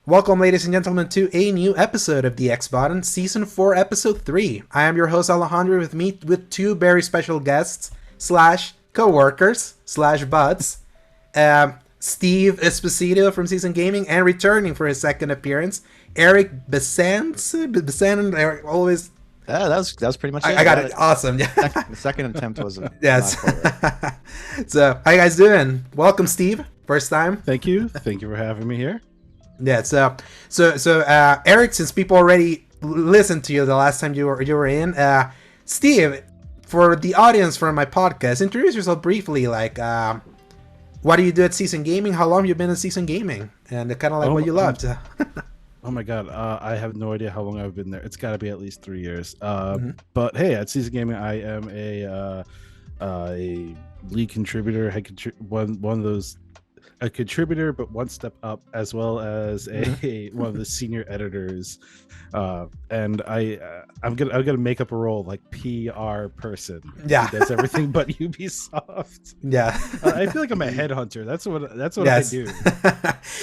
Welcome, ladies and gentlemen, to a new episode of the X Button, Season 4, Episode 3. I am your host, Alejandro, with me with two very special guests, slash co-workers, slash buds. Steve Esposito from Season Gaming, and returning for his second appearance, Eric Bezanson. Eric, always... Yeah, that was pretty much it. I got it. Awesome. Yeah. The second attempt was yes. not quite right. So, how you guys doing? Welcome, Steve. First time. Thank you for having me here. Yeah, so Eric, since people already listened to you the last time you were in, Steve, for the audience for my podcast, introduce yourself briefly. Like, what do you do at Season Gaming? How long you been in Season Gaming? And kind of like what you loved. Oh my god, I have no idea how long I've been there. It's got to be at least 3 years. But hey, at Season Gaming, I am a lead contributor, one of those. A contributor, but one step up, as well as one of the senior editors, and I'm gonna make up a role like PR person. Yeah, that's everything but Ubisoft. Yeah, I feel like I'm a headhunter. That's what I do.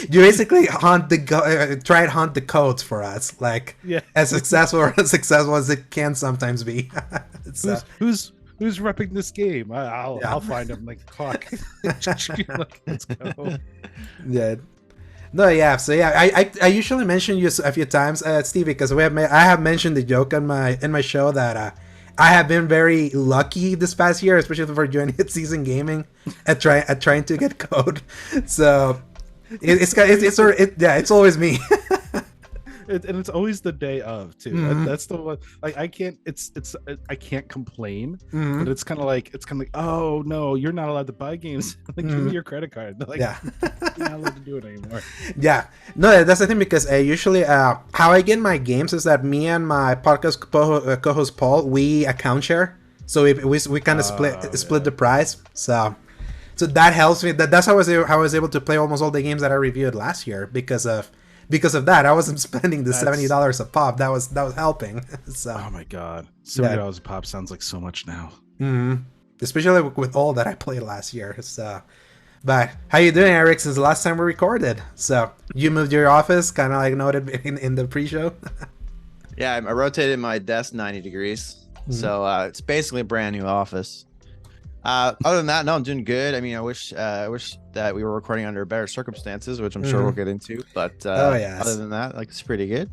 You basically try and hunt the codes for us, like as successful as it can sometimes be. Who's repping this game? I'll find him like clock. Let's go. Yeah. No, yeah. So yeah, I usually mention you a few times, Steve, because I have mentioned the joke in my show that I have been very lucky this past year, especially for joining at Season Gaming at trying to get code. So it's always me. And it's always the day of too. That's the one. Like I can't complain, but it's kind of like oh no, you're not allowed to buy games. Like give me your credit card. They're like, yeah, you're not allowed to do it anymore. Yeah, no, that's the thing, because usually how I get my games is that me and my podcast co-host Paul, we account share, so we kind of split the price. So that helps me. That's how I was able to play almost all the games that I reviewed last year because of that. I wasn't spending the $70 a pop. That was helping. So. Oh my god, $70 a pop sounds like so much now. Especially with all that I played last year. So, but how you doing, Eric? Since the last time we recorded, so you moved your office, kind of like noted in the pre-show. Yeah, I rotated my desk 90 degrees, so it's basically a brand new office. Other than that, no, I'm doing good. I mean, I wish that we were recording under better circumstances, which I'm sure we'll get into. But other than that, like, it's pretty good.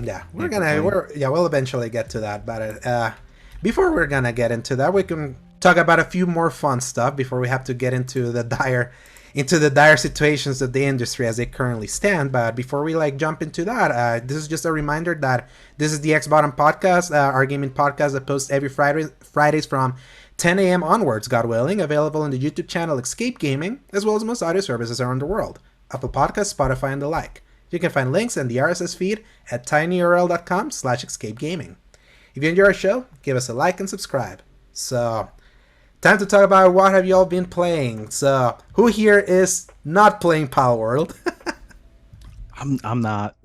Yeah, we'll eventually get to that. But before we're gonna get into that, we can talk about a few more fun stuff before we have to get into the dire situations of the industry as they currently stand. But before we jump into that, this is just a reminder that this is the X Bottom Podcast, our gaming podcast that posts every Fridays from 10 a.m. onwards, God willing, available on the YouTube channel Escape Gaming, as well as most audio services around the world, Apple Podcasts, Spotify, and the like. You can find links in the RSS feed at tinyurl.com/escapegaming. If you enjoy our show, give us a like and subscribe. So, time to talk about what have y'all been playing. So, who here is not playing Palworld? I'm not.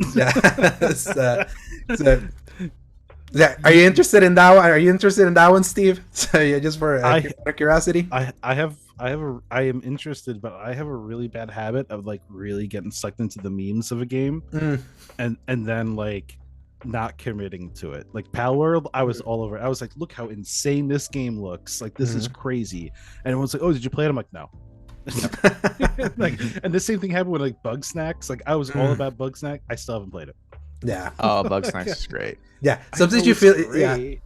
Yeah, are you interested in that one? Are you interested in that one, Steve? So yeah, just for curiosity. I am interested, but I have a really bad habit of really getting sucked into the memes of a game, and then not committing to it. Like Palworld, I was all over it. I was like, look how insane this game looks. Like this is crazy. And everyone's like, oh, did you play it? I'm like, no. And the same thing happened with Bug Snacks. Like I was all about Bug Snack. I still haven't played it. Yeah. Oh, Bug Snacks is great. Yeah. Sometimes you feel you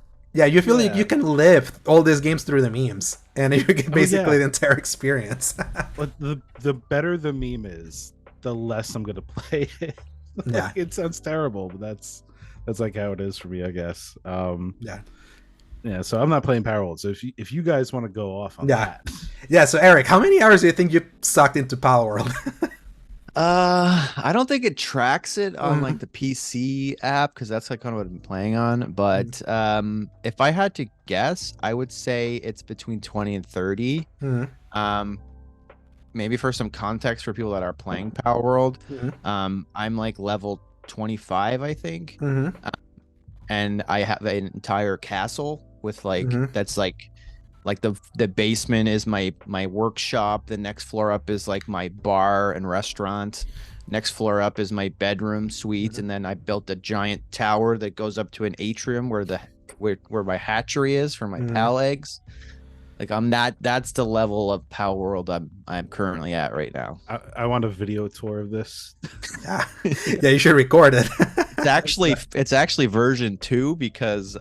feel like you can live all these games through the memes, and you get basically the entire experience. But the better the meme is, the less I'm gonna play it. Yeah. It sounds terrible, but that's how it is for me, I guess. Yeah, so I'm not playing Palworld. So if you guys want to go off on that. Yeah, so Eric, how many hours do you think you sucked into Palworld? I don't think it tracks it on the PC app, because that's kind of what I've been playing on. But if I had to guess, I would say it's between 20 and 30. Maybe for some context for people that are playing Palworld, I'm level 25, I think, and I have an entire castle with that's the basement is my workshop. The next floor up is my bar and restaurant. Next floor up is my bedroom suite, and then I built a giant tower that goes up to an atrium where my hatchery is for my pal eggs. Like that's the level of Palworld I'm currently at right now. I want a video tour of this. Yeah, you should record it. It's actually version 2 because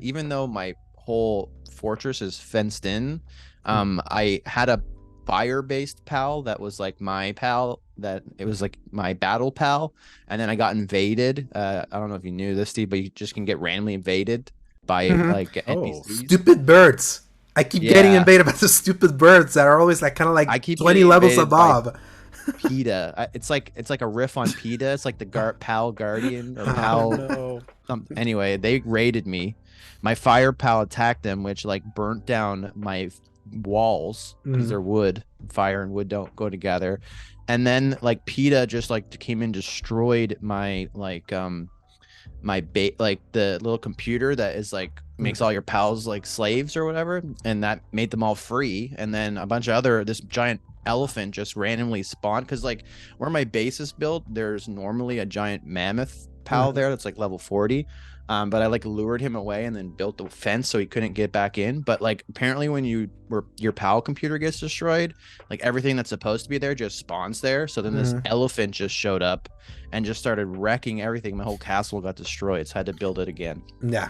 even though my whole fortress is fenced in, I had a fire-based pal that was like my pal, that it was like my battle pal, and then I got invaded. I don't know if you knew this, Steve, but you just can get randomly invaded by like NPCs. Stupid birds. I keep getting invaded by the stupid birds that are always like kind of like 20 levels above. PETA. It's like a riff on PETA. It's like the pal guardian or pal. Anyway, they raided me. My fire pal attacked them, which like burnt down my walls because they're wood. Fire and wood don't go together. And then like PETA just like came and destroyed my like like the little computer that is like makes all your pals like slaves or whatever, and that made them all free. And then a bunch of this giant elephant just randomly spawned because like where my base is built, there's normally a giant mammoth pal there that's like level 40. But I like lured him away and then built the fence so he couldn't get back in. But like apparently when your PAL computer gets destroyed, like everything that's supposed to be there just spawns there. So then this elephant just showed up and just started wrecking everything. My whole castle got destroyed, so I had to build it again. Yeah.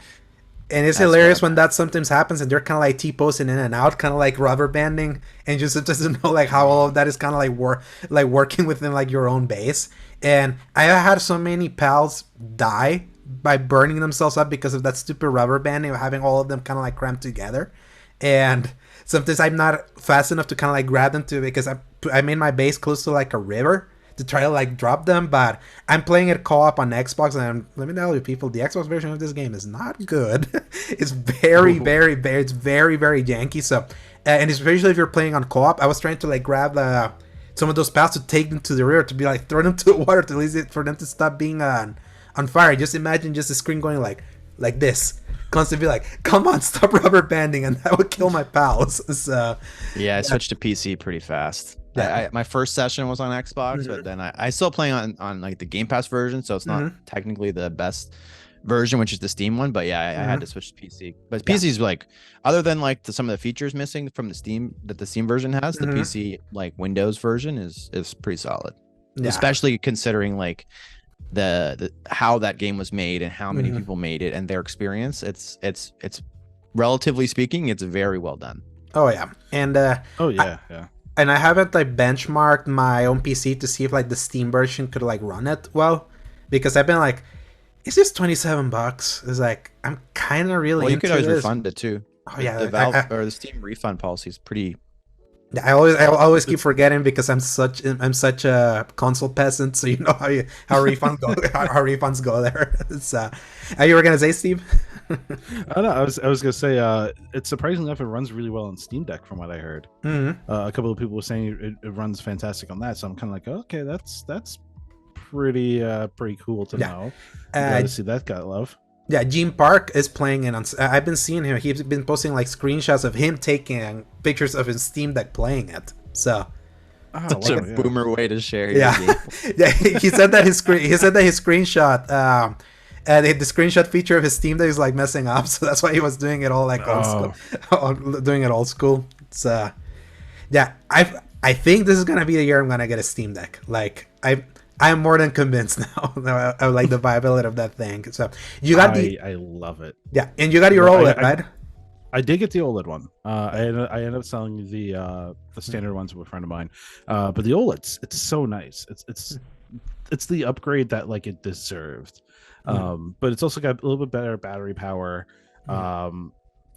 And it's hilarious when that sometimes happens and they're kind of like T-posting in and out, kind of like rubber banding, and just doesn't know like how all of that is kind of like working within like your own base. And I had so many pals die by burning themselves up because of that stupid rubber banding of having all of them kind of like cramped together. And sometimes I'm not fast enough to kind of like grab them because I made my base close to like a river to try to like drop them, but I'm playing it co-op on Xbox, and let me tell you people, the Xbox version of this game is not good. It's very it's very janky. So and especially if you're playing on co-op, I was trying to like grab some of those pals to take them to the river, to be like throw them to the water, to at least for them to stop being on fire. Just imagine just the screen going like this, constantly like, come on, stop rubber banding, and that would kill my pals. So yeah, I switched to PC pretty fast. Yeah. My first session was on Xbox, but then I still playing on like the Game Pass version, so it's not technically the best version, which is the Steam one. But yeah, I had to switch to PC. But PC is like, other than like some of the features missing from the Steam version has, the PC like Windows version is pretty solid, especially considering like the how that game was made and how many people made it and their experience. It's relatively speaking, it's very well done. Oh yeah, and and I haven't like benchmarked my own PC to see if like the Steam version could like run it well, because I've been like, it's just $27. It's like, I'm kind of really. Well, you into could always this. refund it too. Oh yeah, the Valve or the Steam refund policy is pretty. I always keep forgetting because I'm such a console peasant, so you know how refunds go. how refunds go there. It's are you were gonna say, Steve? I don't know. I was gonna say it's surprising enough it runs really well on Steam Deck from what I heard. A couple of people were saying it runs fantastic on that, so I'm kind of like, okay, that's pretty cool to know. Glad to see that got love. Yeah, Gene Park is playing it on. I've been seeing him. He's been posting like screenshots of him taking pictures of his Steam Deck playing it. So, such a boomer way to share. Yeah, yeah. He said that his screenshot, the screenshot feature of his Steam Deck is like messing up. So that's why he was doing it all like old school, doing it old school. So, yeah, I think this is gonna be the year I'm gonna get a Steam Deck. Like I'm more than convinced now. I like the viability of that thing. So you got I love it. Yeah, and you got your OLED, right? I did get the OLED one. I ended up selling the standard ones with a friend of mine. But the OLED's, it's so nice. It's the upgrade that like it deserved. But it's also got a little bit better battery power.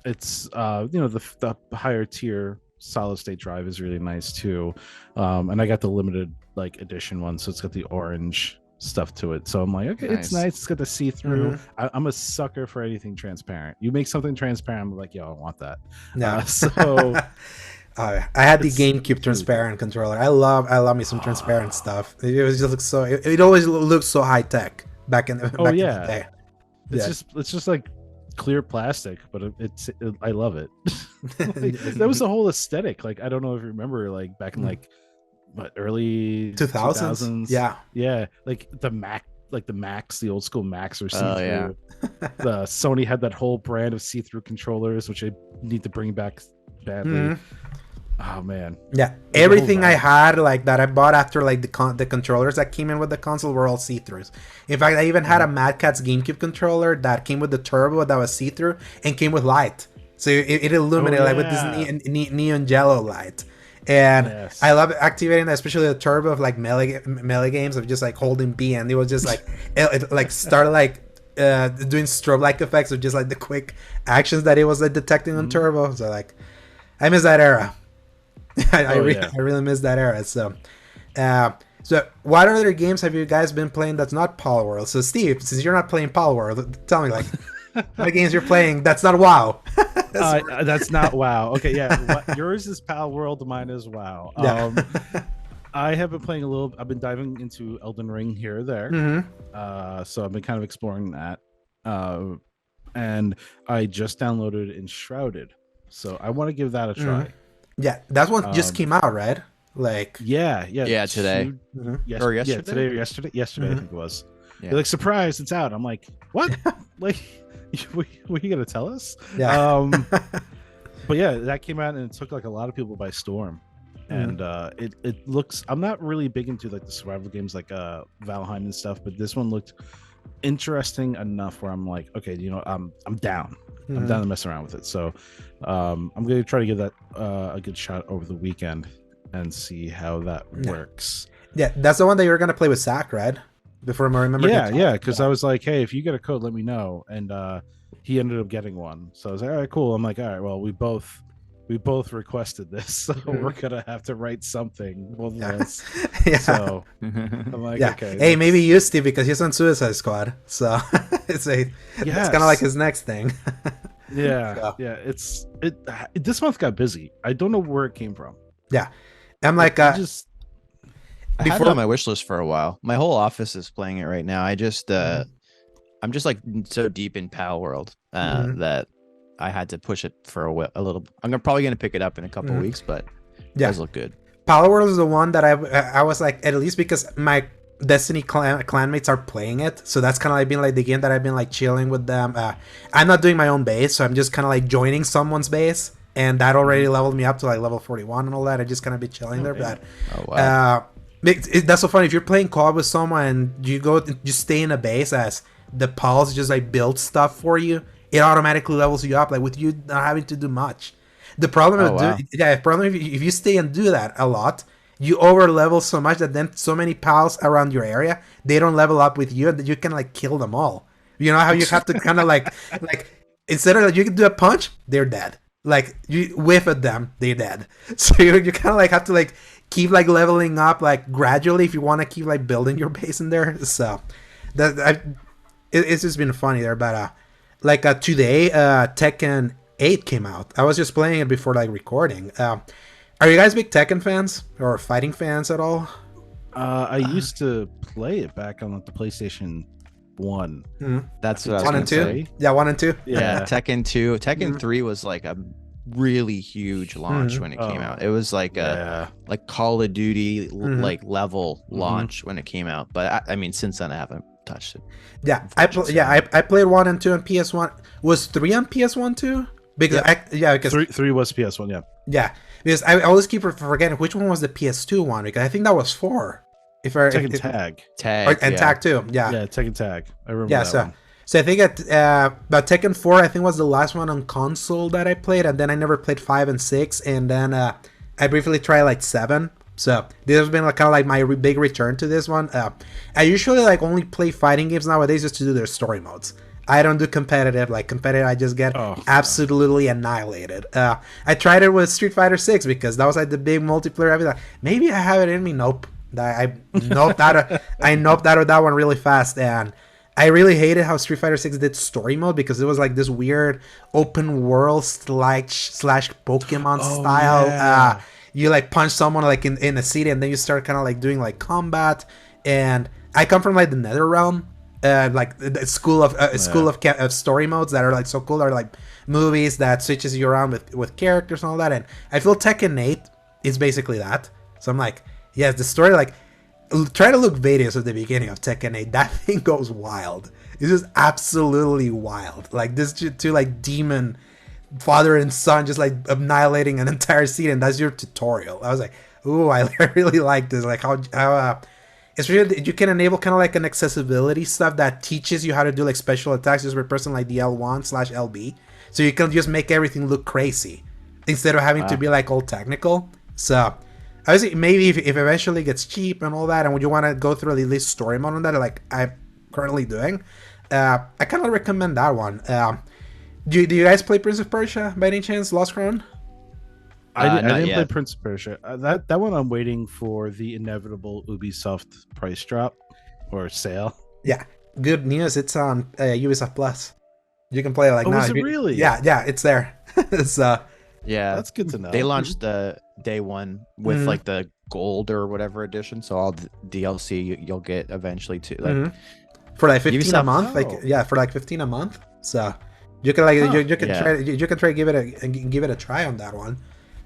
It's the higher tier solid state drive is really nice too. And I got the limited like edition one, so it's got the orange stuff to it. So I'm like, okay, nice. It's nice. It's got the see-through. I'm a sucker for anything transparent. You make something transparent, I'm like, yo, I want that. So I had the GameCube transparent controller. I love me some transparent stuff. It was just so it always looks so high tech back in the day. It's just like clear plastic, but I love it. Like, that was the whole aesthetic. Like, I don't know if you remember, like back in like what, early 2000s. Yeah, like the Macs, the old school Macs are see-through. Oh, yeah. The Sony had that whole brand of see-through controllers, which I need to bring back badly. Oh man, yeah, everything I had like that I bought after like the controllers that came in with the console were all see-throughs. In fact, I even had a Mad Catz GameCube controller that came with the turbo that was see-through and came with light, so it illuminated like with this neon yellow light. And I love activating that, especially the turbo of like melee games of just like holding B, and it was just like it like started like doing strobe like effects of just like the quick actions that it was like detecting on turbo. So like I miss that era. I really miss that era. So what other games have you guys been playing that's not Palworld? So Steve, since you're not playing Palworld, tell me like what games you're playing that's not WoW. That's not WoW. Okay, yeah. Yours is Palworld, mine is WoW. I have been playing I've been diving into Elden Ring here or there. So I've been kind of exploring that. And I just downloaded Enshrouded. So I want to give that a try. Yeah, that one just came out, right? Like yeah, today. Or yesterday. Yesterday, I think it was. Yeah. They're like, surprise, it's out. I'm like, what? Like, were you gonna tell us? Yeah. But yeah, that came out and it took like a lot of people by storm. And it looks, I'm not really big into like the survival games like Valheim and stuff, but this one looked interesting enough where I'm like, okay, you know, I'm down. I'm down to mess around with it. So I'm going to try to give that a good shot over the weekend and see how that works. Yeah, that's the one that you were going to play with Zach, right? Before I remember. Yeah, because I was like, hey, if you get a code, let me know. And he ended up getting one. So I was like, all right, cool. I'm like, all right, well, we both requested this, so we're gonna have to write something, both of us. So I'm like, okay. Hey, maybe you, Steve, because he's on Suicide Squad, so it's kind of like his next thing. It's this month got busy. I don't know where it came from. Yeah, I'm like, I had it on my wish list for a while. My whole office is playing it right now. I'm just like so deep in Palworld that I had to push it for a little. I'm probably gonna pick it up in a couple weeks, but it does look good. Palworld is the one that I was like, at least because my Destiny clanmates are playing it, so that's kind of like been like the game that I've been like chilling with them. I'm not doing my own base, so I'm just kind of like joining someone's base, and that already leveled me up to like level 41 and all that. I just kind of be chilling there, but that's so funny if you're playing co-op with someone and you stay in a base as the pals just like build stuff for you. It automatically levels you up, like with you not having to do much. The problem if you stay and do that a lot, you over level so much that then so many pals around your area, they don't level up with you, and that you can like kill them all. You know how you have to kind of like instead of like you can do a punch, they're dead. Like you whiff at them, they're dead. So you kind of like have to like keep like leveling up like gradually if you want to keep like building your base in there. So it's just been funny there, but today, Tekken 8 came out. I was just playing it before like recording. Are you guys big Tekken fans or fighting fans at all? I used to play it back on the PlayStation 1. That's what I was 1 and 2. Say. Yeah, 1 and 2. Yeah, Tekken 2. Tekken 3 was like a really huge launch when it came out. It was like a Call of Duty like level launch when it came out. But I mean, since then I haven't touched it. I played 1 and 2 on PS1. Was 3 on PS1 too? Because because 3 was PS1. Yeah, because I always keep forgetting which one was the PS2 one, because I think that was 4. Tekken Tag. And Tag too. Yeah, Tekken Tag. I remember that one. So I think but Tekken 4 I think was the last one on console that I played, and then I never played 5 and 6, and then I briefly tried like 7. So this has been like kind of like my big return to this one. I usually like only play fighting games nowadays just to do their story modes. I don't do competitive. Like competitive, I just get absolutely annihilated. I tried it with Street Fighter 6 because that was like the big multiplayer. I was like, maybe I have it in me. Nope. I noped out of that one really fast, and I really hated how Street Fighter 6 did story mode, because it was like this weird open world slash Pokemon style. Yeah. You like punch someone like in a city, and then you start kind of like doing like combat. And I come from like the Nether realm, like the school of story modes that are like so cool. Are like movies that switches you around with characters and all that. And I feel Tekken 8 is basically that. So I'm like, Yes, the story, like, try to look videos at the beginning of Tekken 8. That thing goes wild. It's just absolutely wild. Like, this two, like, demon father and son just, like, annihilating an entire scene, and that's your tutorial. I was like, ooh, I really like this. Like, how it's really, you can enable kind of like an accessibility stuff that teaches you how to do, like, special attacks just with person like the L1/LB. So you can just make everything look crazy instead of having to be, like, all technical. So obviously, maybe if eventually it gets cheap and all that, and would you want to go through at least story mode on that, like I'm currently doing, I kind of recommend that one. Do you guys play Prince of Persia by any chance? Lost Crown? I didn't play Prince of Persia. That one I'm waiting for the inevitable Ubisoft price drop or sale. Yeah, good news. It's on Ubisoft Plus. You can play it like now. Is it really? Yeah, it's there. So yeah, that's good to know. They launched the day one with like the gold or whatever edition, so all the DLC you'll get eventually too. Like for like 15 Ubisoft, a month, for like 15 a month. So you can like you can try give it a try on that one.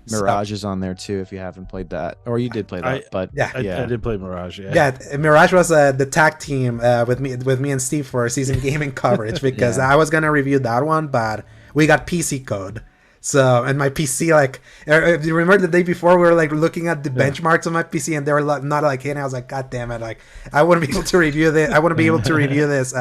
Mirage is on there too if you haven't played that, or you did play that. I did play Mirage. Yeah, Mirage was the tag team with me and Steve for season gaming coverage because I was gonna review that one, but we got PC code. So, and my PC, like, if you remember the day before, we were like looking at the benchmarks on my PC, and they were not like hitting. I was like, God damn it! Like, I wouldn't be able to review this. I wouldn't be able to review this,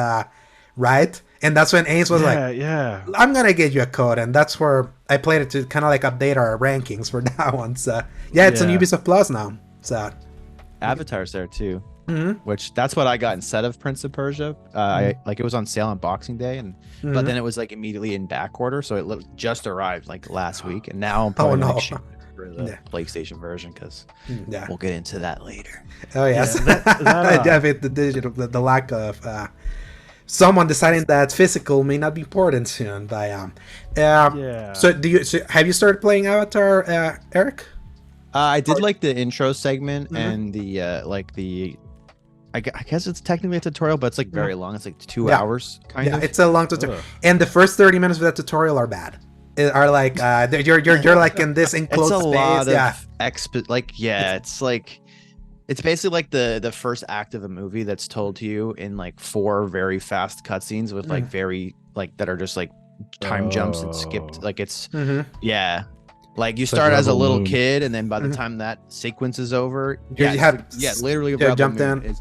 right? And that's when Ains was I'm gonna get you a code, and that's where I played it to kind of like update our rankings for that one. So, it's on Ubisoft Plus now. So, Avatar's there too. Which that's what I got instead of Prince of Persia. I like it was on sale on Boxing Day, and but then it was like immediately in back order, so it just arrived like last week, and now I'm probably gonna exchange it for the PlayStation version because we'll get into that later. Oh yes, the lack of someone deciding that physical may not be important soon. But So have you started playing Avatar, Eric? I did like the intro segment and the I guess it's technically a tutorial, but it's like very long. It's like 2 hours, kind of. Yeah, it's a long tutorial. And the first 30 minutes of that tutorial are bad. Are like you're like in this enclosed space. It's a lot of it's like it's basically like the first act of a movie that's told to you in like 4 very fast cutscenes with like very like that are just like time jumps and skipped. Like it's like you start as a little kid, and then by the time that sequence is over, literally jumped in.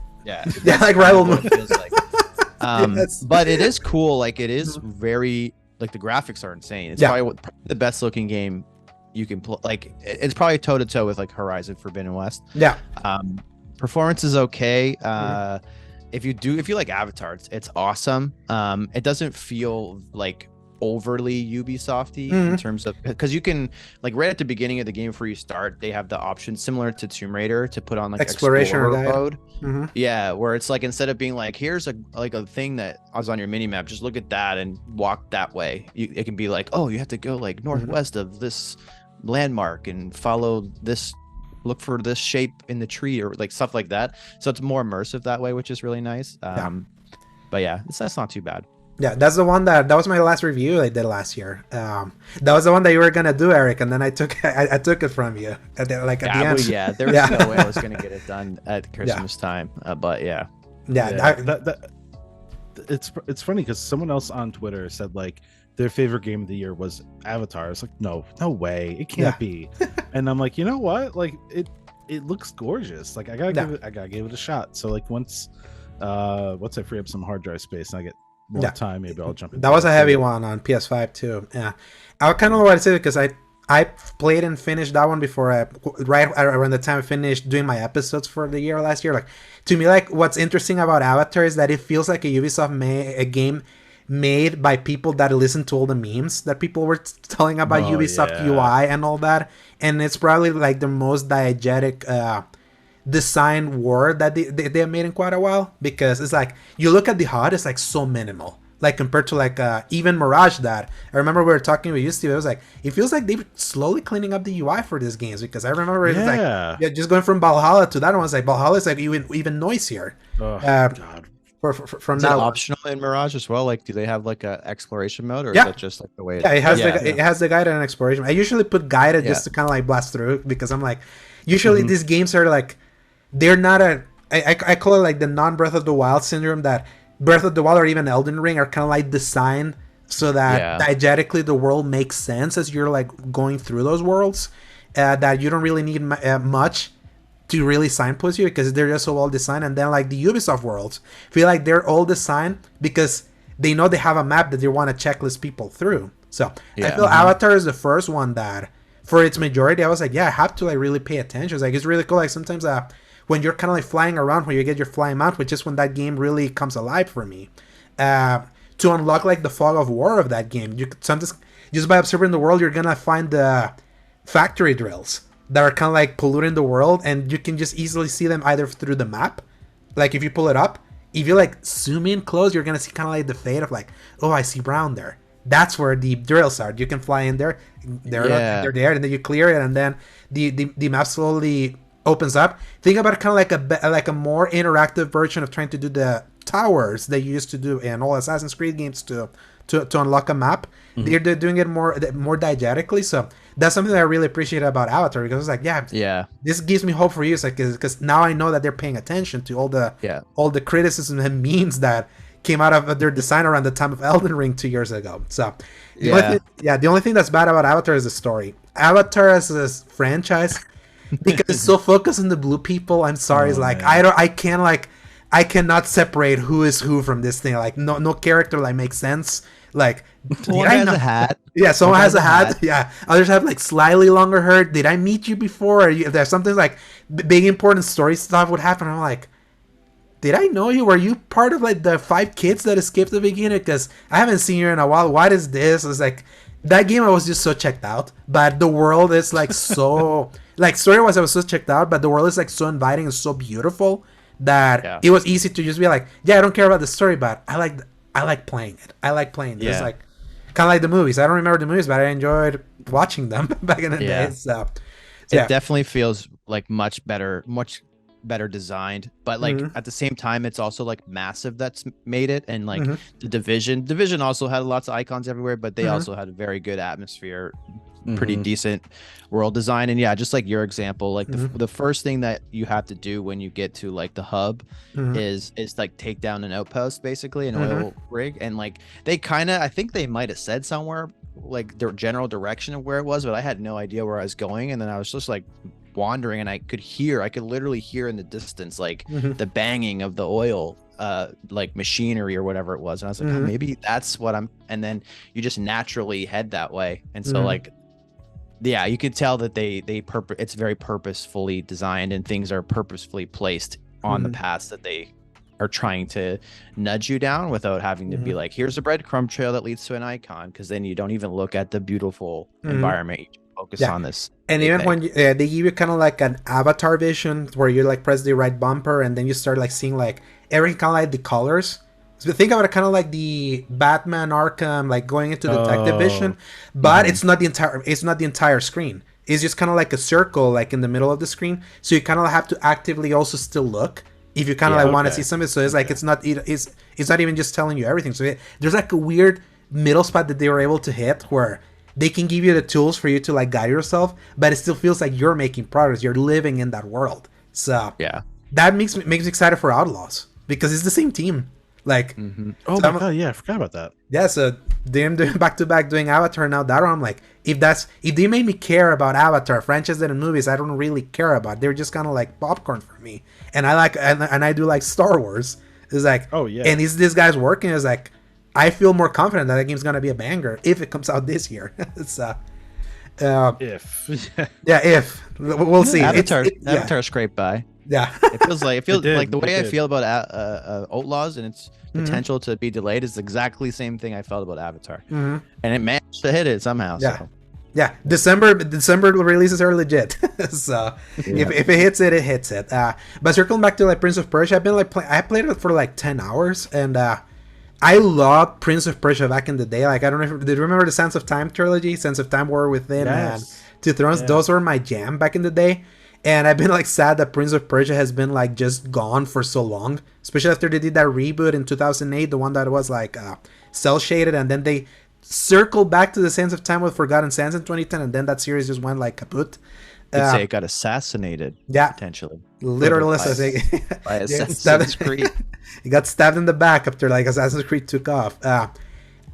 Like Rival Moon. Feels like. But it is cool. Like it is very like the graphics are insane. It's probably the best looking game you can play. Like it's probably toe to toe with like Horizon Forbidden West. Yeah. Performance is okay. If you like Avatar, it's awesome. It doesn't feel like overly Ubisofty in terms of, because you can like right at the beginning of the game before you start, they have the option similar to Tomb Raider to put on like exploration mode. Where it's like instead of being like here's a thing that was on your mini map, just look at that and walk that way. It can be like, oh, you have to go like northwest of this landmark and follow this, look for this shape in the tree or like stuff like that. So it's more immersive that way, which is really nice. But that's not too bad. Yeah, that's the one that was my last review I did last year. That was the one that you were gonna do, Eric, and then I took it from you at the end. There was no way I was gonna get it done at Christmas time. But it's funny because someone else on Twitter said like their favorite game of the year was Avatar. It's like no way, it can't be. And I'm like, you know what? Like it looks gorgeous. Like I gotta give it a shot. So like once I free up some hard drive space and I get more time, maybe I'll jump in. That was a heavy one on PS5 too. Yeah, I kind of want to say it because I played and finished that one before right around the time I finished doing my episodes for the year last year. Like to me, like what's interesting about Avatar is that it feels like a Ubisoft a game made by people that listen to all the memes that people were telling about Ubisoft UI and all that, and it's probably like the most diegetic design word that they have made in quite a while, because it's like you look at the HUD, it's like so minimal, like compared to like even Mirage. That I remember we were talking with you, Steve. It was like it feels like they're slowly cleaning up the UI for these games, because I remember it's like just going from Valhalla to that one. Was like Valhalla is like even noisier. God. From is that it optional in Mirage as well? Like, do they have like a exploration mode, or is that just like the way? It has the guided and exploration. I usually put guided just to kind of like blast through, because I'm like, usually these games are like they're not I call it like the non-Breath of the Wild syndrome, that Breath of the Wild or even Elden Ring are kind of like designed so that diegetically the world makes sense as you're like going through those worlds, that you don't really need much to really signpost you because they're just so well designed. And then like the Ubisoft worlds feel like they're all designed because they know they have a map that they want to checklist people through. So I feel Avatar is the first one that for its majority I was like, yeah, I have to like really pay attention. It's like, it's really cool. Like sometimes when you're kind of like flying around, when you get your flying mount, which is when that game really comes alive for me, to unlock like the fog of war of that game, you sometimes just by observing the world, you're gonna find the factory drills that are kind of like polluting the world, and you can just easily see them either through the map, like if you pull it up, if you like zoom in close, you're gonna see kind of like the fade of like, oh, I see brown there. That's where the drills are. You can fly in there, they're there, and then you clear it, and then the map slowly opens up. Think about it kind of like a more interactive version of trying to do the towers that you used to do in all Assassin's Creed games to unlock a map. They're doing it more diegetically. So that's something that I really appreciate about Avatar, because it's like, this gives me hope for you. It's like, because now I know that they're paying attention to all the criticism and memes that came out of their design around the time of Elden Ring 2 years ago. So the only thing that's bad about Avatar is the story. Avatar as a franchise, because it's so focused on the blue people, I'm sorry, it's like I cannot separate who is who from this thing. Like no character like makes sense. Like one has a hat. Yeah, someone has a hat. Yeah, others have like slightly longer hair. Did I meet you before? Or if there's something like big important story stuff would happen, I'm like, did I know you? Were you part of like the 5 kids that escaped the beginning? Because I haven't seen you in a while. What is this? It's like that game. I was just so checked out, but the world is like so like story-wise, I was so checked out, but the world is like so inviting and so beautiful that it was easy to just be like, I don't care about the story, but I like playing it. I like playing this. Like kind of like the movies. I don't remember the movies, but I enjoyed watching them back in the day. So it definitely feels like much better designed, but like at the same time it's also like massive that's made it. And like the division also had lots of icons everywhere, but they also had a very good atmosphere, pretty decent world design. And just like your example, like the first thing that you have to do when you get to like the hub is like take down an outpost, basically an oil rig. And like they kind of, I think they might have said somewhere like their general direction of where it was, but I had no idea where I was going. And then I was just like wandering, and I could literally hear in the distance like the banging of the oil like machinery or whatever it was. And I was like, oh, maybe that's what I'm, and then you just naturally head that way. And so like you could tell that it's very purposefully designed, and things are purposefully placed on the paths that they are trying to nudge you down without having to be like, here's a breadcrumb trail that leads to an icon, because then you don't even look at the beautiful environment. You focus on this. And even when they give you kind of like an avatar vision where you like press the right bumper, and then you start like seeing like everything kind of like the colors. So think about it kind of like the Batman Arkham, like going into detective vision, but it's not the entire screen. It's just kind of like a circle like in the middle of the screen. So you kind of have to actively also still look if you kind of like want to see something. So it's like it's not even just telling you everything. So there's like a weird middle spot that they were able to hit where they can give you the tools for you to like guide yourself, but it still feels like you're making progress. You're living in that world. So that makes me excited for Outlaws, because it's the same team. Like, oh my god, I forgot about that. Yeah, so them doing back to back doing Avatar now. That one, I'm like, if they made me care about Avatar franchise and movies, I don't really care about. They're just kind of like popcorn for me. And I like and I do like Star Wars. It's like, and this guy's working. It's like, I feel more confident that the game's gonna be a banger if it comes out this year. So, if we'll see. Avatar scraped by. Yeah, it feels like the way I feel about Outlaws and its potential to be delayed is exactly the same thing I felt about Avatar, and it managed to hit it somehow. Yeah. December releases are legit. So if it hits it, it hits it. But circling back to like Prince of Persia, I've been like I played it for like 10 hours, and I loved Prince of Persia back in the day. Like, I don't know if did you remember the Sands of Time trilogy, Sands of Time, War Within, and Two Thrones. Those were my jam back in the day. And I've been like sad that Prince of Persia has been like just gone for so long, especially after they did that reboot in 2008, the one that was like cell shaded, and then they circled back to the Sands of Time with Forgotten Sands in 2010, and then that series just went like kaput. You'd say it got assassinated. Yeah, potentially. Literally by Assassin's Creed. He got stabbed in the back after like Assassin's Creed took off.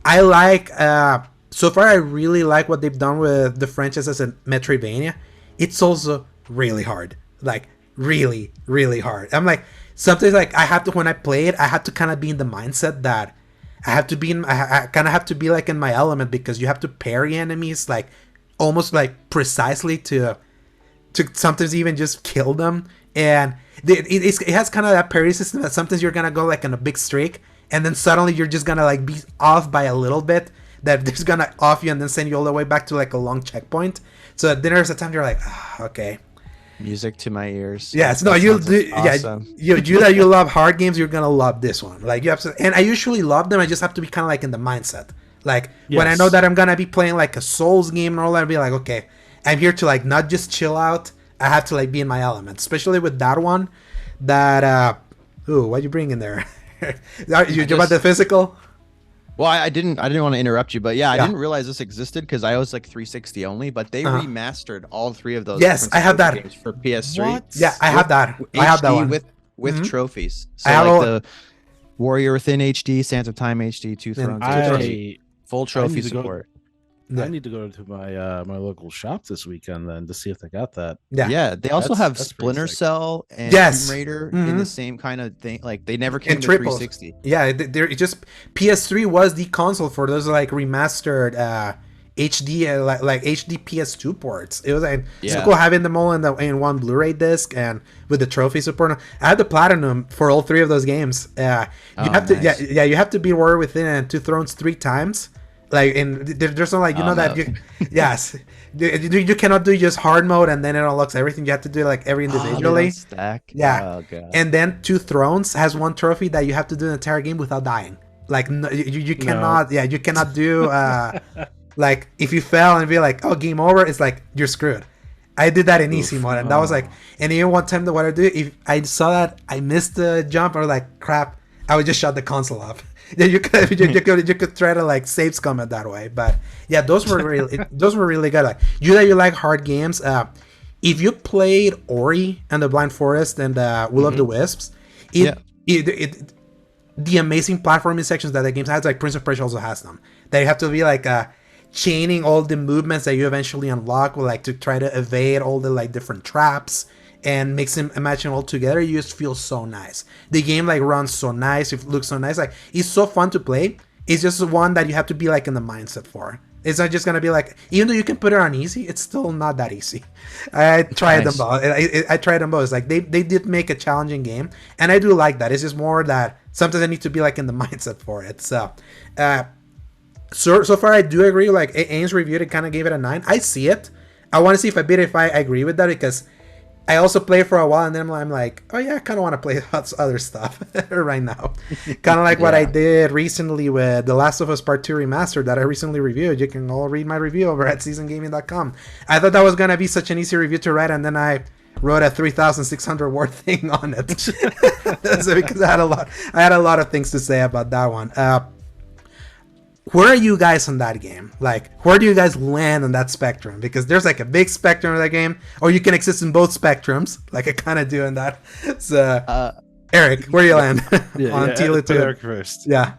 I like so far. I really like what they've done with the franchise as a Metroidvania. It's also really hard, like really, really hard. I'm like sometimes like I have to when I play it, I have to kind of be in the mindset that I have to be in. I kind of have to be like in my element because you have to parry enemies like almost like precisely to sometimes even just kill them. And it has kind of that parry system that sometimes you're gonna go like on a big streak, and then suddenly you're just gonna like be off by a little bit. That there's gonna off you and then send you all the way back to like a long checkpoint. So then there's a time you're like, okay. Music to my ears. Yes, no, you do. Awesome. Yeah, you that you love hard games, you're gonna love this one. Like you have to, and I usually love them. I just have to be kind of like in the mindset. Like when I know that I'm gonna be playing like a Souls game and all that, I'll be like, okay, I'm here to like not just chill out. I have to like be in my element, especially with that one. That what you bring in there? You about the physical? Well, I didn't want to interrupt you, but I didn't realize this existed because I was like 360 only. But they remastered all 3 of those. Yes, I have that games for PS3. What? Yeah, I have that. I have that one with trophies. So I like the Warrior Within HD, Sands of Time HD, Two Thrones, full trophy support. I need to go to my my local shop this weekend then to see if they got that. Yeah. They also have Splinter Cell and Tomb Raider in the same kind of thing. Like they never came to 360. Yeah, they're just PS3 was the console for those like remastered HD like HD PS2 ports. It was like so cool having them all in one Blu-ray disc and with the trophy support. I had the platinum for all 3 of those games. You have to you have to be Warrior Within Two Thrones 3 times. Like and there's no like that you you cannot do just hard mode and then it unlocks everything. You have to do like every individually. Stack. Yeah. Oh, God. And then Two Thrones has one trophy that you have to do the entire game without dying. Like no, you cannot you cannot do like if you fell and be like, oh, game over, it's like you're screwed. I did that in easy mode and that was like, and even one time what I do, if I saw that I missed the jump or like crap, I would just shut the console off. Yeah, you could try to like save scum it that way, but yeah, those were really good. Like you like hard games. If you played Ori and the Blind Forest and Will of the Wisps, the amazing platforming sections that the game has, like Prince of Persia also has them. That you have to be like chaining all the movements that you eventually unlock, like to try to evade all the like different traps. And mix them, imagine all together. You just feel so nice. The game like runs so nice. It looks so nice. Like it's so fun to play. It's just one that you have to be like in the mindset for. It's not just gonna be like, even though you can put it on easy, it's still not that easy. I tried them both. I tried them both. It's like they did make a challenging game, and I do like that. It's just more that sometimes I need to be like in the mindset for it. So, so far I do agree. Like Ames reviewed it, kind of gave it a 9. I see it. I want to see if I agree with that because. I also played for a while and then I'm like, oh yeah, I kind of want to play other stuff right now. Kind of like what I did recently with The Last of Us Part 2 Remastered that I recently reviewed. You can all read my review over at seasongaming.com. I thought that was going to be such an easy review to write and then I wrote a 3,600 word thing on it. So because I had a lot of things to say about that one. Where are you guys on that game? Like, where do you guys land on that spectrum? Because there's like a big spectrum of that game, or you can exist in both spectrums, like I kind of do in that. So, Eric, where do you land on Tila 2? Eric first. Yeah.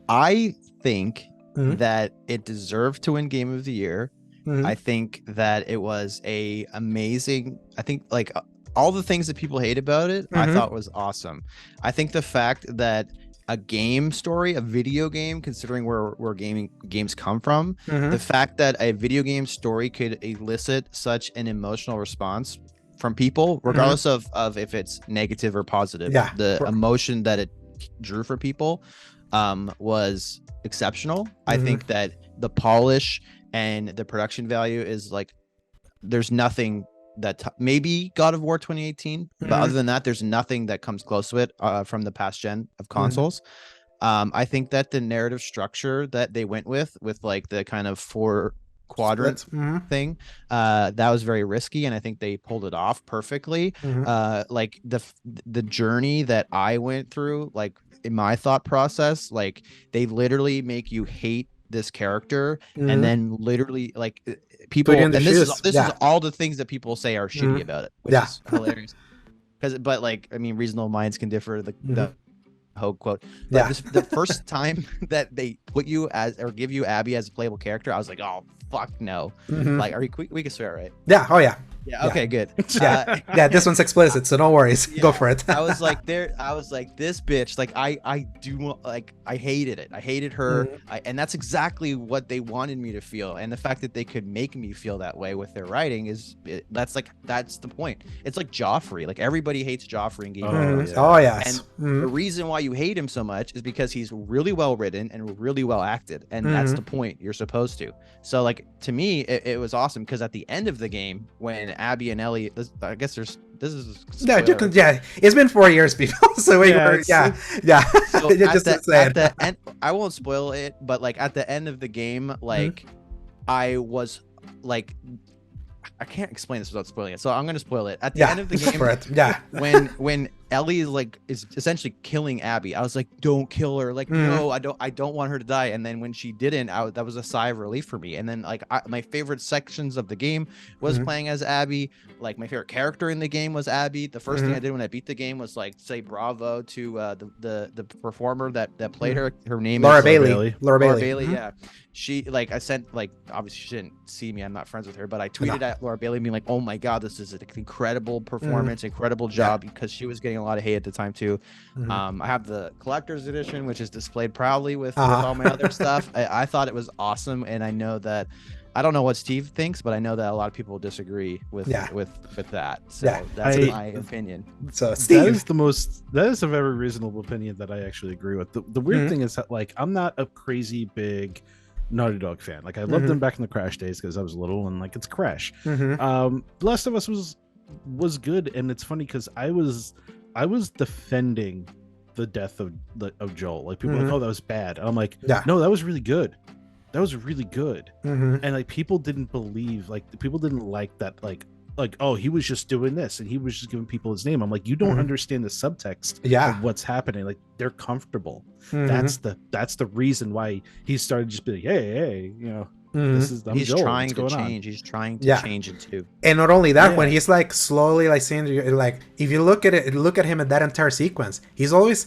I think that it deserved to win Game of the Year. I think that it was amazing. I think like all the things that people hate about it, I thought was awesome. I think the fact that a game story, a video game, considering where games come from, the fact that a video game story could elicit such an emotional response from people, regardless of if it's negative or positive, the emotion that it drew for people was exceptional. I think that the polish and the production value is like, there's nothing that maybe God of War 2018, but other than that, there's nothing that comes close to it from the past gen of consoles. I think that the narrative structure that they went with like the kind of 4 quadrant thing, that was very risky, and I think they pulled it off perfectly. Like the journey that I went through, like in my thought process, like they literally make you hate this character and then literally like people, and this shoes. is all the things that people say are shitty about it, which is hilarious. But like, I mean, reasonable minds can differ. The whole quote. But the first time that they put you as or give you Abby as a playable character, I was like, oh fuck no. Like, we can swear, right? Yeah. Oh yeah. Yeah. Okay. Good. Yeah. This one's explicit, so no worries. Go for it. I was like, this bitch. Like, I hated it. I hated her. And that's exactly what they wanted me to feel. And the fact that they could make me feel that way with their writing that's the point. It's like Joffrey. Like, everybody hates Joffrey in Game of Thrones. Oh yes. And the reason why you hate him so much is because he's really well written and really well acted, and that's the point. You're supposed to. So like, to me, it was awesome because at the end of the game, when Abby and Ellie, I guess this is it's been 4 years, people. So we were So at the end, I won't spoil it, but like at the end of the game, like I was like, I can't explain this without spoiling it, so I'm gonna spoil it. At the end of the game, when Ellie is essentially killing Abby, I was like, don't kill her. Like, no, I don't want her to die. And then when she didn't, that was a sigh of relief for me. And then like, my favorite sections of the game was playing as Abby. Like, my favorite character in the game was Abby. The first thing I did when I beat the game was like say bravo to the performer that played her. Her name Laura is Bailey. Laura Bailey. Yeah. She, like, I sent, like, obviously she didn't see me, I'm not friends with her, but I tweeted at Laura Bailey being like, oh my god, this is an incredible performance, incredible job, because she was getting a lot of hate at the time too. I have the collector's edition, which is displayed proudly with all my other stuff. I thought it was awesome, and I know that, I don't know what Steve thinks, but I know that a lot of people disagree with that. So that's my opinion. So Steve, that is a very reasonable opinion that I actually agree with. The weird thing is that, like, I'm not a crazy big Naughty Dog fan. Like, I loved them back in the Crash days because I was little, and like, it's Crash. Last of Us was good, and it's funny because I was defending the death of Joel. Like, people were like, oh, that was bad, and I'm like, no, that was really good. That was really good. And like, people didn't believe, like, people didn't like that, like, oh, he was just doing this and he was just giving people his name. I'm like, you don't understand the subtext of what's happening. Like, they're comfortable. That's the reason why he started just being, hey, you know, he's Joel. trying to change. He's trying to change it too. And not only that, when he's like slowly like saying, like, if you look at him in that entire sequence, he's always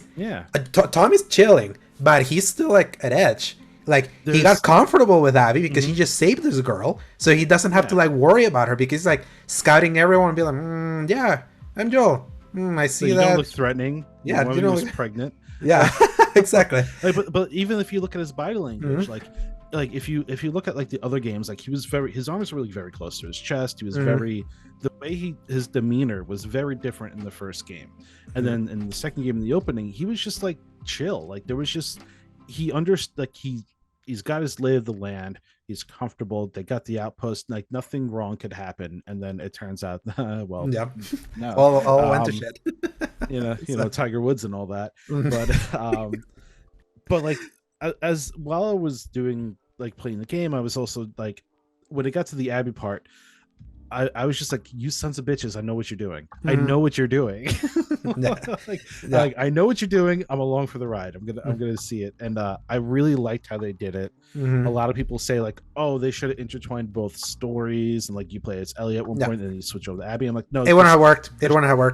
Tommy's chilling, but he's still like at edge. Like, he got comfortable with Abby because he just saved this girl, so he doesn't have to like worry about her, because he's like scouting everyone and be like, yeah, I'm Joel. I see that. Don't look threatening. Yeah, you know, was pregnant. Yeah, exactly. Like, but even if you look at his body language, like if you look at like the other games, like, his arms were really very close to his chest. He was very, the way his demeanor was very different in the first game, and then in the second game, in the opening, he was just like chill. Like, there was just, he understood, like, he's got his lay of the land. He's comfortable. They got the outpost. Like, nothing wrong could happen. And then it turns out, well, no. All went to shit. you know, Tiger Woods and all that. But like, as while I was doing, like, playing the game, I was also like, when it got to the Abby part, I was just like, you sons of bitches, I know what you're doing. I know what you're doing. Like, I know what you're doing. I'm along for the ride. I'm gonna see it. And I really liked how they did it. A lot of people say, like, oh, they should have intertwined both stories, and like, you play as Ellie at one point and then you switch over to Abby. I'm like, no, it wouldn't have worked.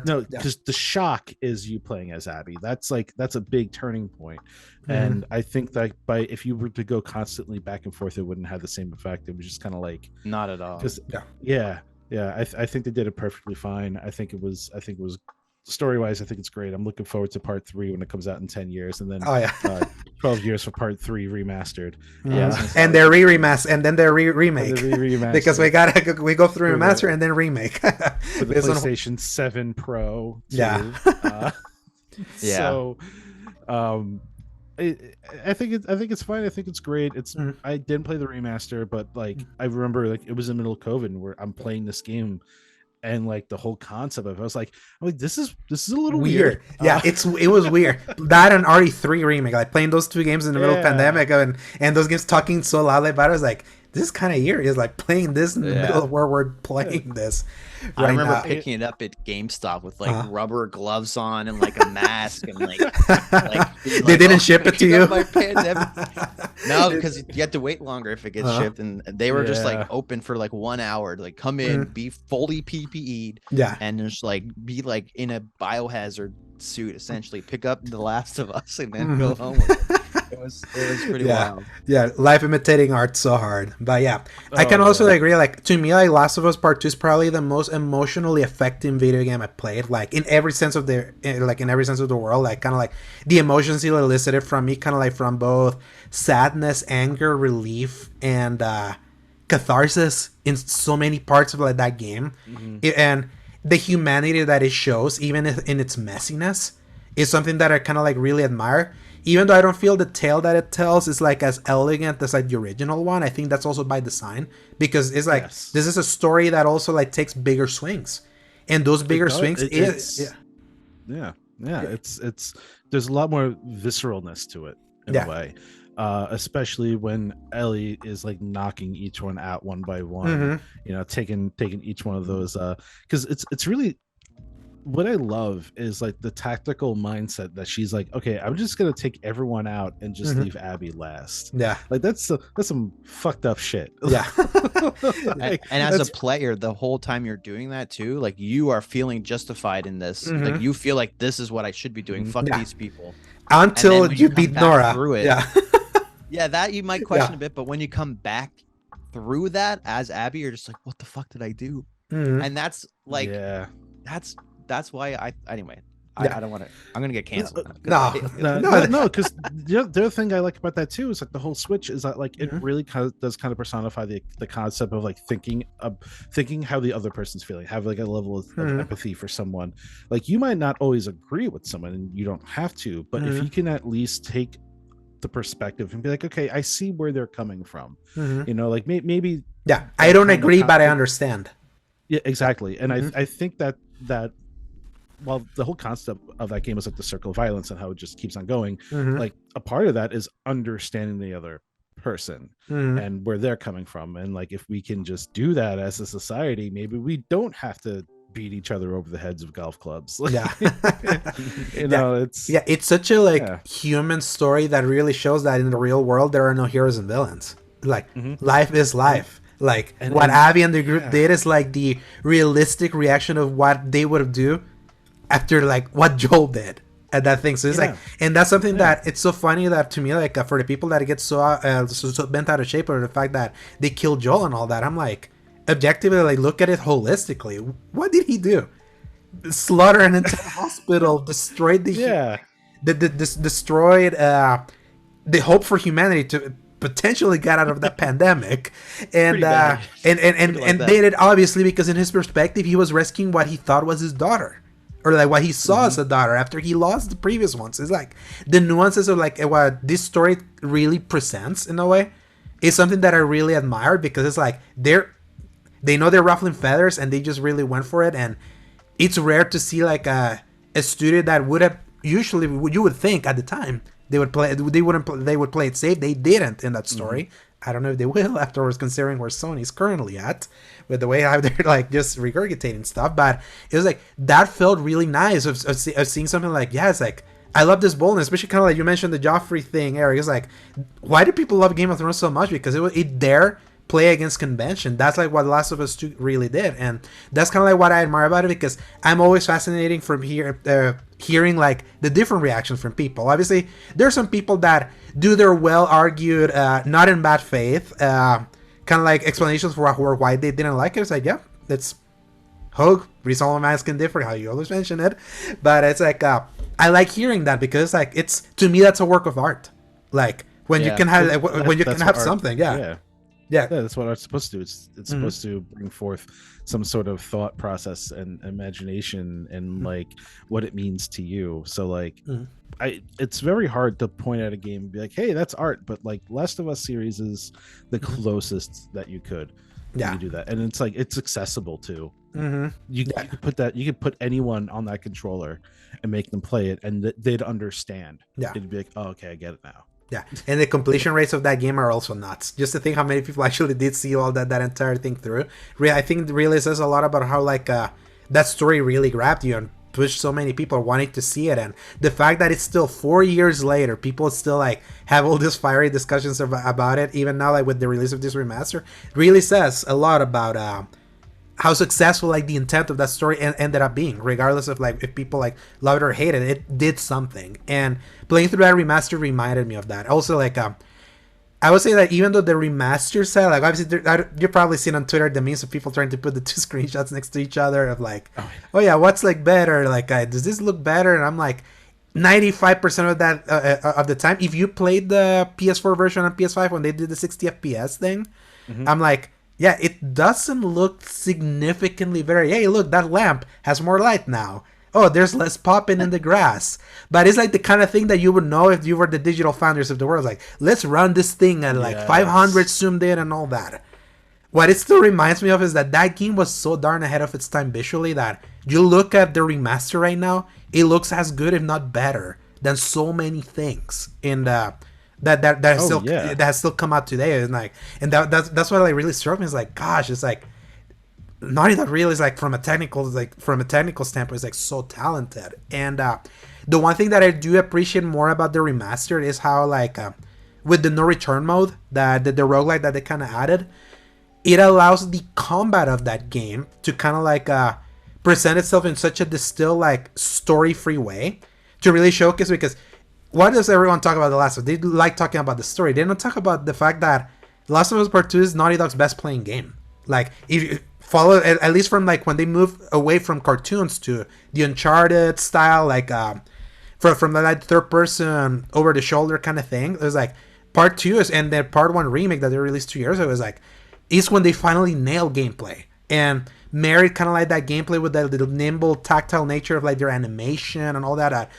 No, because the shock is you playing as Abby. That's a big turning point. And I think that if you were to go constantly back and forth, it wouldn't have the same effect. It was just kind of like, not at all. I think they did it perfectly fine. I think it was story-wise, I think it's great. I'm looking forward to part 3 when it comes out in 10 years, and then 12 years for part 3 remastered. And they're remaster, and then they're remake. Because we go through remaster and then remake. For the PlayStation 7 Pro too. So I think it's fine. I think it's great. I didn't play the remaster, but like, I remember, like, it was in the middle of COVID where I'm playing this game, and like, the whole concept of it, I was like, this is a little weird. It was weird. That and RE3 remake, like, playing those two games in the middle of pandemic, and those games talking so loudly about it, I was like, this is kind of eerie. It's like playing this in the middle of where we're playing this. I remember picking it up at GameStop with like rubber gloves on and like a mask and like they didn't ship it to you. No, because you have to wait longer if it gets shipped, and they were just like open for like 1 hour to like come in, be fully PPE'd, and just like be like in a biohazard suit, essentially pick up The Last of Us and then go home with it. It was pretty wild. Yeah, life imitating art so hard. But yeah, I can also agree. Like, to me, like Last of Us Part 2 is probably the most emotionally affecting video game I played. Like in every sense of the world. Like kind of like the emotions it elicited from me, kind of like from both sadness, anger, relief, and catharsis in so many parts of like that game. And the humanity that it shows, even in its messiness, is something that I kind of like really admire. Even though I don't feel the tale that it tells is like as elegant as like the original one, I think that's also by design, because it's like this is a story that also like takes bigger swings, and those bigger swings it's there's a lot more visceralness to it in a way, especially when Ellie is like knocking each one out one by one, you know, taking each one of those, because it's really. What I love is like the tactical mindset that she's like, okay, I'm just gonna take everyone out and just leave Abby last. Yeah, like that's some fucked up shit. Yeah, and as a player, the whole time you're doing that too, like you are feeling justified in this. Like you feel like this is what I should be doing. Fuck these people. Until you beat Nora through it. Yeah, yeah, that you might question a bit, but when you come back through that as Abby, you're just like, what the fuck did I do? And that's like, that's why I don't want to. I'm gonna get canceled. No, because the other thing I like about that too is like the whole Switch is that like it really does personify the concept of like thinking how the other person's feeling, have like a level of empathy for someone. Like you might not always agree with someone, and you don't have to, but if you can at least take the perspective and be like, okay, I see where they're coming from. You know, like maybe. Yeah, I don't agree, but I understand. Yeah, exactly, and I think that. While the whole concept of that game is like the circle of violence and how it just keeps on going, like a part of that is understanding the other person and where they're coming from. And like, if we can just do that as a society, maybe we don't have to beat each other over the heads of golf clubs. Yeah. You know, it's such a human story that really shows that in the real world, there are no heroes and villains. Like life is life. Like what Abby and the group did is like the realistic reaction of what they would do after like what Joel did at that thing. So it's like, and that's something that it's so funny that to me, like for the people that get so bent out of shape over the fact that they killed Joel and all that, I'm like, objectively, like look at it holistically. What did he do? Slaughter an entire hospital, destroyed destroyed the hope for humanity to potentially get out of that pandemic, and did it obviously because in his perspective he was rescuing what he thought was his daughter, or like what he saw as a daughter after he lost the previous ones. It's like the nuances of like what this story really presents in a way is something that I really admire, because it's like they know they're ruffling feathers and they just really went for it. And it's rare to see like a studio that would have usually, you would think at the time they would play it safe. They didn't in that story. I don't know if they will afterwards, considering where Sony's currently at with the way how they're like just regurgitating stuff. But it was like that felt really nice of seeing something like, it's like I love this boldness, especially kind of like you mentioned the Joffrey thing, Eric. It's like, why do people love Game of Thrones so much? Because it dare play against convention. That's like what The Last of Us 2 really did, and that's kind of like what I admire about it, because I'm always fascinating from hearing like the different reactions from people. Obviously, there are some people that do their well-argued, not in bad faith, kind of like explanations for why they didn't like it. It's like, it's Hogue, resolve masking different, how you always mention it, but it's like I like hearing that, because like it's, to me, that's a work of art. Like when you can have something. Yeah, that's what art's supposed to do. It's supposed to bring forth some sort of thought process and imagination and like what it means to you. So like it's very hard to point at a game and be like, hey, that's art, but like Last of Us series is the closest that you could do that. And it's like it's accessible too. You could put anyone on that controller and make them play it, and they'd understand. It'd be like, oh, okay, I get it now. Yeah, and the completion rates of that game are also nuts. Just to think how many people actually did see all that entire thing through. I think it really says a lot about how like that story really grabbed you and pushed so many people wanting to see it. And the fact that it's still 4 years later, people still like have all these fiery discussions about it, even now like with the release of this remaster, really says a lot about how successful like the intent of that story ended up being, regardless of like if people like loved it or hated it. It did something, and playing through that remaster reminded me of that. Also, like I would say that even though the remaster side, like obviously you've probably seen on Twitter the memes of people trying to put the two screenshots next to each other of like, oh yeah, what's like better? Like, does this look better? And I'm like, 95% of that of the time, if you played the PS4 version on PS5 when they did the 60 FPS thing, I'm like, yeah, it doesn't look significantly better. Hey, look, that lamp has more light now. Oh, there's less popping in the grass. But it's like the kind of thing that you would know if you were the digital founders of the world. Like, let's run this thing at like 500 zoomed in and all that. What it still reminds me of is that game was so darn ahead of its time visually that you look at the remaster right now, it looks as good, if not better, than so many things in the that has still come out today. And like, and that's what like really struck me. Is like, gosh, it's like Naughty Dog really is like from a technical standpoint is like so talented. And the one thing that I do appreciate more about the remastered is how like with the no return mode, that the roguelike that they kind of added, it allows the combat of that game to kind of like present itself in such a distilled like story free way to really showcase. Because what does everyone talk about The Last of Us? They like talking about the story. They don't talk about the fact that The Last of Us Part 2 is Naughty Dog's best playing game. Like, if you follow, at least from like when they moved away from cartoons to the Uncharted style, like from the like third person over the shoulder kind of thing, it was like Part 2 is, and the Part 1 remake that they released 2 years ago was like, is when they finally nail gameplay and married kind of like that gameplay with that little nimble tactile nature of like their animation and all that.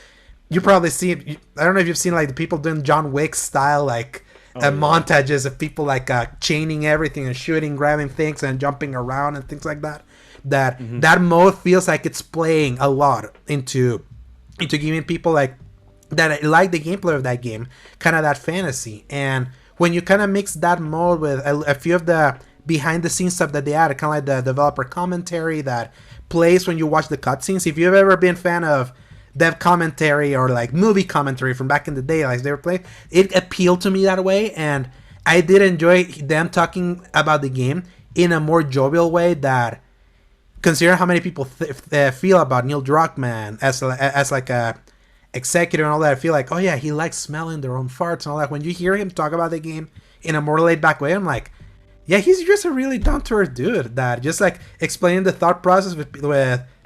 You probably see it. I don't know if you've seen like the people doing John Wick style like montages of people like chaining everything and shooting, grabbing things and jumping around and things like that. That mode feels like it's playing a lot into giving people like that like the gameplay of that game kind of that fantasy. And when you kind of mix that mode with a few of the behind the scenes stuff that they added, kind of like the developer commentary that plays when you watch the cutscenes. If you've ever been a fan of dev commentary or like movie commentary from back in the day, like they were playing, it appealed to me that way, and I did enjoy them talking about the game in a more jovial way. That, considering how many people feel about Neil Druckmann as like a executive and all that, I feel like, oh yeah, he likes smelling their own farts and all that. When you hear him talk about the game in a more laid back way, I'm like, yeah, he's just a really down to earth dude that just like explaining the thought process with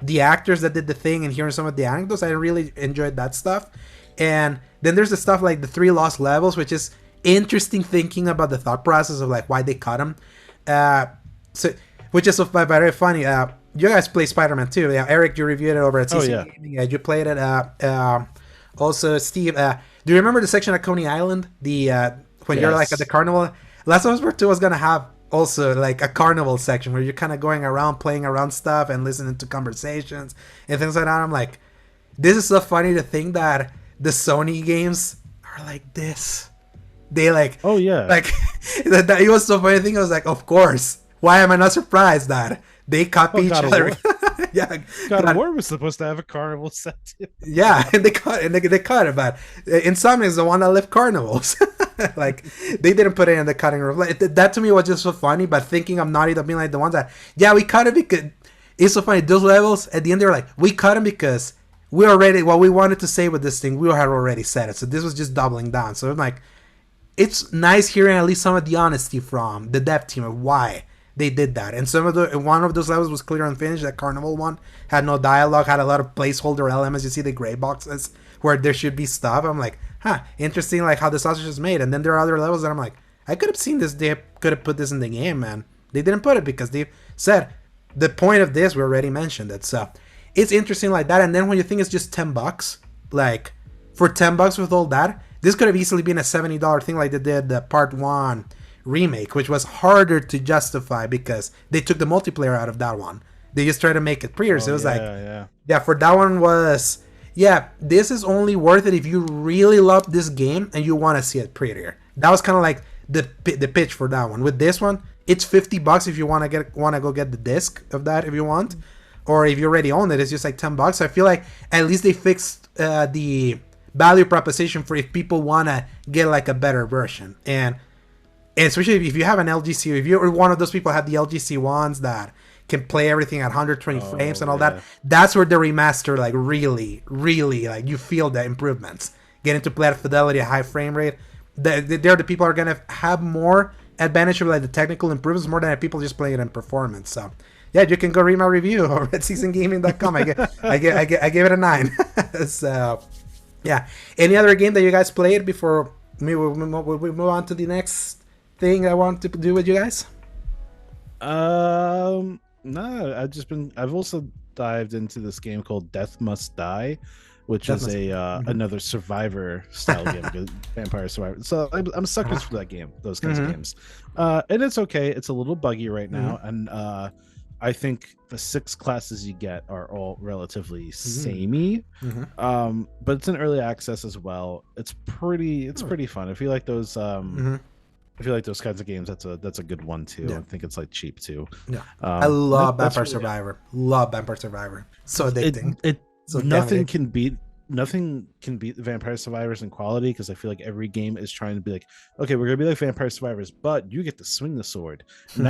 the actors that did the thing and hearing some of the anecdotes. I really enjoyed that stuff. And then there's the stuff like the 3 lost levels, which is interesting thinking about the thought process of like why they cut them. Which is so very funny. You guys play Spider-Man 2. Yeah, Eric, you reviewed it over at CC Gaming. You played it. Also, Steve, do you remember the section at Coney Island? When you're like at the carnival? Last of Us Part 2 was going to have also like a carnival section where you're kind of going around, playing around stuff and listening to conversations and things like that. I'm like, this is so funny to think that the Sony games are like this. They like, oh yeah, like that it was so funny. I think I was like, of course. Why am I not surprised that they copy each other? Yeah, God of War was supposed to have a carnival set too. Yeah, and they cut it, but Insomniac is the one that left carnivals. Like, they didn't put it in the cutting room. Like, that to me was just so funny. But thinking of Naughty Dog being like the ones that, yeah, we cut it because it's so funny. Those levels at the end, they're like, we cut them because we already, what we wanted to say with this thing, we had already said it. So this was just doubling down. So I'm like, it's nice hearing at least some of the honesty from the dev team of why they did that. And one of those levels was clear unfinished. That carnival one had no dialogue, had a lot of placeholder elements. You see the gray boxes where there should be stuff. I'm like, interesting, like how the sausage is made. And then there are other levels that I'm like, I could have seen this. They could have put this in the game, man. They didn't put it because they said the point of this, we already mentioned it. So it's interesting like that. And then when you think it's just $10, like for $10 with all that, this could have easily been a $70 thing like they did the Part 1 remake, which was harder to justify because they took the multiplayer out of that one. They just tried to make it prettier. So it was for that one was, yeah, this is only worth it if you really love this game and you want to see it prettier. That was kind of like the pitch for that one. With this one, it's $50 if you want to go get the disc of that if you want, or if you already own it, it's just like $10. So I feel like at least they fixed the value proposition for if people want to get like a better version, and especially if you have an LGC, if you're one of those people who have the LGC ones that can play everything at 120 frames and all that, that's where the remaster like really like you feel the improvements. Getting to play at fidelity, a high frame rate, they're the people are gonna have more advantage of like the technical improvements more than people just playing it in performance. So yeah, you can go read my review on redseasongaming.com. I gave it a 9. So yeah, any other game that you guys played before we move on to the next thing I want to do with you guys? No, I've also dived into this game called Death Must Die, which is another Survivor style game, like a Vampire Survivor. So I'm suckers for that game, those kinds of games. And it's okay. It's a little buggy right now, and I think the 6 classes you get are all relatively samey. But it's in early access as well. It's pretty fun. I feel like those I feel like those kinds of games, that's a good one too. I think it's like cheap too. I love Vampire Survivor. Love Vampire Survivor. So addicting. Nothing can beat the Vampire Survivors in quality, because I feel like every game is trying to be like, okay, we're gonna be like Vampire Survivors, but you get to swing the sword, and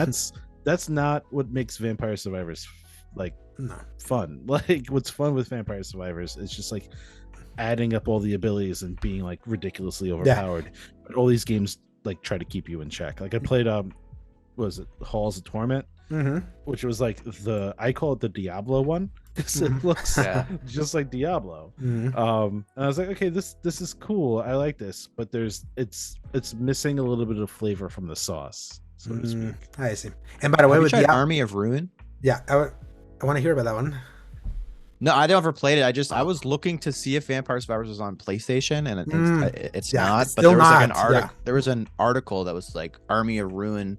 that's not what makes Vampire Survivors like fun. Like, what's fun with Vampire Survivors is just like adding up all the abilities and being like ridiculously overpowered. But all these games like try to keep you in check. Like I played was it Halls of Torment, which was like I call it the Diablo one, because it looks just like Diablo. And I was like, okay, this is cool, I like this, but it's missing a little bit of flavor from the sauce, so to speak. I see. And by the way, with the Army of Ruin, I want to hear about that one. No, I never played it. I was looking to see if Vampire Survivors was on PlayStation, and it's not. It's but there was not. like an article. There was an article that was like Army of Ruin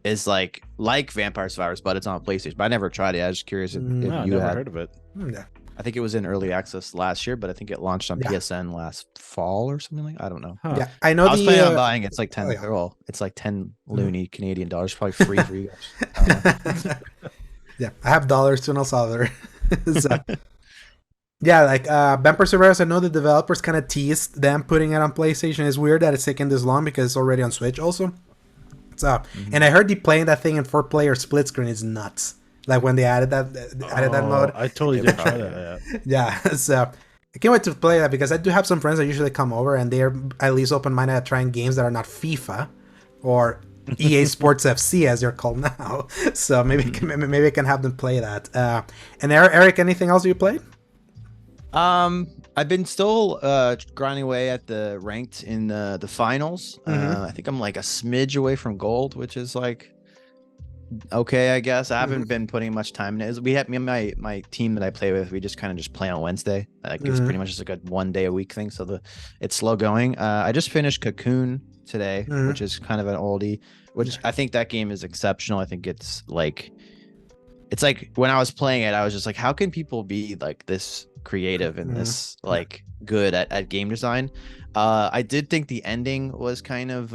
is like Vampire Survivors, but it's on PlayStation. But I never tried it. I was just curious if you never had heard of it. I think it was in early access last year, but I think it launched on PSN last fall or something like. I don't know. Yeah, I know. I was planning on buying it. It's like 10. Well, it's like 10 loony Canadian dollars, probably free for you guys. Yeah, I have dollars to El Salvador. So, yeah, like Vampire Survivors, I know the developers kind of teased them putting it on PlayStation. It's weird that it's taking this long because it's already on Switch also. So, and I heard the playing that thing in 4-player split screen is nuts. Like when they added that mode. I totally did try that. Yeah, so I can't wait to play that, because I do have some friends that usually come over and they're at least open-minded at trying games that are not FIFA or EA Sports FC as they're called now. So maybe I can have them play that. And Eric, anything else you played? I've been still grinding away at the ranked in the finals. I think I'm like a smidge away from gold, which is like okay, I guess. I haven't been putting much time in it. We have me and my team that I play with, we just kind of play on Wednesday. Like it's pretty much just like a 1 day a week thing, so it's slow going. I just finished Cocoon today, which is kind of an oldie, which I think that game is exceptional. I think it's like when I was playing it, I was just like, how can people be like this creative and this like good at game design? I did think the ending was kind of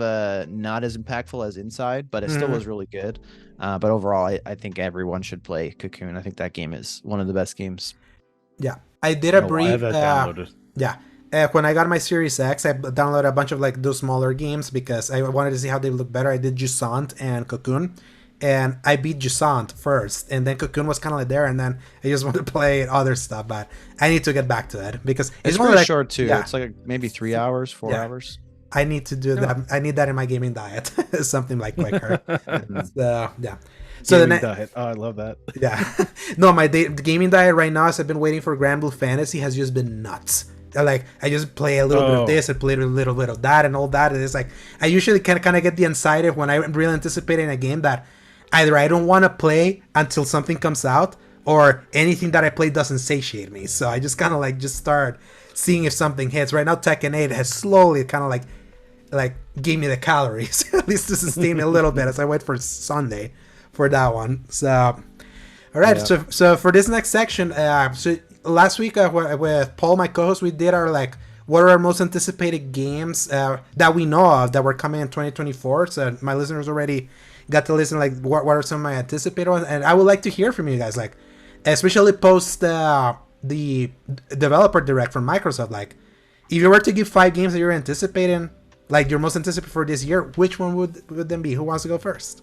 not as impactful as Inside, but it still was really good. But overall, I think everyone should play Cocoon. I think that game is one of the best games. Yeah, I did a brief. I have that downloaded. Yeah. When I got my Series X, I downloaded a bunch of like those smaller games because I wanted to see how they look better. I did Jusant and Cocoon, and I beat Jusant first, and then Cocoon was kind of like there, and then I just wanted to play other stuff, but I need to get back to it because it's really like, short too. Yeah. It's like maybe 3 hours, 4 hours. I need to do that. I need that in my gaming diet. Something like quicker. So, yeah. So gaming diet. Oh, I love that. Yeah. No, my gaming diet right now, as I've been waiting for Grand Blue Fantasy, has just been nuts. Like I just play a little bit of this, I play a little bit of that, and all that. And it's like I usually can kind of get the anxiety when I'm really anticipating a game that either I don't want to play until something comes out, or anything that I play doesn't satiate me. So I just kind of like just start seeing if something hits. Right now, Tekken 8 has slowly kind of like gave me the calories at least to sustain me a little bit as I wait for Sunday for that one. So all right, so for this next section, so last week with Paul, my co-host, we did our like what are our most anticipated games that we know of that were coming in 2024. So my listeners already got to listen. Like what are some of my anticipated ones, and I would like to hear from you guys. Like especially post the developer direct from Microsoft. Like if you were to give 5 games that you're anticipating, like your most anticipated for this year, which one would them be? Who wants to go first?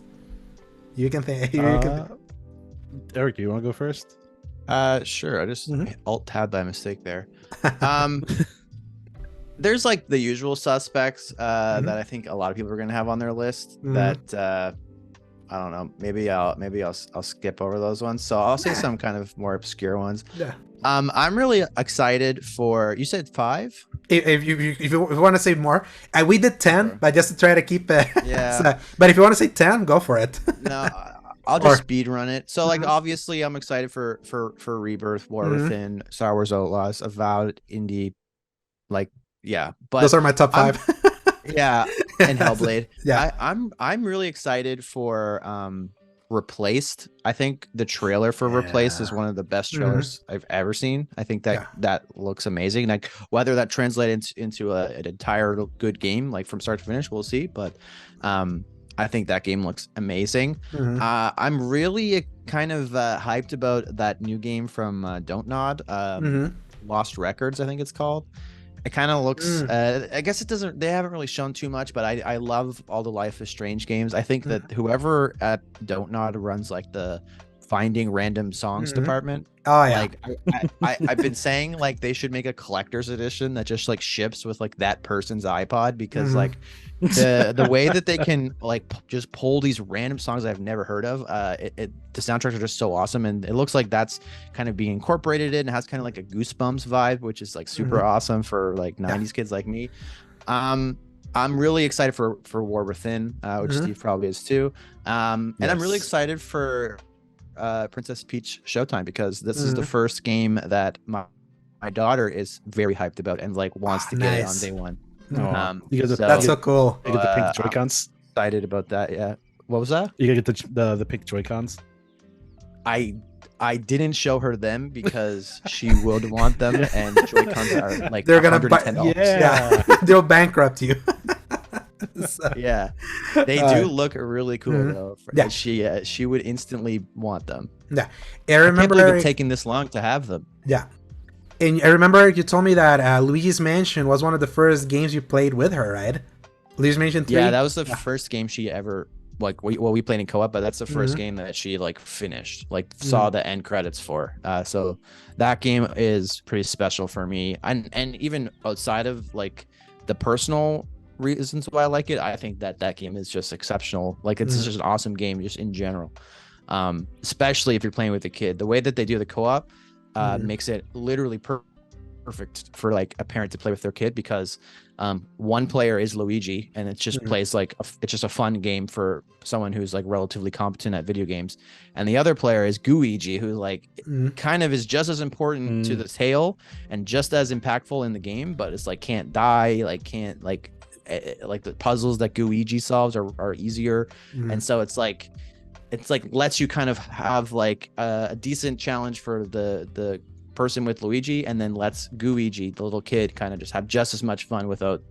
You can think. Eric, do you want to go first? Sure. I just alt tab by mistake there. There's like the usual suspects that I think a lot of people are gonna have on their list. That I don't know. Maybe I'll skip over those ones. So I'll say some kind of more obscure ones. Yeah. I'm really excited for. You said 5. If you want to say more, we did 10, sure. But just to try to keep it. Yeah. So, but if you want to say 10, go for it. No, I'll just speed run it. So like obviously I'm excited for Rebirth, War Within, Star Wars Outlaws, Avowed, Indie, like but those are my top 5. Yeah, and Hellblade. Yeah, I'm really excited for Replaced. I think the trailer for Replaced is one of the best trailers I've ever seen. I think that looks amazing. Like whether that translates into an entire good game, like from start to finish, we'll see. But I think that game looks amazing. I'm really kind of hyped about that new game from Don't Nod, Lost Records, I think it's called. It kind of looks I guess it doesn't, they haven't really shown too much, but I love all the Life is Strange games. I think that whoever at Don't Nod runs like the finding random songs department, like I've been saying like they should make a collector's edition that just like ships with like that person's iPod, because like the way that they can like just pull these random songs I've never heard of, the soundtracks are just so awesome, and it looks like that's kind of being incorporated in. It has kind of like a Goosebumps vibe, which is like super awesome for like 90s kids like me. I'm really excited for War Within, which Steve probably is too, and I'm really excited for Princess Peach Showtime, because this is the first game that my daughter is very hyped about and like wants to get it on day one. That's so cool. You get the pink Joy-Cons. Excited about that. Yeah. What was that? You gotta get the pink Joy-Cons. I didn't show her them because she would want them, and Joy-Cons are like they're gonna $110. Yeah. They'll bankrupt you. So. Yeah, they do look really cool though. Yeah, she would instantly want them. Yeah, I remember I can't believe it's taking this long to have them. Yeah, and I remember you told me that Luigi's Mansion was one of the first games you played with her, right? Luigi's Mansion 3. Yeah, that was the first game she ever like. We played in co-op, but that's the first game that she like finished, like saw the end credits for. So that game is pretty special for me, and even outside of like the personal reasons why I like it, I think that game is just exceptional. Like it's just an awesome game just in general, especially if you're playing with a kid. The way that they do the co-op makes it literally perfect for like a parent to play with their kid, because one player is Luigi, and it just plays like it's just a fun game for someone who's like relatively competent at video games, and the other player is Gooigi, who like kind of is just as important to the tale and just as impactful in the game, but it's like can't die, like can't like the puzzles that Gooigi solves are easier, and so it's like lets you kind of have like a decent challenge for the person with Luigi, and then lets Gooigi, the little kid, kind of just have just as much fun without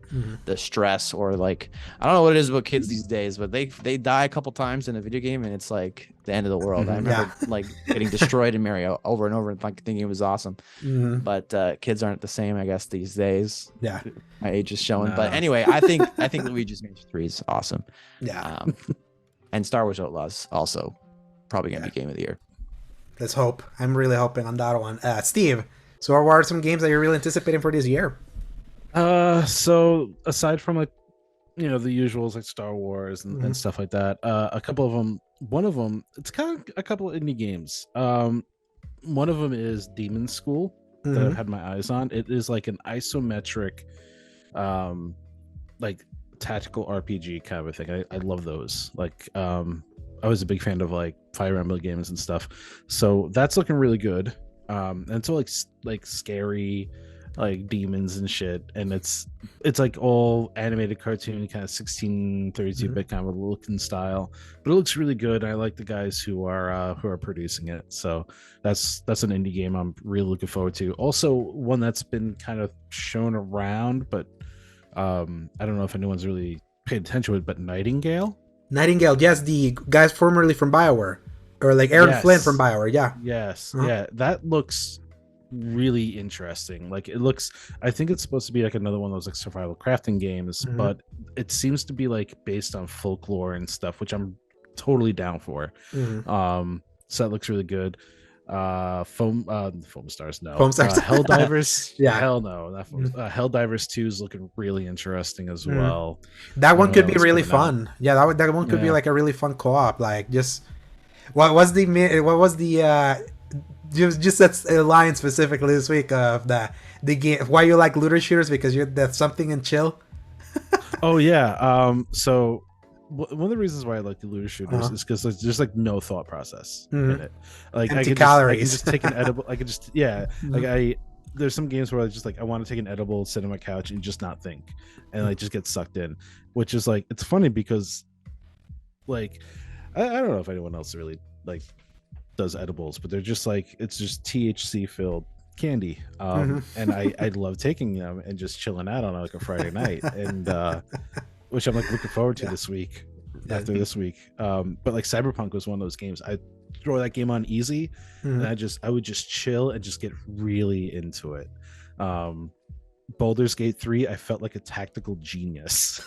the stress, or like I don't know what it is about kids these days, but they die a couple times in a video game and it's like the end of the world. I remember like getting destroyed in Mario over and over and like thinking it was awesome, but kids aren't the same, I guess, these days. Yeah, my age is showing. But anyway, I think Luigi's Mansion 3 is awesome. Yeah, and Star Wars Outlaws also probably gonna be game of the year. Let's hope. I'm really hoping on that one. Steve, so what are some games that you're really anticipating for this year? So aside from like, the usuals like Star Wars and stuff like that, a couple of them. One of them, it's kind of a couple of indie games. One of them is Demon School that I've had my eyes on. It is like an isometric, like tactical RPG kind of a thing. I love those. Like, I was a big fan of like Fire Emblem games and stuff, so that's looking really good. And so like scary, like demons and shit, and it's like all animated cartoon, kind of 1632-bit kind of looking style, but it looks really good. I like the guys who are producing it, so that's an indie game I'm really looking forward to. Also, one that's been kind of shown around, but I don't know if anyone's really paid attention to it, but Nightingale, yes, the guys formerly from BioWare, or like Aaron Flynn from BioWare. Yeah, that looks really interesting. Like, it looks, I think it's supposed to be like another one of those like survival crafting games, but it seems to be like based on folklore and stuff, which I'm totally down for. So that looks really good. Foam Stars, no. Helldivers, hell no. Helldivers 2 is looking really interesting as well. That one could be really fun. Yeah, that one could be like a really fun co-op. Like, just what was the just that's a line specifically this week of the game. Why you like looter shooters? Because that's something in chill. Oh yeah. So one of the reasons why I like the looter shooters is because there's like no thought process in it. Like, empty I calories. can just take an edible. I could just like there's some games where I just like I want to take an edible, sit on my couch, and just not think, and like just get sucked in. Which is like, it's funny because like I don't know if anyone else really like does edibles, but they're just like, it's just THC filled candy, and I love taking them and just chilling out on like a Friday night, and which I'm like looking forward to this week after this week. But like Cyberpunk was one of those games I throw that game on easy, and I would just chill and just get really into it. Baldur's Gate 3, I felt like a tactical genius.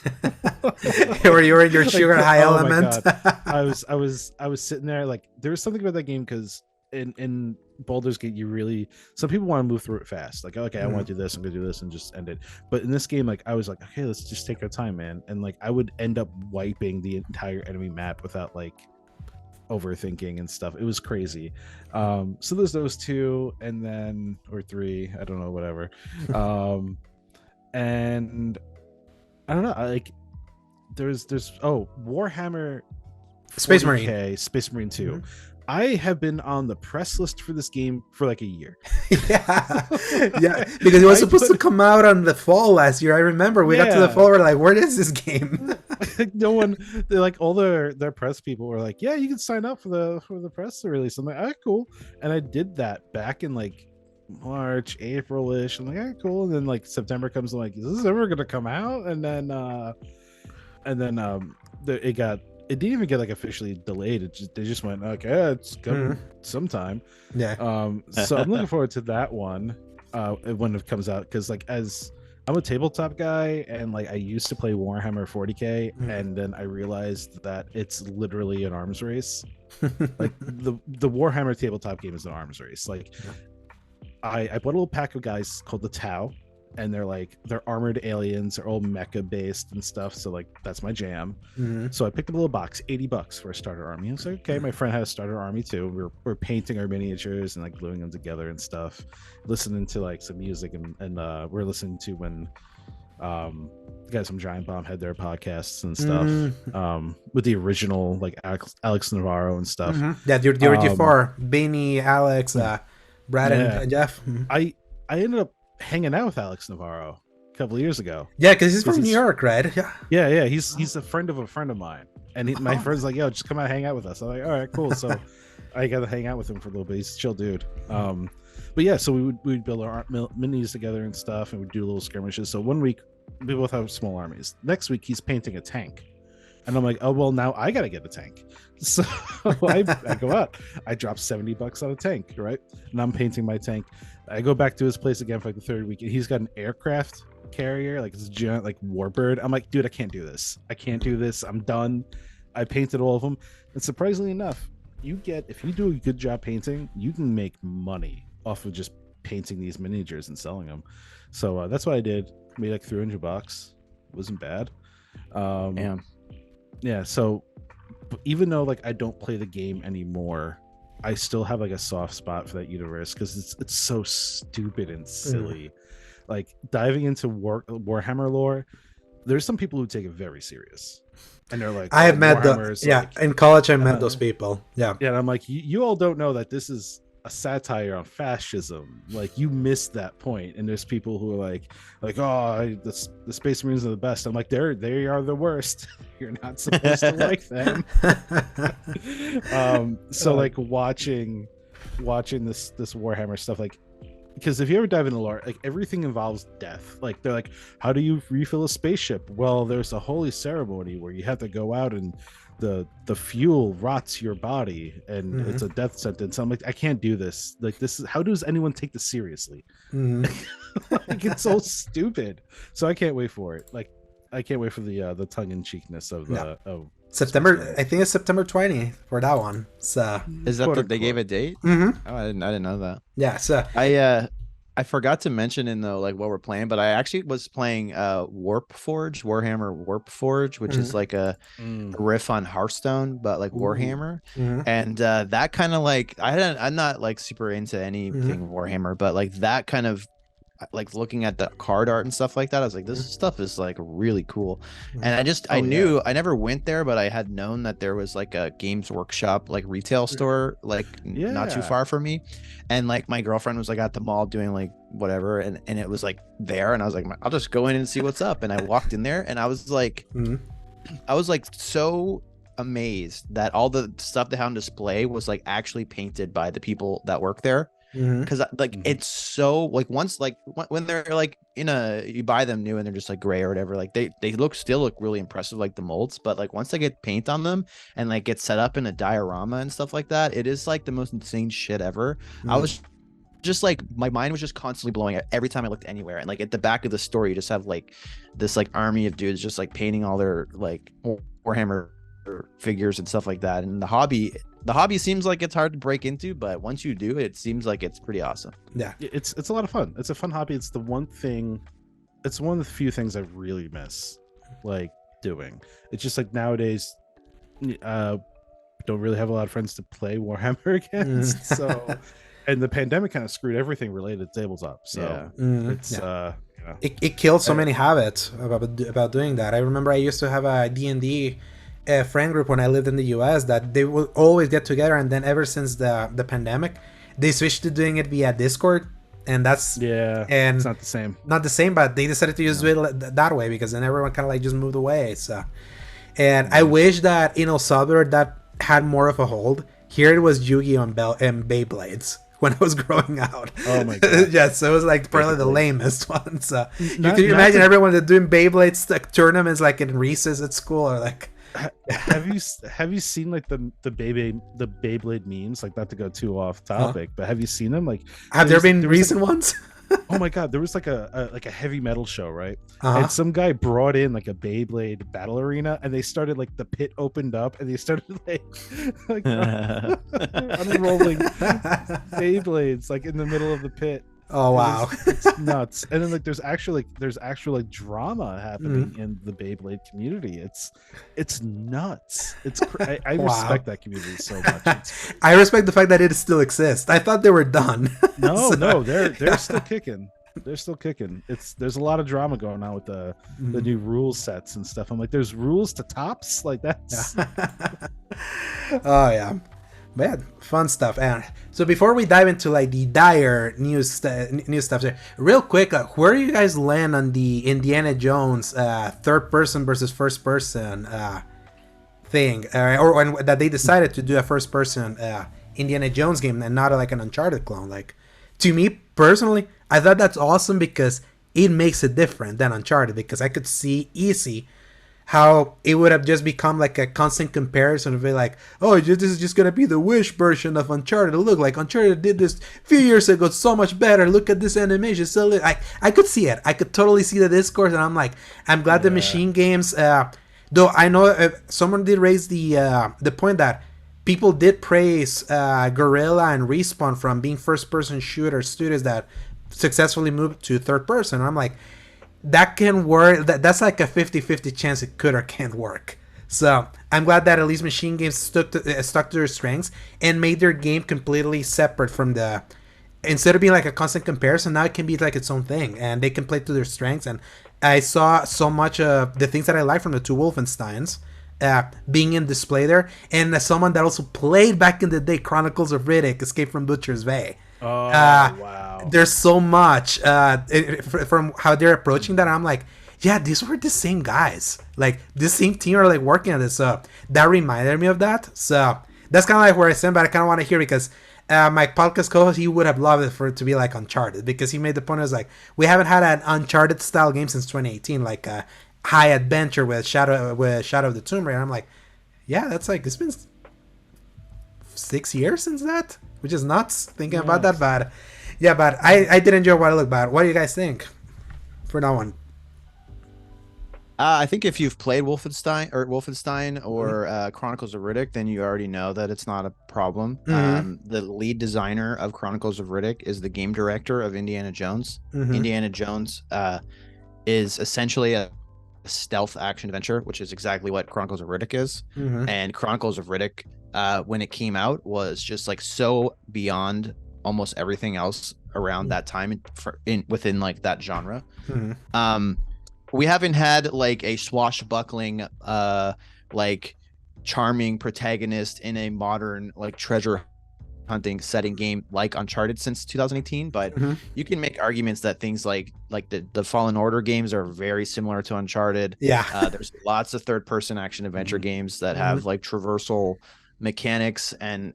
Where you were in your sugar high element. I was sitting there, like, there was something about that game because in Baldur's Gate, some people want to move through it fast. Like, okay, I want to do this, I'm gonna do this, and just end it. But in this game, like, I was like, okay, let's just take our time, man. And like, I would end up wiping the entire enemy map without like overthinking and stuff. It was crazy. So there's those two, and then, or three, I don't know, whatever. And I don't know, like there's Warhammer Space Marine. Space Marine 2. I have been on the press list for this game for like a year. yeah, because it was supposed to come out on the fall last year. I remember we got to the fall, we're like, where is this game? No one, they're like, all their press people were like, yeah, you can sign up for the press release. I'm like, all right, cool. And I did that back in like March, April-ish. I'm like, all right, cool. And then like September comes, I'm like, is this ever gonna come out? And then it didn't even get like officially delayed. They just went, okay, it's coming sometime. Yeah. So I'm looking forward to that one when it comes out, because like, as I'm a tabletop guy, and like I used to play Warhammer 40k, and then I realized that it's literally an arms race. Like the Warhammer tabletop game is an arms race. Like, I bought a little pack of guys called the Tau, and they're armored aliens, they're all mecha based and stuff, so like that's my jam. So I picked up a little box, $80 for a starter army. I was like, okay, my friend had a starter army too. We're painting our miniatures and like gluing them together and stuff, listening to like some music, and we're listening to when the guys from Giant Bomb had their podcasts and stuff, with the original like Alex Navarro and stuff. Yeah, the original four, Beanie, Alex, Brad, and Jeff. I ended up hanging out with Alex Navarro a couple of years ago. Yeah, because he's from New York, right? Yeah. He's a friend of mine, and my friend's like, yo, just come out and hang out with us. I'm like, all right, cool. So I got to hang out with him for a little bit. He's a chill dude. But yeah, so we would build our minis together and stuff, and we'd do little skirmishes. So one week we both have small armies. Next week he's painting a tank, and I'm like, oh well, now I gotta get a tank. So I go out, I drop $70 on a tank, right? And I'm painting my tank. I go back to his place again for like the third week, and he's got an aircraft carrier, like this giant like warbird. I'm like, dude, I can't do this. I'm done. I painted all of them, and surprisingly enough, if you do a good job painting, you can make money off of just painting these miniatures and selling them. So that's what I did. Made like $300. Wasn't bad. Yeah. So even though like I don't play the game anymore, I still have like a soft spot for that universe because it's so stupid and silly. Like diving into Warhammer lore, there's some people who take it very serious, and they're like, I have met those. Yeah, in college I met those people. Yeah, and I'm like, you all don't know that this is a satire on fascism. Like, you missed that point, and there's people who are the Space Marines are the best. I'm like, they are the worst. You're not supposed to like them. So like watching this Warhammer stuff, like, because if you ever dive into lore, like, everything involves death. Like, they're like, how do you refill a spaceship? Well, there's a holy ceremony where you have to go out and the fuel rots your body, and it's a death sentence. I'm like, I can't do this. Like, this is, how does anyone take this seriously? Like, it's so stupid. So I can't wait for it. Like, I can't wait for the tongue-in-cheekness of of September. I think it's September 20th for that one. So is that they gave a date? Oh, I didn't know that. Yeah. So I forgot to mention in the like what we're playing, but I actually was playing Warhammer Warp Forge, which is like a riff on Hearthstone, but like Warhammer. And that kind of like I'm not like super into anything Warhammer, but like that kind of like looking at the card art and stuff like that, I was like, this stuff is like really cool. And I knew I never went there, but I had known that there was like a Games Workshop like retail store like not too far from me, and like my girlfriend was like at the mall doing like whatever, and it was like there, and I was like, I'll just go in and see what's up. And I walked in there, and I was like so amazed that all the stuff they had on display was like actually painted by the people that work there. Because like it's so like once like when they're like you buy them new and they're just like gray or whatever, like they still look really impressive, like the molds, but like once they get paint on them and like get set up in a diorama and stuff like that, it is like the most insane shit ever. I was just like, my mind was just constantly blowing every time I looked anywhere, and like at the back of the store you just have like this like army of dudes just like painting all their like Warhammer figures and stuff like that. And the hobby seems like it's hard to break into, but once you do, it seems like it's pretty awesome. Yeah, it's a lot of fun. It's a fun hobby. It's one of the few things I really miss like doing. It's just like nowadays don't really have a lot of friends to play Warhammer against. So and the pandemic kind of screwed everything related to tabletop. So it's it killed so many habits about doing that. I remember I used to have a D&D friend group when I lived in the US that they would always get together, and then ever since the pandemic they switched to doing it via Discord, and that's and it's not the same, but they decided to just do it that way, because then everyone kind of like just moved away. So and I wish that in El Salvador that had more of a hold. Here it was Yu-Gi-Oh and Beyblades when I was growing out. Oh my god. Yes, so it was like probably the lamest one. So you can imagine everyone doing Beyblades like tournaments like in recess at school, or like have you seen like the Beyblade memes? Like, not to go too off topic, but have you seen them? Like, have there been recent ones? Oh my god, there was like a heavy metal show, right? And some guy brought in like a Beyblade battle arena, and they started like the pit opened up, and they started like unrolling Beyblades like in the middle of the pit. Oh wow, it's nuts. And then like there's actual like drama happening in the Beyblade community. It's nuts. I respect that community so much. I respect the fact that it still exists. I thought they were done. No, they're still kicking. They're still kicking. There's a lot of drama going on with the new rule sets and stuff. I'm like, there's rules to tops, like that's oh yeah. Man, fun stuff. And so before we dive into like the dire news stuff there, real quick, where do you guys land on the Indiana Jones third person versus first person thing, or when that they decided to do a first person Indiana Jones game and not like an Uncharted clone? Like, to me personally, I thought that's awesome because it makes it different than Uncharted, because I could see easy how it would have just become like a constant comparison of it, like, oh, this is just gonna be the Wish version of Uncharted. Look, like Uncharted did this a few years ago, so much better. Look at this animation. So I could see it. I could totally see the discourse, and I'm like, I'm glad the Machine Games. Though I know someone did raise the point that people did praise Guerrilla and Respawn from being first-person shooter studios that successfully moved to third person. And I'm like, that can work. That's like a 50-50 chance it could or can't work. So I'm glad that at least Machine Games stuck to their strengths and made their game completely separate from instead of being like a constant comparison, now it can be like its own thing, and they can play to their strengths. And I saw so much of the things that I like from the two Wolfensteins being in display there, and as someone that also played back in the day Chronicles of Riddick, Escape from Butcher's Bay. Oh, wow. There's so much from how they're approaching that. I'm like, yeah, these were the same guys. Like, the same team are like working on this. So that reminded me of that. So that's kind of like where I stand, but I kind of want to hear because my podcast co-host, he would have loved it for it to be like Uncharted, because he made the point, it was like, we haven't had an Uncharted style game since 2018, like a high adventure with Shadow of the Tomb Raider. I'm like, yeah, that's like, it's been 6 years since that, which is nuts thinking about that. But yeah, but I did enjoy what I looked at. What do you guys think for that one? I think if you've played Wolfenstein or Chronicles of Riddick, then you already know that it's not a problem. The lead designer of Chronicles of Riddick is the game director of Indiana Jones. Indiana Jones is essentially a stealth action adventure, which is exactly what Chronicles of Riddick is. And Chronicles of Riddick, when it came out, was just like so beyond almost everything else around that time within like that genre. We haven't had like a swashbuckling, like charming protagonist in a modern like treasure hunting setting game like Uncharted since 2018. But you can make arguments that things like the Fallen Order games are very similar to Uncharted. There's lots of third-person action adventure games that have like traversal mechanics and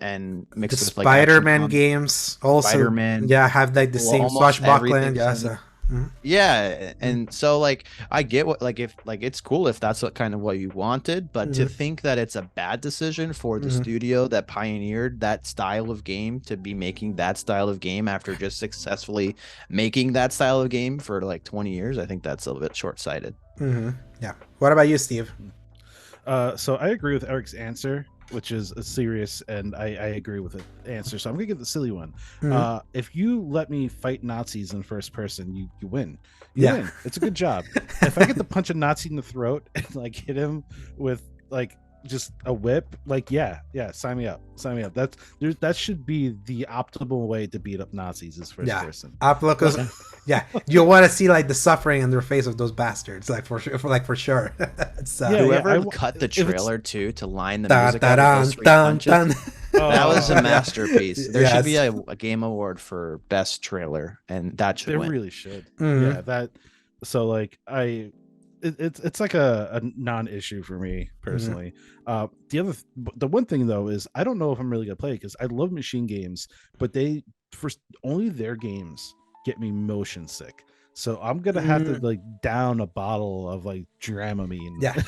mixed with like Spider-Man games also. Spider-Man, have like the same swashbuckling. And so like I get what, like, if like it's cool if that's what kind of what you wanted, but to think that it's a bad decision for the studio that pioneered that style of game to be making that style of game after just successfully making that style of game for like 20 years, I think that's a little bit short-sighted. What about you, Steve? So I agree with Eric's answer, which is a serious, and I agree with the answer. So I'm gonna get the silly one. If you let me fight Nazis in first person, you win. You win. It's a good job. If I get to punch a Nazi in the throat and like hit him with like just a whip, like sign me up. That should be the optimal way to beat up Nazis is first person. You want to see like the suffering in their face of those bastards, like for sure. Whoever cut the trailer to line the music up with those three punches, that was a masterpiece. There should be a game award for best trailer, and that should win. They really should. That. So like it's like a non-issue for me personally. The one thing though is I don't know if I'm really gonna play it because I love machine games, but only their games get me motion sick. So I'm gonna have to like down a bottle of like Dramamine.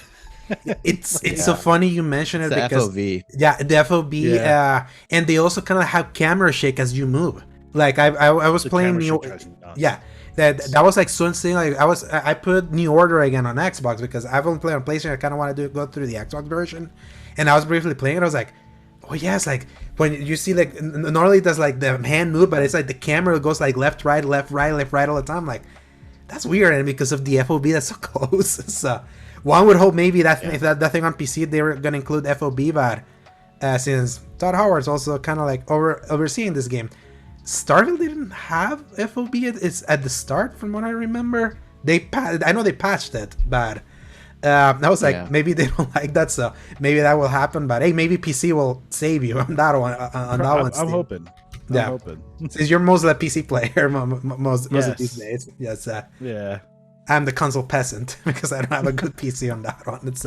It's so funny you mention it because FOV. The FOV, and they also kind of have camera shake as you move. Like I was playing that was like so insane. Like I put New Order again on Xbox because I've only played on PlayStation. I kind of want to go through the Xbox version, and I was briefly playing it. I was like, oh yeah, it's like when you see like normally it does like the hand move, but it's like the camera goes like left right all the time. Like that's weird, and because of the FOV that's so close. So one would hope maybe that if that thing on PC they were gonna include FOV, but since Todd Howard's also kind of like overseeing this game. Starfield didn't have FOB. It's at the start, from what I remember. I know they patched it, but I was like, maybe they don't like that, so maybe that will happen. But hey, maybe PC will save you on that one. I'm hoping. Since you're mostly a PC player, most of these days. Yes. I'm the console peasant because I don't have a good PC on that one. It's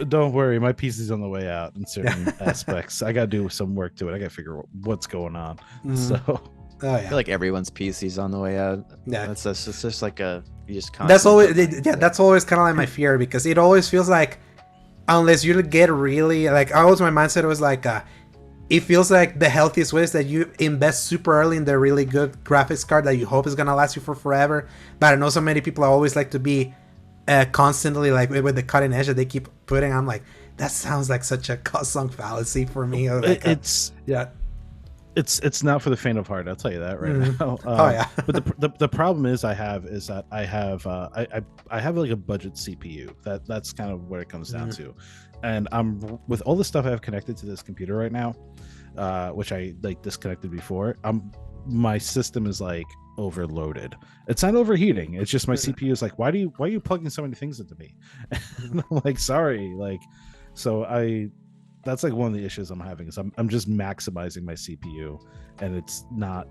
don't worry, my PC's on the way out in certain aspects. I gotta do some work to it. I gotta figure out what's going on. So. I feel like everyone's PC's on the way out. It's just like you just can't. That's always that's always kind of like my fear, because it always feels like unless you get really like always my mindset was like it feels like the healthiest way is that you invest super early in the really good graphics card that you hope is gonna last you for forever. But I know so many people always like to be constantly like with the cutting edge that they keep putting. I'm like, that sounds like such a cost sunk fallacy for me. Like, It's not for the faint of heart. I'll tell you that right now. But the problem is I have like a budget CPU. That's kind of what it comes down to. And I'm with all the stuff I have connected to this computer right now, which I like disconnected before. My system is like overloaded. It's not overheating. It's just my CPU is like, why are you plugging so many things into me? And I'm like, sorry, like. So that's like one of the issues I'm having is I'm just maximizing my CPU, and it's not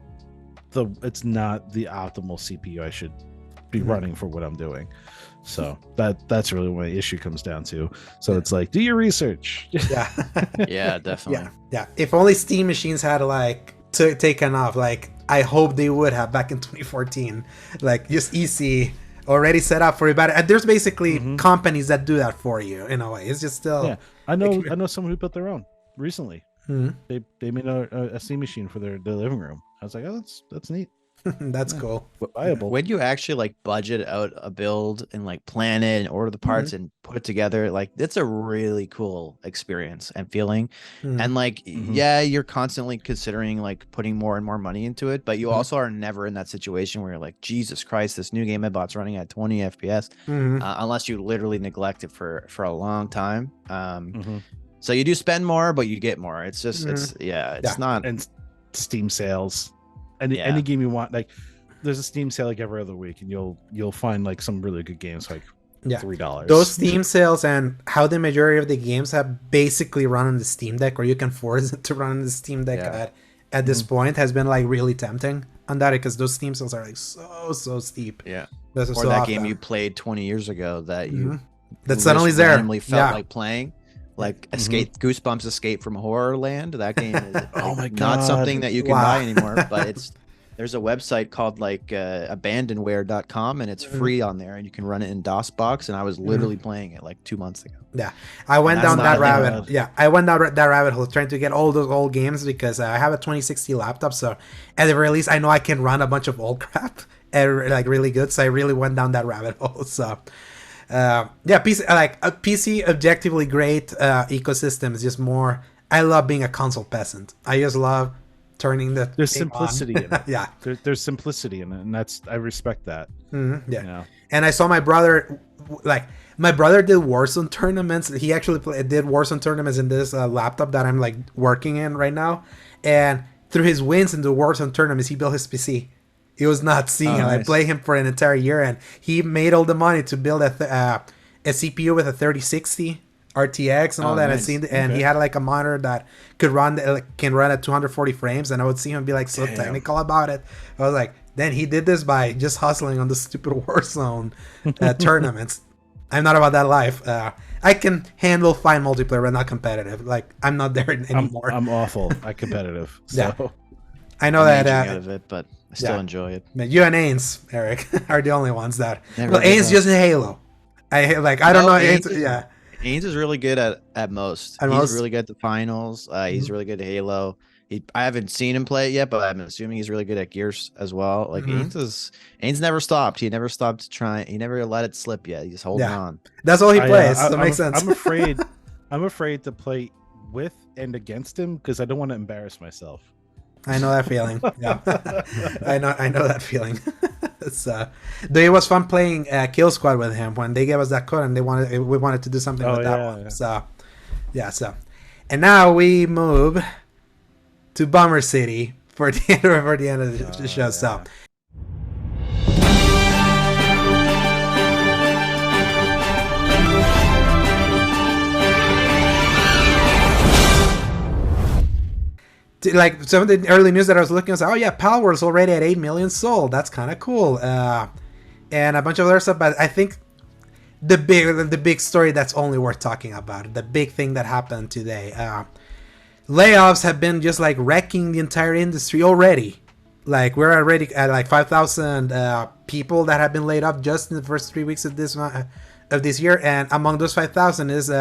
the optimal CPU I should be running for what I'm doing. So that's really what my issue comes down to. So it's like, do your research. Yeah. Yeah, definitely. Yeah. If only Steam machines had like taken off, like I hope they would have back in 2014, like just EC already set up for you. But there's basically companies that do that for you in a way. It's just still. Yeah, I know someone who built their own recently. They made a Steam machine for their living room. I was like, oh, that's neat. That's cool. Viable. When you actually like budget out a build and like plan it and order the parts and put it together, like it's a really cool experience and feeling. And like, yeah, you're constantly considering like putting more and more money into it, but you also are never in that situation where you're like, Jesus Christ, this new game I bought's running at 20 FPS, unless you literally neglect it for a long time. So you do spend more, but you get more. It's just, it's not. And Steam sales. Any game you want, like there's a Steam sale like every other week, and you'll find like some really good games for like $3. Those Steam sales and how the majority of the games have basically run on the Steam Deck, or you can force it to run on the Steam Deck at this point, has been like really tempting on that, because those Steam sales are like so steep. Yeah. Or so that game you played 20 years ago that you that suddenly there randomly felt like playing. Like Goosebumps Escape from Horrorland. That game is oh my God. Not something that you can buy anymore, but there's a website called like abandonware.com, and it's free on there, and you can run it in DOSBox, and I was literally playing it like 2 months ago. Yeah, I went down that rabbit. Yeah, I went down that rabbit hole trying to get all those old games, because I have a 2060 laptop, so at the very least I know I can run a bunch of old crap and like really good. So I really went down that rabbit hole. So PC, like a PC objectively great ecosystem is just more. I love being a console peasant. I just love turning the. There's simplicity in it. Yeah, there's simplicity in it, and I respect that. Yeah, you know? And I saw my brother, like my brother did Warzone tournaments. He actually did Warzone tournaments in this laptop that I'm like working in right now, and through his wins in the Warzone tournaments, he built his PC. It was not seeing him. Nice. I played him for an entire year, and he made all the money to build a CPU with a 3060 RTX and all that. Nice. And he had like a monitor that can run at 240 frames. And I would see him be like so technical about it. I was like, then he did this by just hustling on the stupid Warzone tournaments. I'm not about that life. I can handle fine multiplayer, but not competitive. Like I'm not there anymore. I'm awful at competitive. So. Yeah. I know that. Out of it, but I still enjoy it. You and Ains, Eric, are the only ones that. Well, Ains just Halo. I don't know. Ains is really good at most. He's really good at the finals. He's really good at Halo. I haven't seen him play it yet, but I'm assuming he's really good at Gears as well. Like Ains never stopped. He never stopped trying. He never let it slip yet. He's holding on. That's all he plays. So it makes sense. I'm afraid to play with and against him because I don't want to embarrass myself. I know that feeling. Yeah, I know that feeling. It was fun playing Kill Squad with him when they gave us that code and we wanted to do something with that one. Yeah. So, and now we move to Bummer City for the end of the show. Yeah. So. Like some of the early news that I was looking, I was like, oh yeah, Palworld's already at 8 million sold. That's kind of cool. And a bunch of other stuff. But I think the big story that's only worth talking about, the big thing that happened today, layoffs have been just like wrecking the entire industry already. Like we're already at like 5,000 people that have been laid off just in the first 3 weeks of this year. And among those 5,000 is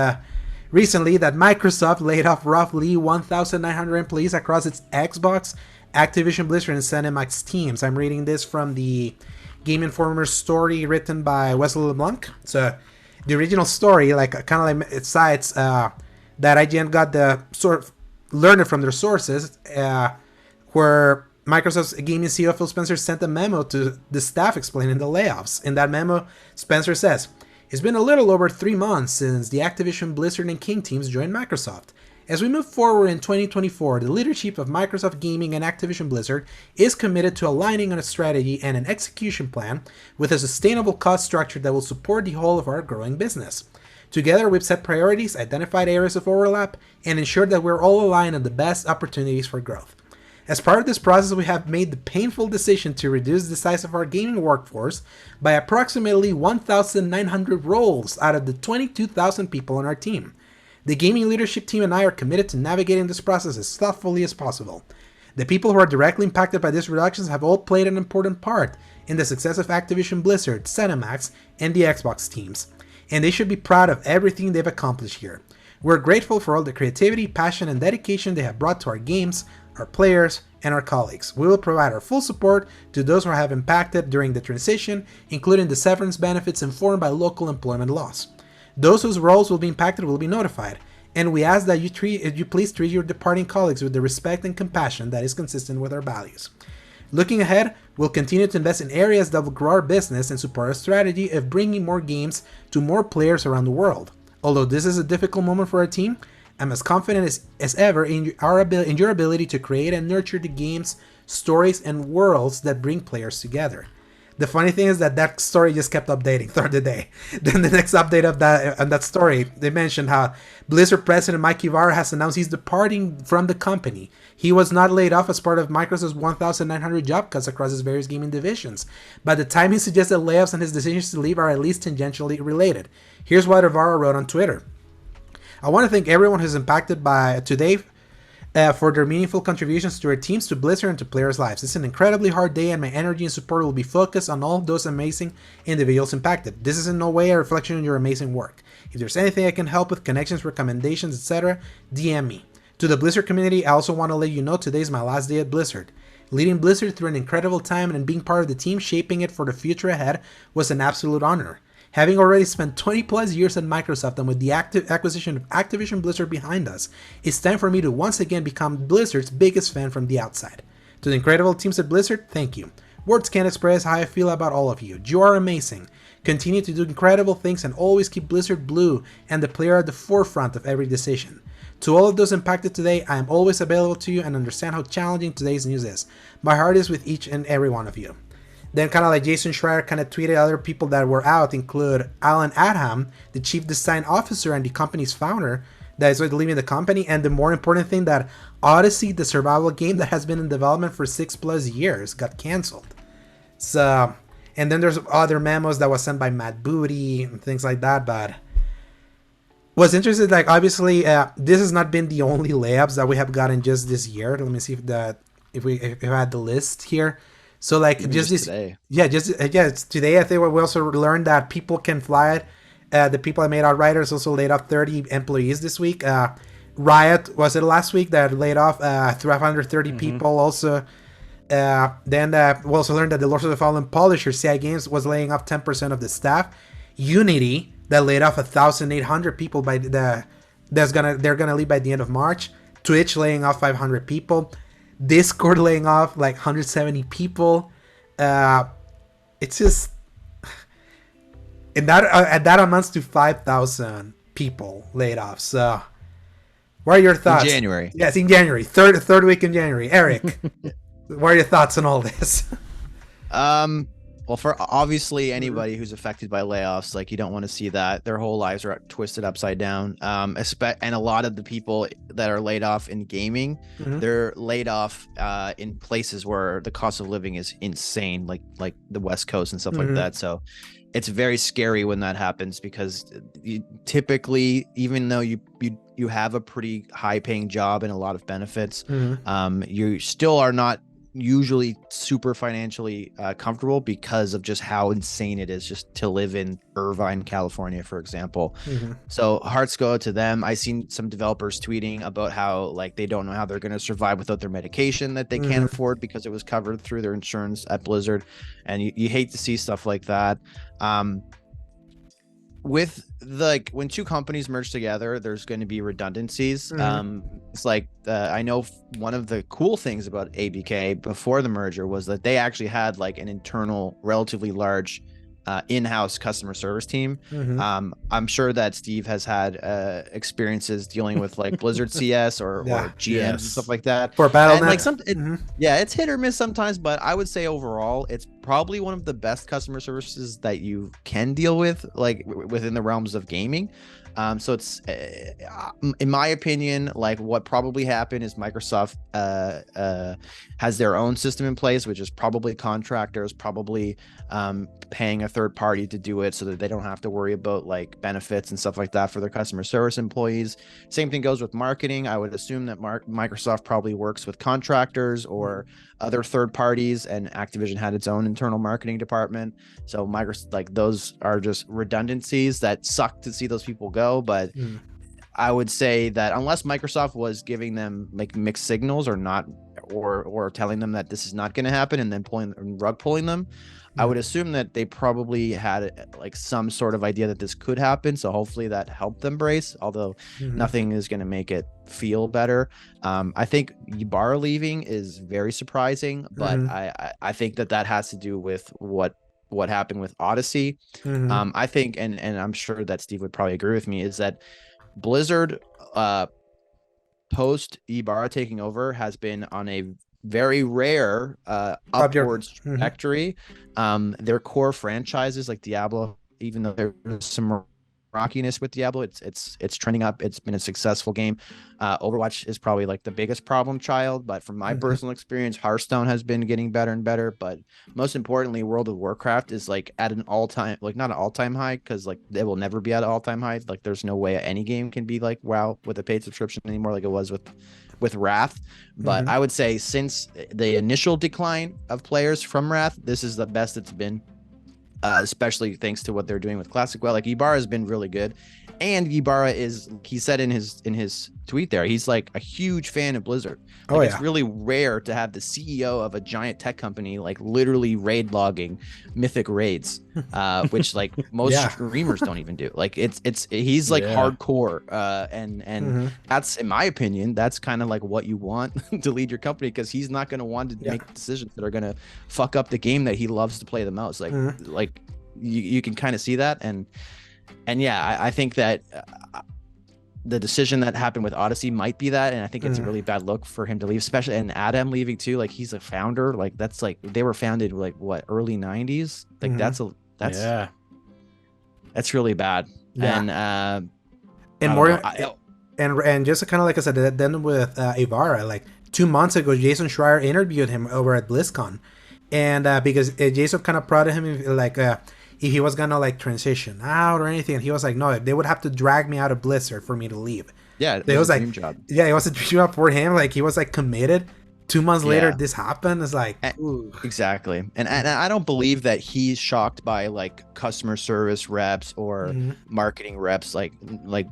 recently that Microsoft laid off roughly 1,900 employees across its Xbox, Activision Blizzard, and ZeniMax teams. I'm reading this from the Game Informer story written by Wesley LeBlanc. So the original story, like kind of like it cites that IGN got the sort of learned it from their sources, where Microsoft's gaming CEO Phil Spencer sent a memo to the staff explaining the layoffs. In that memo, Spencer says, "It's been a little over 3 months since the Activision, Blizzard, and King teams joined Microsoft. As we move forward in 2024, the leadership of Microsoft Gaming and Activision Blizzard is committed to aligning on a strategy and an execution plan with a sustainable cost structure that will support the whole of our growing business. Together, we've set priorities, identified areas of overlap, and ensured that we're all aligned on the best opportunities for growth. As part of this process, we have made the painful decision to reduce the size of our gaming workforce by approximately 1,900 roles out of the 22,000 people on our team. The gaming leadership team and I are committed to navigating this process as thoughtfully as possible. The people who are directly impacted by these reductions have all played an important part in the success of Activision Blizzard, ZeniMax, and the Xbox teams, and they should be proud of everything they've accomplished here. We're grateful for all the creativity, passion, and dedication they have brought to our games, our players, and our colleagues. We will provide our full support to those who have impacted during the transition, including the severance benefits informed by local employment laws. Those whose roles will be impacted will be notified, and we ask that you please treat your departing colleagues with the respect and compassion that is consistent with our values. Looking ahead, we'll continue to invest in areas that will grow our business and support our strategy of bringing more games to more players around the world. Although this is a difficult moment for our team, I'm as confident as ever in your ability to create and nurture the games, stories, and worlds that bring players together. The funny thing is that story just kept updating throughout the day. Then the next update of that story, they mentioned how Blizzard president Mike Ibarra has announced he's departing from the company. He was not laid off as part of Microsoft's 1,900 job cuts across its various gaming divisions. By the time he suggested layoffs and his decisions to leave are at least tangentially related. Here's what Ibarra wrote on Twitter. I want to thank everyone who's impacted by today for their meaningful contributions to our teams, to Blizzard, and to players' lives. It's an incredibly hard day, and my energy and support will be focused on all those amazing individuals impacted. This is in no way a reflection on your amazing work. If there's anything I can help with, connections, recommendations, etc., DM me. To the Blizzard community, I also want to let you know today is my last day at Blizzard. Leading Blizzard through an incredible time and being part of the team shaping it for the future ahead was an absolute honor. Having already spent 20 plus years at Microsoft and with the acquisition of Activision Blizzard behind us, it's time for me to once again become Blizzard's biggest fan from the outside. To the incredible teams at Blizzard, thank you. Words can't express how I feel about all of you. You are amazing. Continue to do incredible things and always keep Blizzard blue and the player at the forefront of every decision. To all of those impacted today, I am always available to you and understand how challenging today's news is. My heart is with each and every one of you. Then kind of like Jason Schreier kind of tweeted other people that were out include Alan Adham, the chief design officer and the company's founder that is leaving the company. And the more important thing that Odyssey, the survival game that has been in development for 6+ years, got canceled. So, and then there's other memos that was sent by Matt Booty and things like that. But what's interesting, like obviously this has not been the only layoffs that we have gotten just this year. Let me see if we had the list here. So like just this, today. It's today. I think we also learned that people can fly. The people that made Outriders also laid off 30 employees this week. Riot, was it last week, that laid off 530 people also. Then we also learned that the Lords of the Fallen publisher, CI Games, was laying off 10% of the staff. Unity, that laid off 1,800 people they're gonna leave by the end of March. Twitch laying off 500 people. Discord laying off like 170 people. It's just, and that amounts to 5,000 people laid off. So, what are your thoughts? In January. Yes, in January. Third week in January. Eric, what are your thoughts on all this? Well, for obviously anybody who's affected by layoffs, like you don't want to see that. Their whole lives are twisted upside down. And a lot of the people that are laid off in gaming, they're laid off in places where the cost of living is insane, like the West Coast and stuff like that. So it's very scary when that happens, because you typically, even though you have a pretty high paying job and a lot of benefits, you still are not usually super financially comfortable because of just how insane it is just to live in Irvine, California, for example. So hearts go out to them. I seen some developers tweeting about how like they don't know how they're going to survive without their medication that they can't afford because it was covered through their insurance at Blizzard, and you hate to see stuff like that. With when two companies merge together, there's going to be redundancies. It's like I know one of the cool things about ABK before the merger was that they actually had like an internal, relatively large in-house customer service team. I'm sure that Steve has had experiences dealing with like Blizzard CS or GMs and stuff like that. For Battle.net. Like it's hit or miss sometimes, but I would say overall it's probably one of the best customer services that you can deal with, like within the realms of gaming. So it's, in my opinion, like what probably happened is Microsoft has their own system in place, which is probably contractors, probably paying a third party to do it so that they don't have to worry about like benefits and stuff like that for their customer service employees. Same thing goes with marketing. I would assume that Microsoft probably works with contractors or other third parties, and Activision had its own internal marketing department. So Microsoft, like, those are just redundancies that suck to see those people go. But I would say that unless Microsoft was giving them like mixed signals or not, or telling them that this is not going to happen and then rug pulling them, I would assume that they probably had like some sort of idea that this could happen. So hopefully that helped them brace, although nothing is going to make it feel better. I think Ybarra leaving is very surprising, but I think that has to do with what happened with Odyssey. I think, and I'm sure that Steve would probably agree with me, is that Blizzard post Ybarra taking over has been on a very rare upwards trajectory. Their core franchises like Diablo, even though there's some rockiness with Diablo, it's trending up. It's been a successful game. Overwatch is probably like the biggest problem child, but from my personal experience, Hearthstone has been getting better and better. But most importantly, World of Warcraft is like at an all-time, like not an all-time high, because like it will never be at an all-time high. Like there's no way any game can be like WoW with a paid subscription anymore, like it was with Wrath. But I would say since the initial decline of players from Wrath, this is the best it's been. Especially thanks to what they're doing with Classic WoW. Like Ybarra has been really good, and Ybarra is, he said in his tweet there, he's like a huge fan of Blizzard. Like, it's really rare to have the CEO of a giant tech company like literally raid logging mythic raids, which like most streamers don't even do. Like he's like hardcore, and that's, in my opinion, that's kind of like what you want to lead your company, because he's not going to want to make decisions that are going to fuck up the game that he loves to play the most. Like you can kind of see that, and yeah, I think that the decision that happened with Odyssey might be that, and I think it's a really bad look for him to leave, especially, and Adam leaving too. Like he's a founder. Like that's like, they were founded like what, early 90s. Like that's really bad. And more and just kind of like I said, then with Ybarra, like 2 months ago, Jason Schreier interviewed him over at BlizzCon, and because Jason kind of prodded him like if he was gonna like transition out or anything, and he was like, no, they would have to drag me out of Blizzard for me to leave. It was a like dream job. Yeah, it was a dream job for him. Like he was like committed. 2 months later, this happened. It's like, exactly. And I don't believe that he's shocked by like customer service reps or marketing reps, like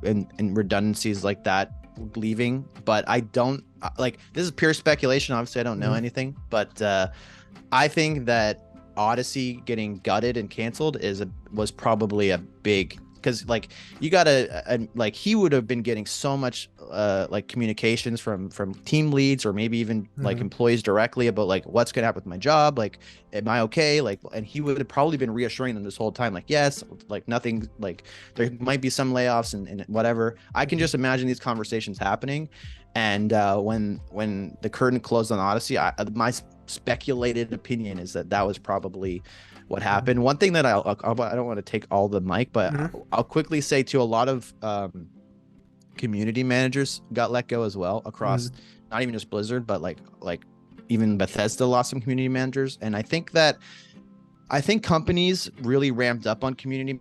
and redundancies like that leaving. But I don't like, this is pure speculation. Obviously, I don't know anything, but I think that Odyssey getting gutted and canceled was probably a big, because like you gotta like, he would have been getting so much like communications from team leads, or maybe even like employees directly about like what's gonna happen with my job, like am I okay, like, and he would have probably been reassuring them this whole time, like yes, like nothing, like there might be some layoffs and whatever. I can just imagine these conversations happening, and when the curtain closed on Odyssey, my speculated opinion is that was probably what happened. One thing that I don't want to take all the mic, but I'll quickly say too, a lot of community managers got let go as well across not even just Blizzard, but like even Bethesda lost some community managers. And I think companies really ramped up on community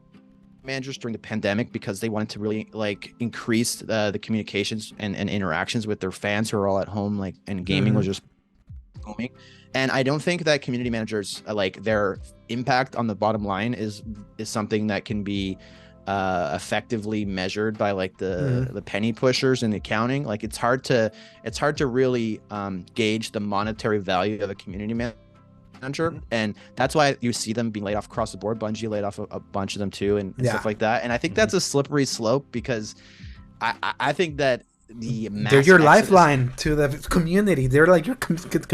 managers during the pandemic because they wanted to really like increase the communications and interactions with their fans who are all at home, like, and gaming was just booming. And I don't think that community managers, like, their impact on the bottom line is something that can be effectively measured by like the penny pushers in accounting. Like it's hard to really gauge the monetary value of a community manager, and that's why you see them being laid off across the board. Bungie laid off a bunch of them too, and stuff like that. And I think that's a slippery slope, because I think that they're your lifeline to the community. They're like your direct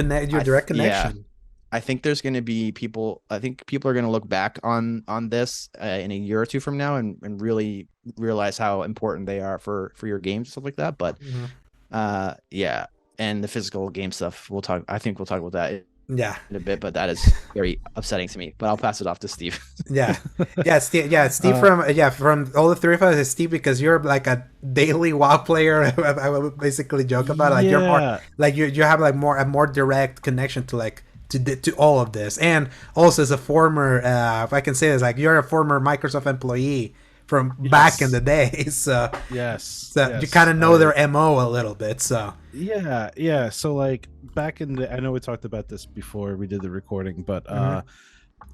connection. Yeah. I think there's going to be people. I think people are going to look back on this in a year or two from now and really realize how important they are for your games, stuff like that. But yeah, and the physical game stuff, I think we'll talk about that Yeah. in a bit, but that is very upsetting to me. But I'll pass it off to Steve. Yeah, Steve from all the three of us is Steve because you're like a daily WoW player. I would basically joke about it. Like you're more like you have like a more direct connection to like to all of this, and also as a former, if I can say this, like you're a former Microsoft employee from back in the day, so you kind of know their MO a little bit. So so like back in the, I know we talked about this before we did the recording, but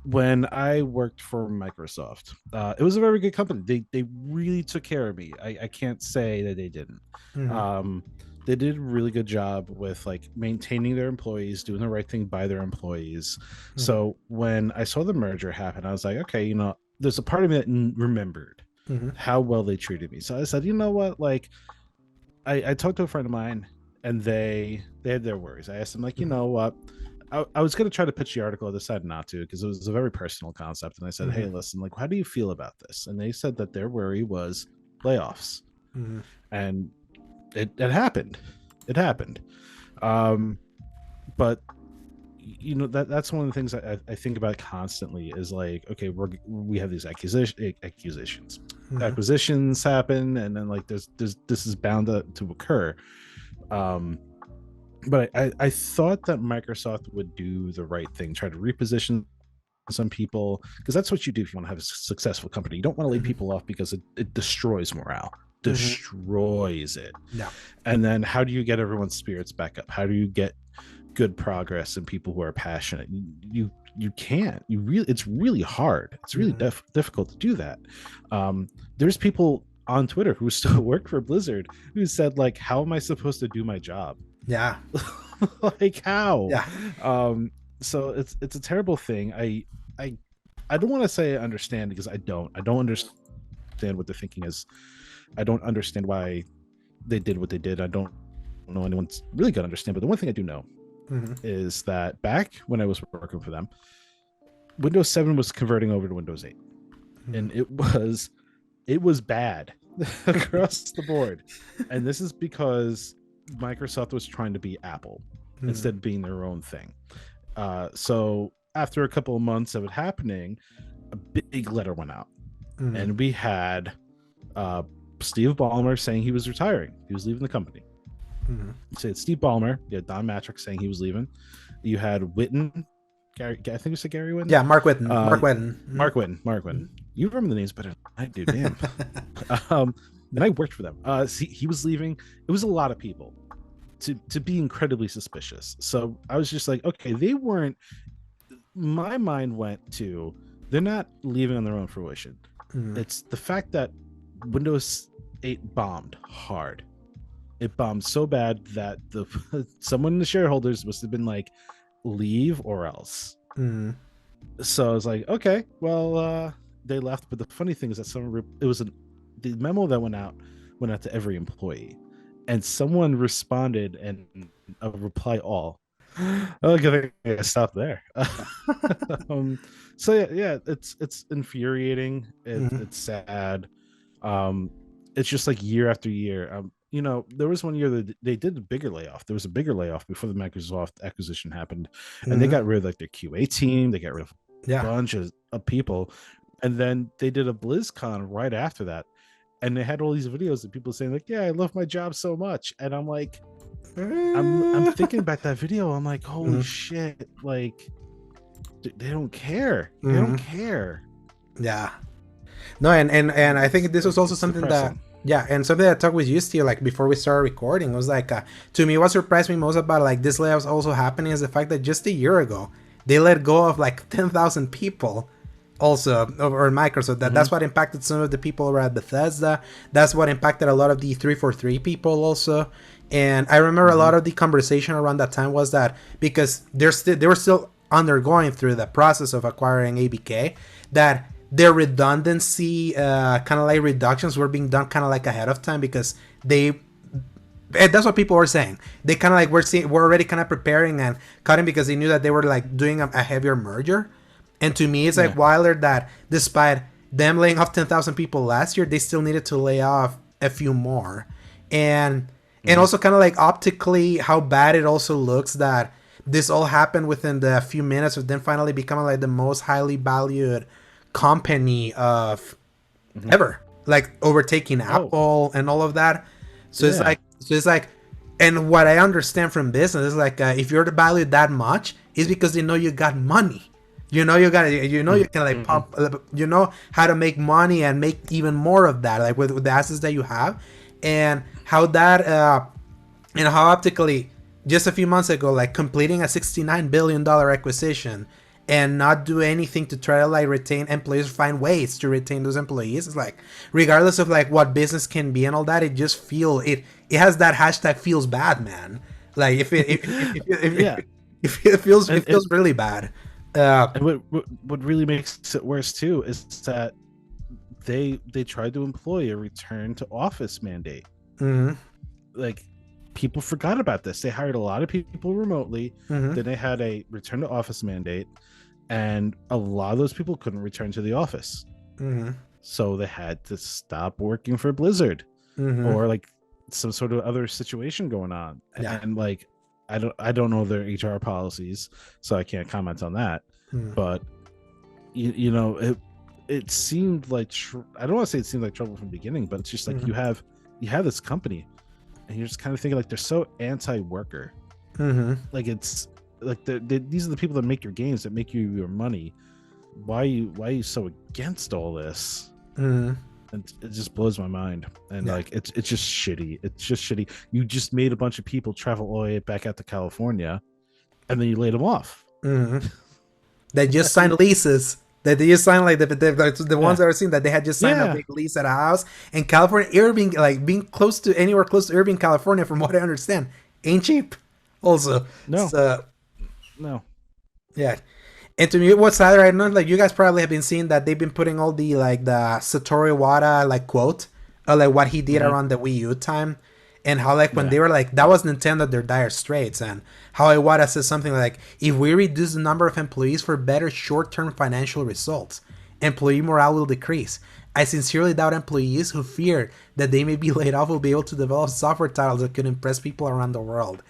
when I worked for Microsoft, it was a very good company. They really took care of me. I can't say that they didn't. They did a really good job with like maintaining their employees, doing the right thing by their employees. So when I saw the merger happen, I was like, okay, you know, there's a part of me that remembered how well they treated me. So I said, you know what, like I talked to a friend of mine and they had their worries. I asked them, like, you know what, I was going to try to pitch the article. I decided not to because it was a very personal concept. And I said, hey, listen, like, how do you feel about this? And they said that their worry was layoffs. And it happened. It happened. But you know, that's one of the things I think about constantly is like, okay, we have these accusations. Acquisitions happen, and then like this is bound to occur. But I thought that Microsoft would do the right thing, try to reposition some people, because that's what you do if you want to have a successful company. You don't want to lay people off because it destroys morale. Destroys it. And then how do you get everyone's spirits back up? How do you get good progress and people who are passionate? You can't. It's really hard. It's really difficult to do that. There's people on Twitter who still work for Blizzard who said, like, how am I supposed to do my job? Like, how? So it's a terrible thing. I don't want to say I understand, because I don't understand what the thinking is. I don't understand why they did what they did. I don't know anyone's really gonna understand. But the one thing I do know is that back when I was working for them, Windows 7 was converting over to Windows 8, and it was bad across the board. And this is because Microsoft was trying to be Apple instead of being their own thing. So after a couple of months of it happening, a big letter went out, and we had Steve Ballmer saying he was retiring. He was leaving the company. So it's Steve Ballmer. You had Don Matrick saying he was leaving. You had Witten. Gary, I think you said Gary Witten. Yeah, Mark Witten. Mark Witten. You remember the names better than I do, damn. And I worked for them. He was leaving. It was a lot of people to be incredibly suspicious. So I was just like, okay, they weren't. My mind went to, they're not leaving on their own fruition. It's the fact that Windows 8 bombed hard. It bombed so bad that someone in the shareholders must have been like, leave or else. So I was like, okay, well, they left. But the funny thing is that the memo that went out to every employee, and someone responded and a reply all. Okay, I gotta stop there. So yeah, it's infuriating. It's sad. It's just like year after year. You know, there was one year that they did a bigger layoff. There was a bigger layoff before the Microsoft acquisition happened, and they got rid of like their QA team. They got rid of a bunch of people, and then they did a BlizzCon right after that, and they had all these videos of people saying like, "Yeah, I love my job so much," and I'm like, I'm thinking about that video. I'm like, holy shit! Like, they don't care. They don't care. Yeah. No, and I think this was also something that. Yeah, and something that I talked with you, Steve, like before we started recording, was like, to me, what surprised me most about like this layoffs also happening is the fact that just a year ago, they let go of like 10,000 people also over Microsoft. That's what impacted some of the people over at Bethesda. That's what impacted a lot of the 343 people also. And I remember a lot of the conversation around that time was that because they were still undergoing through the process of acquiring ABK, that their redundancy kind of like reductions were being done kind of like ahead of time, because that's what people were saying. They kind of like we're already kind of preparing and cutting because they knew that they were like doing a heavier merger. And to me, it's like wilder that despite them laying off 10,000 people last year, they still needed to lay off a few more. And also kind of like optically how bad it also looks that this all happened within the few minutes of them finally becoming like the most highly valued company of ever, like overtaking Apple and all of that. So it's like, and what I understand from business is like, if you're valued that much, it's because they know you got money. You know you can like pump, you know how to make money and make even more of that, like with the assets that you have, and how that and how optically just a few months ago, like completing a $69 billion acquisition and not do anything to try to like retain employees, find ways to retain those employees. It's like, regardless of like what business can be and all that, it just it has that hashtag feels bad, man. Like if it feels really bad. And what really makes it worse too is that they tried to employ a return to office mandate. Like, people forgot about this. They hired a lot of people remotely. Then they had a return to office mandate, and a lot of those people couldn't return to the office. So they had to stop working for Blizzard, or like some sort of other situation going on. And like, I don't know their HR policies, so I can't comment on that. But you know, it seemed like I don't want to say it seemed like trouble from the beginning, but it's just like you have this company, and you're just kind of thinking like they're so anti-worker. Like, it's like these are the people that make your games, that make you your money. Why are you so against all this? And it just blows my mind. And like, it's just shitty. It's just shitty. You just made a bunch of people travel all the way back out to California, and then you laid them off. They just signed leases. They just signed like the ones that I've seen, that they had just signed a big lease at a house in California. Irving, like being anywhere close to Irving, California, from what I understand, ain't cheap. Also, no. Yeah. And to me, what's sad right now, like, you guys probably have been seeing that they've been putting all the like the Satoru Iwata like quote, like what he did around the Wii U time, and how like when they were like, that was Nintendo, their dire straits, and how Iwata says something like, if we reduce the number of employees for better short-term financial results, employee morale will decrease. I sincerely doubt employees who fear that they may be laid off will be able to develop software titles that could impress people around the world.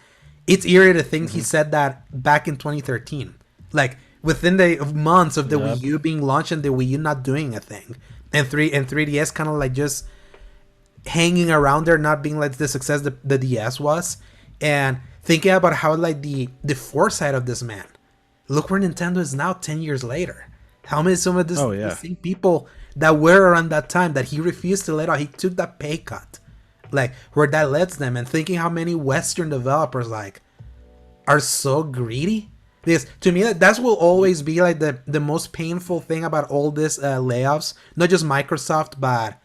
It's eerie to think he said that back in 2013. Like, within the months of the Wii U being launched and the Wii U not doing a thing, and 3DS kind of like just hanging around there, not being like the success the DS was, and thinking about how like the foresight of this man. Look where Nintendo is now 10 years later. How many some of these same people that were around that time that he refused to let out, he took that pay cut, like where that lets them, and thinking how many Western developers like are so greedy. This, to me, that's will always be like the most painful thing about all this layoffs. Not just Microsoft, but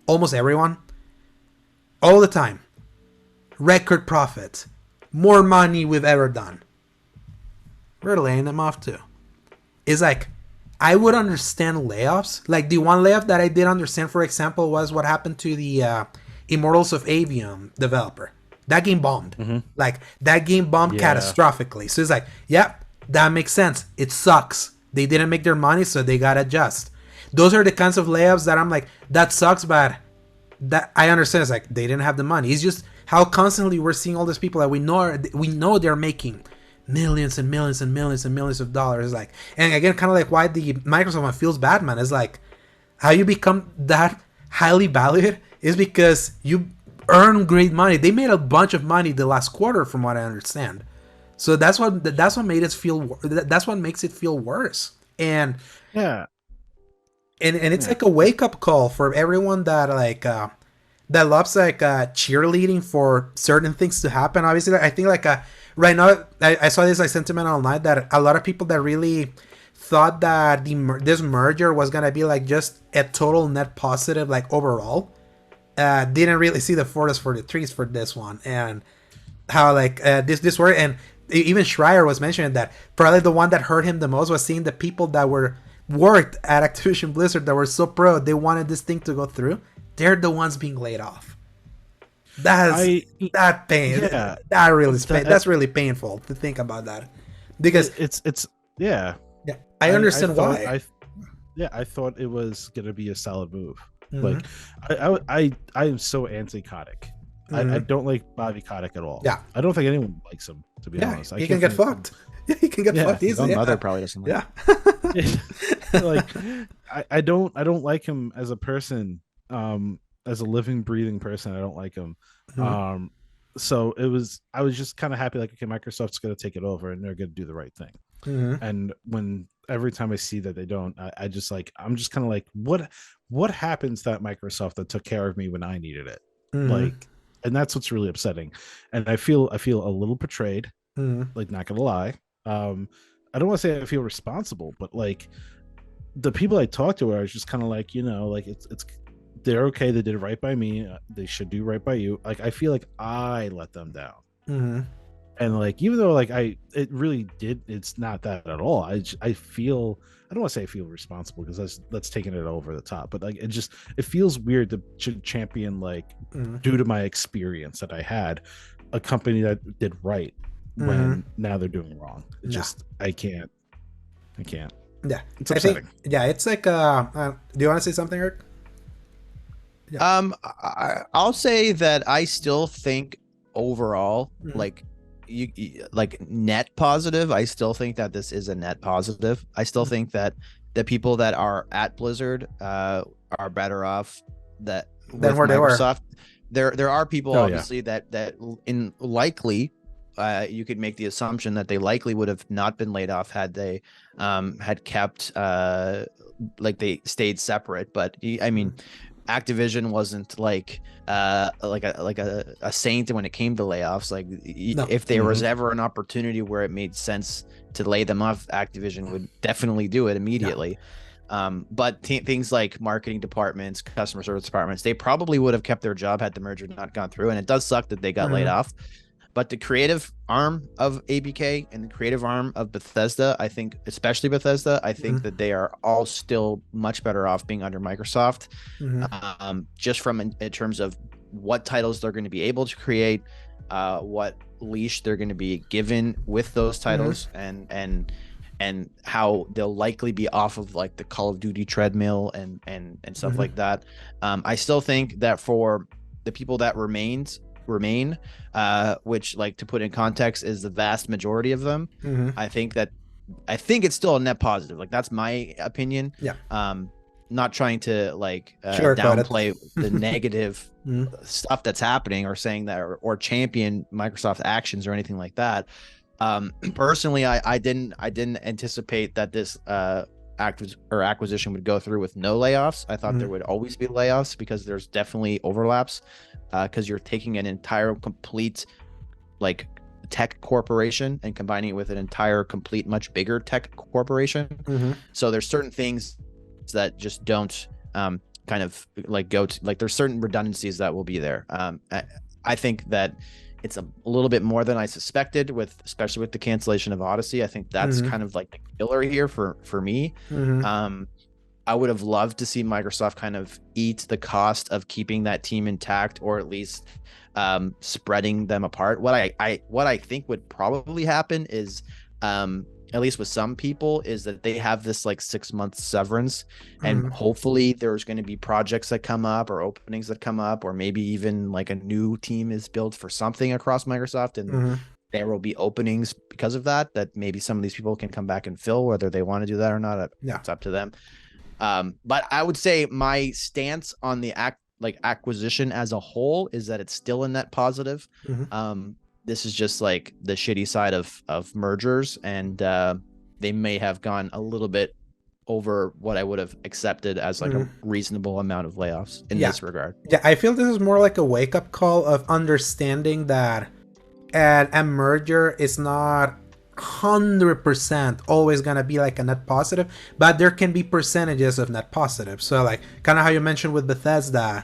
almost everyone. All the time. Record profit. More money we've ever done. We're laying them off too. It's like, I would understand layoffs. Like, the one layoff that I did understand, for example, was what happened to the Immortals of Avium developer. That game bombed. Like, that game bombed catastrophically. So it's like, that makes sense. It sucks. They didn't make their money, so they gotta adjust. Those are the kinds of layoffs that I'm like, that sucks, but that I understand. It's like, they didn't have the money. It's just how constantly we're seeing all these people that we know they're making millions and millions and millions and millions of dollars. Like, and again, kind of like why the Microsoft one feels bad, man. Is like, how you become that highly valued is because you earn great money. They made a bunch of money the last quarter, from what I understand. So that's what made it feel. That's what makes it feel worse. And it's like a wake up call for everyone that like that loves like cheerleading for certain things to happen. Obviously, I think like right now I saw this like sentiment online that a lot of people that really thought that this merger was gonna be like just a total net positive, like overall, didn't really see the forest for the trees for this one, and how like this worked. And even Schreier was mentioning that probably the one that hurt him the most was seeing the people that worked at Activision Blizzard that were so proud they wanted this thing to go through. They're the ones being laid off. That's really painful to think about that, because I understand why. I thought it was gonna be a solid move. Like, I am so anti-Kotick. I don't like Bobby Kotick at all. Yeah. I don't think anyone likes him, to be honest. He can get fucked. Yeah, he can get fucked easily. His own mother probably doesn't like him. Like I don't like him as a person, as a living, breathing person. I don't like him. So I was just kind of happy, like, okay, Microsoft's going to take it over and they're going to do the right thing. And every time I see that they don't, I'm just kind of like, what happens to that Microsoft that took care of me when I needed it? Like, and that's what's really upsetting. And I feel a little betrayed, like, not gonna lie. I don't want to say I feel responsible, but like the people I talked to, I was just kind of like, like it's they're okay. They did right by me. They should do right by you. Like, I feel like I let them down. And like, even though like it really did, it's not that at all. I feel, I don't want to say I feel responsible because that's taking it over the top, but like, it feels weird to champion, like, due to my experience that I had, a company that did right when now they're doing wrong. It just, I can't. Yeah. It's upsetting. It's like, do you want to say something, Eric? Yeah. I'll say that I still think overall, like, like net positive, I still think that this is a net positive. I still think that the people that are at Blizzard are better off than where Microsoft. They were. There are people obviously that in likely you could make the assumption that they likely would have not been laid off had they had kept like they stayed separate. But I mean, Activision wasn't like a saint when it came to layoffs. Like, if there was ever an opportunity where it made sense to lay them off, Activision would definitely do it immediately. But things like marketing departments, customer service departments, they probably would have kept their job had the merger not gone through. And it does suck that they got laid off. But the creative arm of ABK and the creative arm of Bethesda, I think, especially Bethesda, I think that they are all still much better off being under Microsoft, just from in terms of what titles they're going to be able to create, what leash they're going to be given with those titles, and how they'll likely be off of like the Call of Duty treadmill and stuff like that. I still think that for the people that remain, which, like, to put in context, is the vast majority of them. I think it's still a net positive. Like, that's my opinion. Not trying to like downplay the negative stuff that's happening, or saying that, or champion Microsoft actions or anything like that. Personally, I didn't anticipate that this acquisition would go through with no layoffs. I thought there would always be layoffs, because there's definitely overlaps, because you're taking an entire complete like tech corporation and combining it with an entire complete much bigger tech corporation. So there's certain things that just don't kind of like go to, like, there's certain redundancies that will be there. I think that it's a little bit more than I suspected, especially with the cancellation of Odyssey. I think that's kind of like the killer here for me. I would have loved to see Microsoft kind of eat the cost of keeping that team intact, or at least spreading them apart. What I think would probably happen is, at least with some people, is that they have this like 6-month severance, and hopefully there's going to be projects that come up, or openings that come up, or maybe even like a new team is built for something across Microsoft, and there will be openings because of that maybe some of these people can come back and fill, whether they want to do that or not. It's up to them. But I would say my stance on the acquisition as a whole is that it's still a net positive. This is just like the shitty side of mergers, and they may have gone a little bit over what I would have accepted as like a reasonable amount of layoffs in this regard. Yeah, I feel this is more like a wake-up call of understanding that a merger is not 100% always gonna be like a net positive, but there can be percentages of net positive. So like kind of how you mentioned with Bethesda,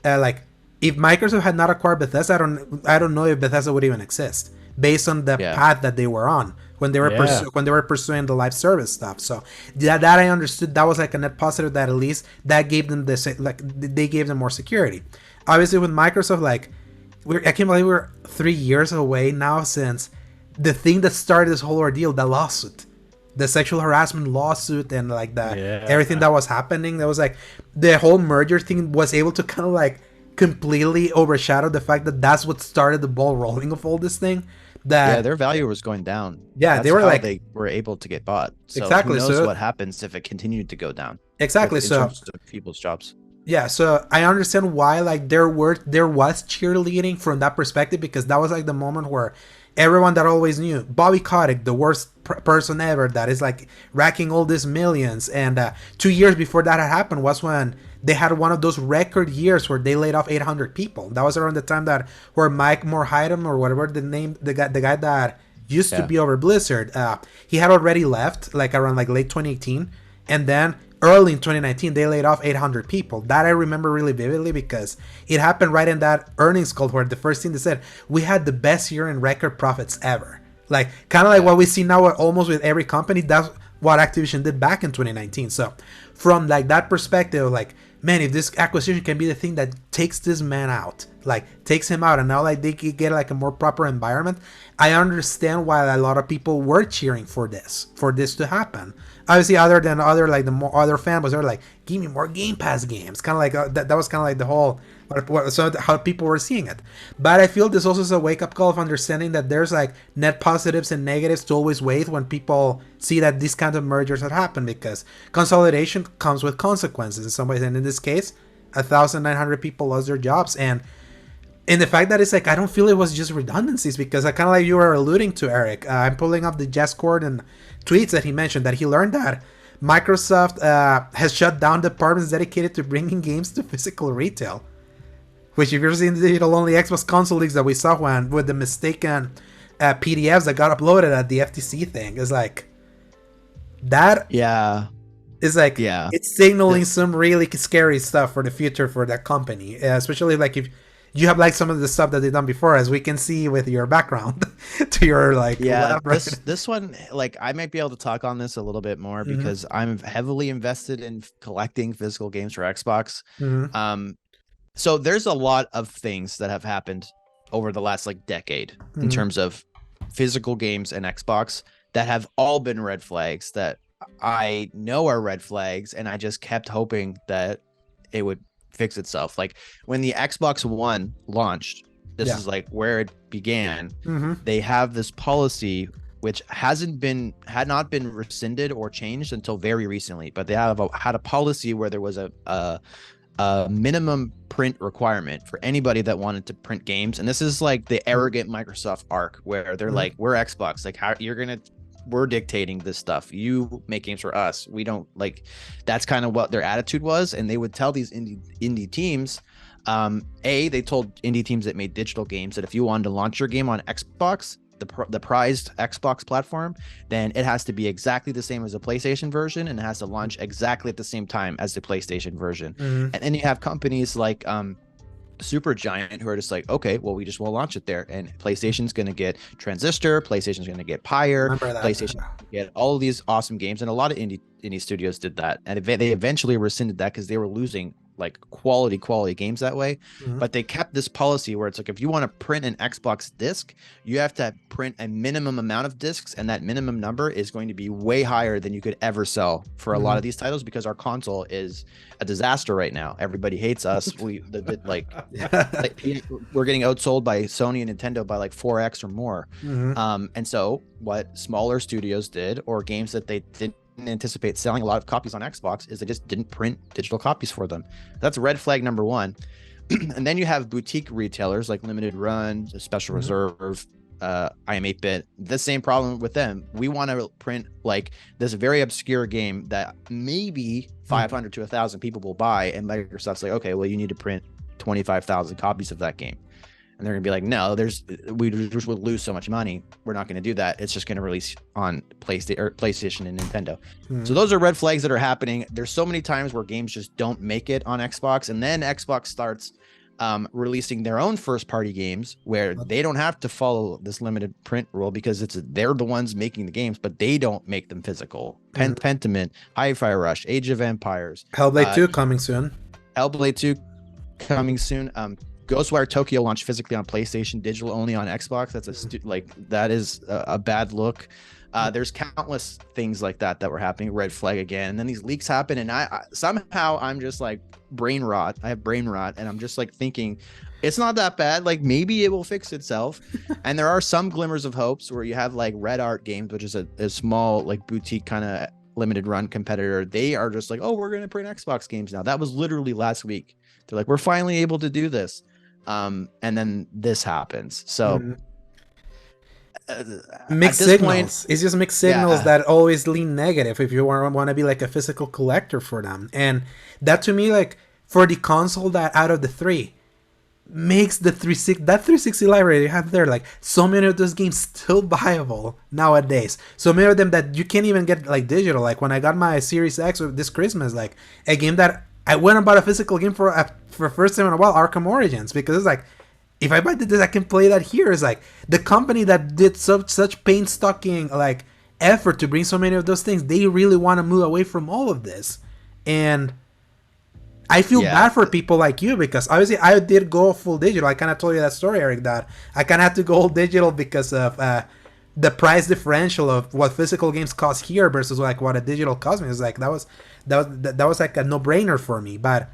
like if Microsoft had not acquired Bethesda, I don't know if Bethesda would even exist, based on the path that they were on when they were pursuing the live service stuff. So that I understood, that was like a net positive, that at least that gave them they gave them more security. Obviously with Microsoft, like I can't believe we're 3 years away now since the thing that started this whole ordeal, the lawsuit, the sexual harassment lawsuit, and like everything that was happening. That was like the whole merger thing was able to kind of like completely overshadowed the fact that that's what started the ball rolling of all this thing. That their value was going down. Yeah, That's they were how like they were able to get bought. So exactly. who knows So what happens if it continued to go down? exactly. In So terms of people's jobs. yeah, so I understand why like there was cheerleading from that perspective, because that was like the moment where everyone that always knew Bobby Kotick, the worst person ever, that is like racking all these millions, and 2 years before that had happened was when they had one of those record years where they laid off 800 people. That was around the time that where Mike Morhaime or whatever the guy that used to be over Blizzard, he had already left like around like late 2018, and then early in 2019 they laid off 800 people. That I remember really vividly because it happened right in that earnings call where the first thing they said, we had the best year in record profits ever. Like kind of like what we see now almost with every company. That's what Activision did back in 2019. So from like that perspective, like, man, if this acquisition can be the thing that takes this man out, like takes him out, and now like they could get like a more proper environment, I understand why a lot of people were cheering for this to happen. Obviously, other than like the more other fanboys, they were like, give me more Game Pass games. Kind of like that was kind of like the whole how people were seeing it. But I feel this also is a wake up call of understanding that there's like net positives and negatives to always weigh when people see that these kinds of mergers have happened, because consolidation comes with consequences in some ways. And in this case, 1,900 people lost their jobs. And in the fact that it's like, I don't feel it was just redundancies, because I kind of like you were alluding to, Eric. I'm pulling up the Discord and tweets that he mentioned that he learned that Microsoft has shut down departments dedicated to bringing games to physical retail. Which, if you're seeing the digital-only Xbox console leaks that we saw when with the mistaken PDFs that got uploaded at the FTC thing, is like that. Yeah, is like it's signaling some really scary stuff for the future for that company, especially like if you have like some of the stuff that they've done before, as we can see with your background to your like this one, like I might be able to talk on this a little bit more because I'm heavily invested in collecting physical games for Xbox. So there's a lot of things that have happened over the last like decade in terms of physical games and Xbox that have all been red flags that I know are red flags, and I just kept hoping that it would fix itself. Like when the Xbox One launched, this is like where it began. They have this policy which had not been rescinded or changed until very recently, but they had a policy where there was a minimum print requirement for anybody that wanted to print games. And this is like the arrogant Microsoft arc where they're like, we're Xbox, like how we're dictating this stuff, you make games for us, we don't. Like that's kind of what their attitude was. And they would tell these indie teams, they told indie teams that made digital games that if you wanted to launch your game on Xbox, the prized Xbox platform, then it has to be exactly the same as a PlayStation version, and it has to launch exactly at the same time as the PlayStation version. And then you have companies like Supergiant who are just like, okay, well, we just won't launch it there, and PlayStation's going to get Transistor, PlayStation's going to get Pyre, PlayStation get all of these awesome games. And a lot of indie studios did that, and they eventually rescinded that because they were losing like quality games that way. But they kept this policy where it's like, if you want to print an Xbox disc, you have to print a minimum amount of discs, and that minimum number is going to be way higher than you could ever sell for a lot of these titles, because our console is a disaster right now. Everybody hates us. We're getting outsold by Sony and Nintendo by like 4x or more. And so what smaller studios did, or games that they didn't anticipate selling a lot of copies on Xbox, is they just didn't print digital copies for them. That's red flag number one. And then you have boutique retailers like Limited Run, Special Reserve, I Am 8-Bit. The same problem with them. We want to print like this very obscure game that maybe 500 to 1,000 people will buy, and Microsoft's like, okay, well, you need to print 25,000 copies of that game. And they're gonna be like, no, we just would lose so much money. We're not gonna do that. It's just gonna release on PlayStation and Nintendo. So those are red flags that are happening. There's so many times where games just don't make it on Xbox, and then Xbox starts releasing their own first-party games where they don't have to follow this limited print rule, because they're the ones making the games, but they don't make them physical. Pentiment, Hi-Fi Rush, Age of Empires, Hellblade 2 coming soon. Ghostwire Tokyo launched physically on PlayStation, digital only on Xbox. That's that is a bad look. There's countless things like that were happening. Red flag again, and then these leaks happen, and I somehow I'm just like brain rot. I have brain rot, and I'm just like thinking, it's not that bad. Like maybe it will fix itself. And there are some glimmers of hopes where you have like Red Art Games, which is a small like boutique kind of limited run competitor. They are just like, oh, we're gonna print Xbox games now. That was literally last week. They're like, we're finally able to do this. And then this happens. So mixed signals. It's just mixed signals that always lean negative if you want to be like a physical collector for them. And that to me, like for the console that out of the three makes the 360 library you have there, like so many of those games still viable nowadays. So many of them that you can't even get like digital. Like when I got my Series X this Christmas, like a game that I went and bought a physical game for first time in a while, Arkham Origins, because it's like, if I buy this, I can play that here. It's like the company that did such painstaking like effort to bring so many of those things, they really want to move away from all of this. And I feel bad for people like you, because obviously I did go full digital. I kind of told you that story, Eric, that I kind of had to go all digital because of the price differential of what physical games cost here versus like what a digital cost me. It's like that was like a no-brainer for me. But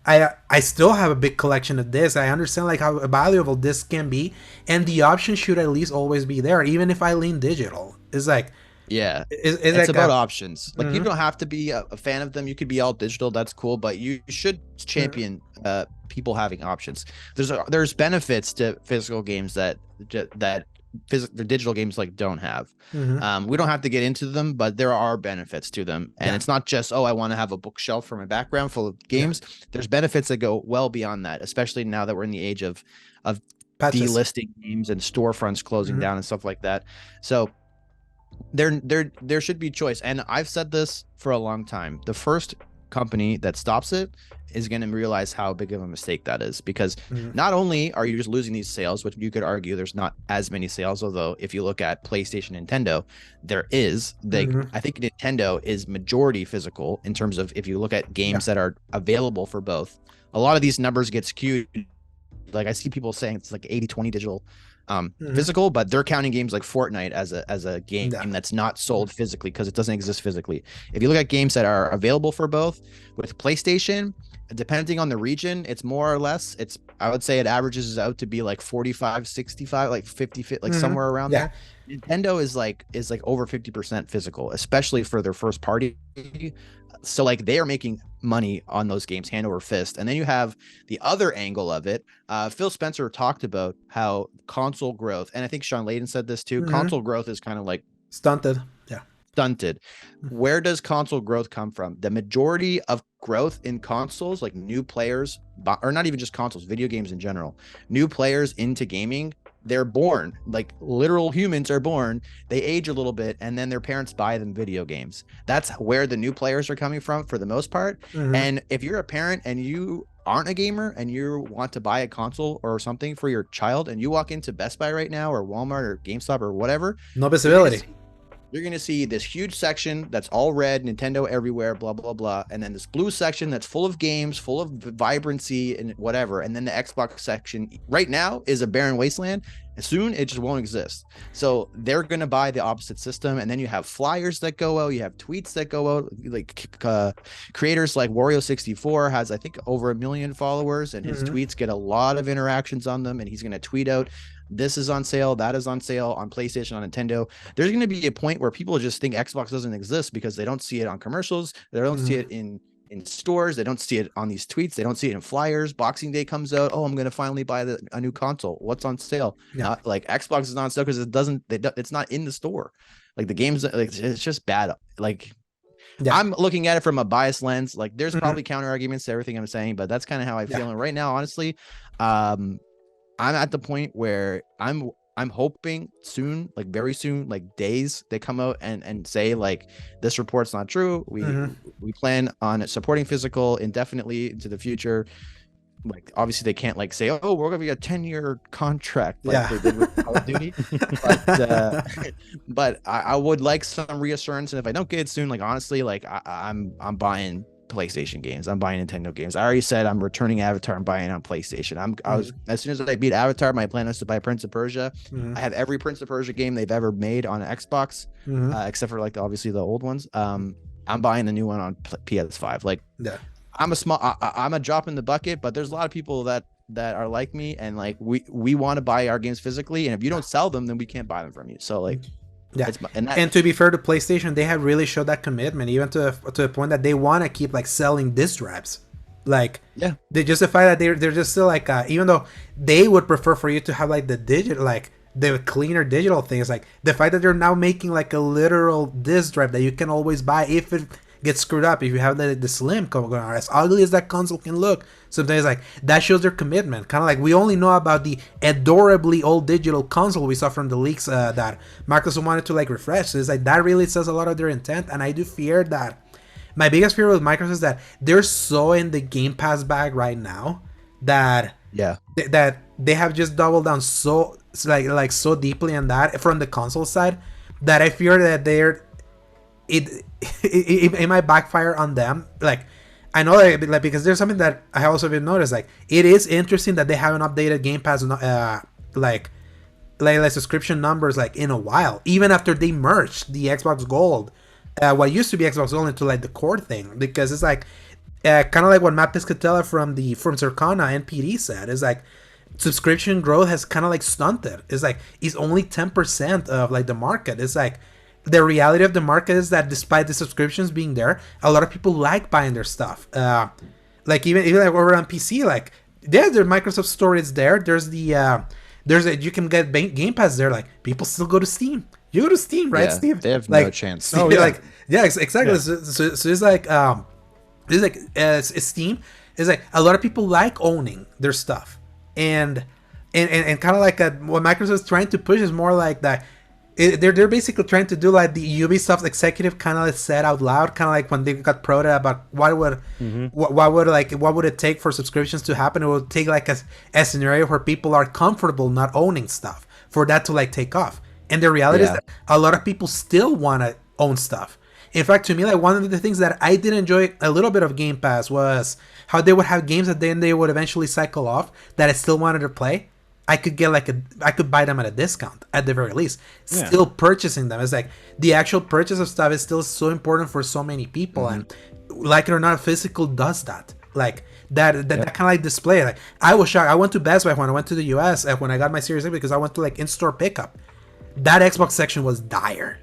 I still have a big collection of this. I understand like how valuable this can be, and the option should at least always be there, even if I lean digital. It's like it's like about options. Like you don't have to be a fan of them. You could be all digital. That's cool, but you should champion people having options. There's benefits to physical games that the digital games like don't have. We don't have to get into them, but there are benefits to them, and it's not just I want to have a bookshelf for my background full of games. There's benefits that go well beyond that, especially now that we're in the age of delisting games and storefronts closing down and stuff like that. So there should be choice, and I've said this for a long time. The first company that stops it is going to realize how big of a mistake that is, because not only are you just losing these sales, which you could argue there's not as many sales, although if you look at PlayStation, Nintendo, there is. I think Nintendo is majority physical in terms of if you look at games that are available for both. A lot of these numbers get skewed. Like I see people saying it's like 80-20 digital physical, but they're counting games like Fortnite as a game that's not sold physically because it doesn't exist physically. If you look at games that are available for both, with PlayStation, depending on the region, it's more or less, I would say it averages out to be like 45-65, like 50, like somewhere around there. Nintendo is like over 50% physical, especially for their first party. So like they are making money on those games hand over fist. And then you have the other angle of it. Phil Spencer talked about how console growth, and I think Sean Layden said this too, console growth is kind of like stunted. Where does console growth come from? The majority of growth in consoles, like new players, or not even just consoles, video games in general, new players into gaming, they're born, like literal humans are born, they age a little bit, and then their parents buy them video games. That's where the new players are coming from for the most part. And if you're a parent and you aren't a gamer and you want to buy a console or something for your child, and you walk into Best Buy right now or Walmart or GameStop or whatever, no visibility. You're going to see this huge section that's all red, Nintendo everywhere, blah, blah, blah. And then this blue section that's full of games, full of vibrancy and whatever. And then the Xbox section right now is a barren wasteland. Soon it just won't exist. So they're going to buy the opposite system. And then you have flyers that go out. You have tweets that go out. Like creators like Wario64 has, I think, over 1 million followers. And his tweets get a lot of interactions on them. And he's going to tweet out, this is on sale, that is on sale on PlayStation, on Nintendo. There's going to be a point where people just think Xbox doesn't exist because they don't see it on commercials. They don't see it in stores. They don't see it on these tweets. They don't see it in flyers. Boxing Day comes out. Oh, I'm going to finally buy a new console. What's on sale? Not like Xbox is not on sale because it's not in the store. Like the games, like it's just bad. Like I'm looking at it from a biased lens. Like there's probably counter arguments to everything I'm saying, but that's kind of how I feel. And right now, honestly, I'm at the point where I'm hoping soon, like very soon, like days, they come out and say like this report's not true. We plan on supporting physical indefinitely into the future. Like obviously they can't like say, oh, we're gonna be a 10-year contract like they did with Call of Duty. But I would like some reassurance, and if I don't get it soon, like honestly, like I'm buying PlayStation games. I'm buying Nintendo games. I already said I'm returning Avatar and buying it on PlayStation. I was as soon as I beat Avatar, my plan is to buy Prince of Persia. I have every Prince of Persia game they've ever made on Xbox, except for like obviously the old ones. I'm buying the new one on PS5. Like, I'm a drop in the bucket, but there's a lot of people that are like me, and like we want to buy our games physically, and if you don't sell them, then we can't buy them from you. So like. Yeah, and to be fair to PlayStation, they have really showed that commitment, even to the point that they want to keep like selling disc drives. Like, they justify that they're just still like, even though they would prefer for you to have like the digital, like the cleaner digital things, like the fact that they're now making like a literal disc drive that you can always buy if it gets screwed up, if you have the slim going on, as ugly as that console can look. Sometimes like that shows their commitment. Kind of like we only know about the adorably old digital console we saw from the leaks that Microsoft wanted to like refresh. So it's like that really says a lot of their intent, and I do fear that my biggest fear with Microsoft is that they're so in the Game Pass bag right now that that they have just doubled down so like so deeply on that from the console side that I fear that it might backfire on them. Like, I know that, like, because there's something that I also been noticed. Like, it is interesting that they haven't updated Game Pass like subscription numbers like in a while, even after they merged the Xbox Gold, what used to be Xbox Gold, into like the core thing, because it's like kind of like what Matt Piscatella from Circana NPD said. Is like subscription growth has kind of like stunted. It's like it's only 10% of like the market. It's like the reality of the market is that despite the subscriptions being there, a lot of people like buying their stuff. Like even like over on PC, like there's Microsoft Store is there. There's you can get Game Pass there. Like people still go to Steam. You go to Steam, right, Steve? They have like, no chance. Oh yeah, like exactly. Yeah. So it's like Steam is like a lot of people like owning their stuff, and kind of like what Microsoft is trying to push is more like that. They're basically trying to do like the Ubisoft executive kind of said out loud, kind of like when they got prodded about what would it take for subscriptions to happen. It would take like a scenario where people are comfortable not owning stuff for that to like take off. And the reality is that a lot of people still want to own stuff. In fact, to me, like one of the things that I did enjoy a little bit of Game Pass was how they would have games that then they would eventually cycle off that I still wanted to play. I could get I could buy them at a discount at the very least. Still purchasing them. It's like the actual purchase of stuff is still so important for so many people, and like it or not, physical does that. Like that kind of like display. Like I was shocked. I went to Best Buy when I went to the US when I got my Series X because I went to like in-store pickup. That Xbox section was dire.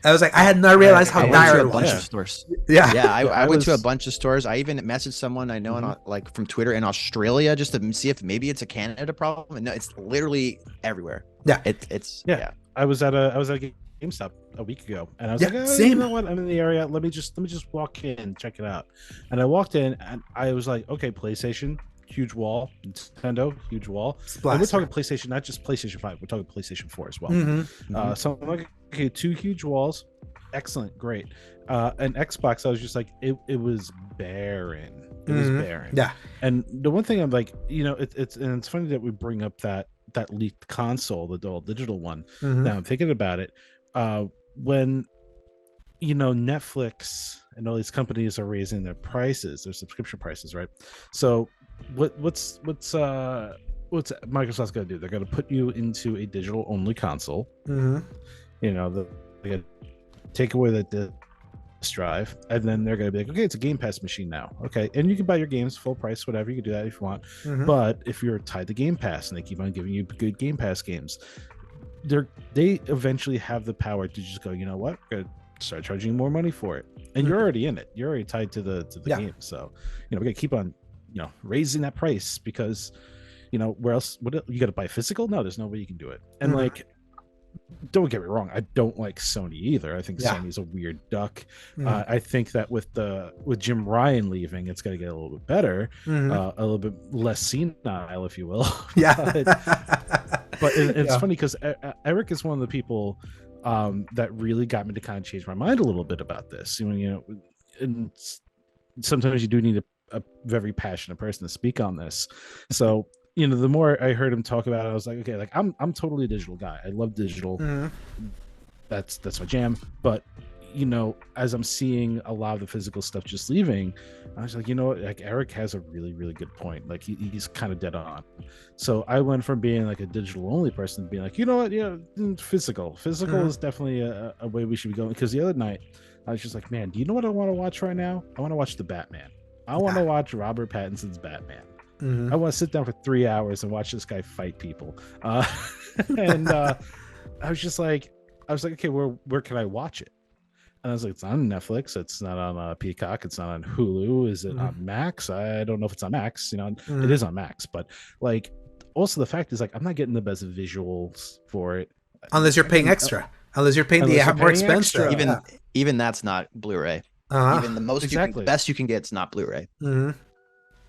I was like, I had not realized how dire it was. I went to a bunch of stores. I went to a bunch of stores. I even messaged someone I know like from Twitter in Australia just to see if maybe it's a Canada problem. And no, it's literally everywhere. Yeah, it's. I was at a GameStop a week ago, and I was like, same. You know what? I'm in the area. Let me just walk in, check it out. And I walked in, and I was like, okay, PlayStation. Huge wall. Nintendo, huge wall. And we're talking PlayStation, not just PlayStation 5. We're talking PlayStation 4 as well. So I'm like, okay, 2 huge walls. Excellent, great. And Xbox, I was just like, it was barren. It was barren. Yeah. And the one thing I'm like, it's funny that we bring up that leaked console, the dual digital one. Now I'm thinking about it. When Netflix and all these companies are raising their prices, their subscription prices, right? So what's Microsoft's going to do? They're going to put you into a digital only console. They're going to take away the disk drive, and then they're going to be like, okay, it's a Game Pass machine now. Okay, and you can buy your games full price, whatever. You can do that if you want. But if you're tied to Game Pass and they keep on giving you good Game Pass games, they eventually have the power to just go, you know what, we're going to start charging you more money for it, and you're already in it. You're already tied to the game. So we're going to keep on raising that price because where else you got to buy physical? No, there's no way you can do it. And like, don't get me wrong, I don't like Sony either. I think Sony's a weird duck. I think that with Jim Ryan leaving, it's going to get a little bit better, a little bit less senile, if you will. But it's funny because Eric is one of the people that really got me to kind of change my mind a little bit about this. And sometimes you do need a very passionate person to speak on this. So the more I heard him talk about it, I was like, okay, like I'm totally a digital guy. I love digital. That's my jam. But as I'm seeing a lot of the physical stuff just leaving, I was like, like Eric has a really, really good point. Like he's kind of dead on. So I went from being like a digital only person to being like, physical is definitely a way we should be going. Because the other night I was just like, man, do you know what I want to watch right now? I want to watch the Batman. I want to watch Robert Pattinson's Batman. I want to sit down for 3 hours and watch this guy fight people. And I was like, okay, where can I watch it? And I was like, it's on Netflix. It's not on Peacock. It's not on Hulu. Is it on Max? I don't know if it's on Max. It is on Max. But like, also the fact is, like, I'm not getting the best visuals for it unless you're paying extra. Unless you're paying the more expensive. Even that's not Blu-ray. Even the most best you can get is not Blu-ray.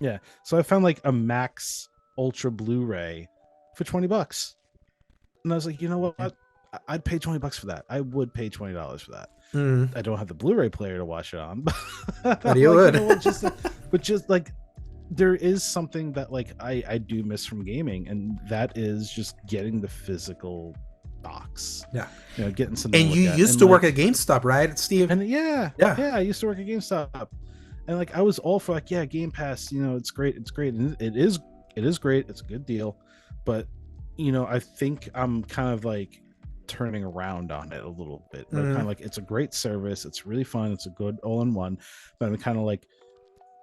Yeah. So I found like a Max Ultra Blu-ray for $20, and I was like, you know what? I'd pay $20 for that. I would pay $20 for that. I don't have the Blu-ray player to watch it on, but you would. But just like, there is something that like I do miss from gaming, and that is just getting the physical box. Yeah. Getting something. And you used to work at GameStop, right, Steve? And yeah, I used to work at GameStop, and like I was all for like, yeah, Game Pass. It's great. And it is great. It's a good deal, but I think I'm kind of like turning around on it a little bit. Like, kind of like, it's a great service, it's really fun, it's a good all-in-one, but I'm kind of like,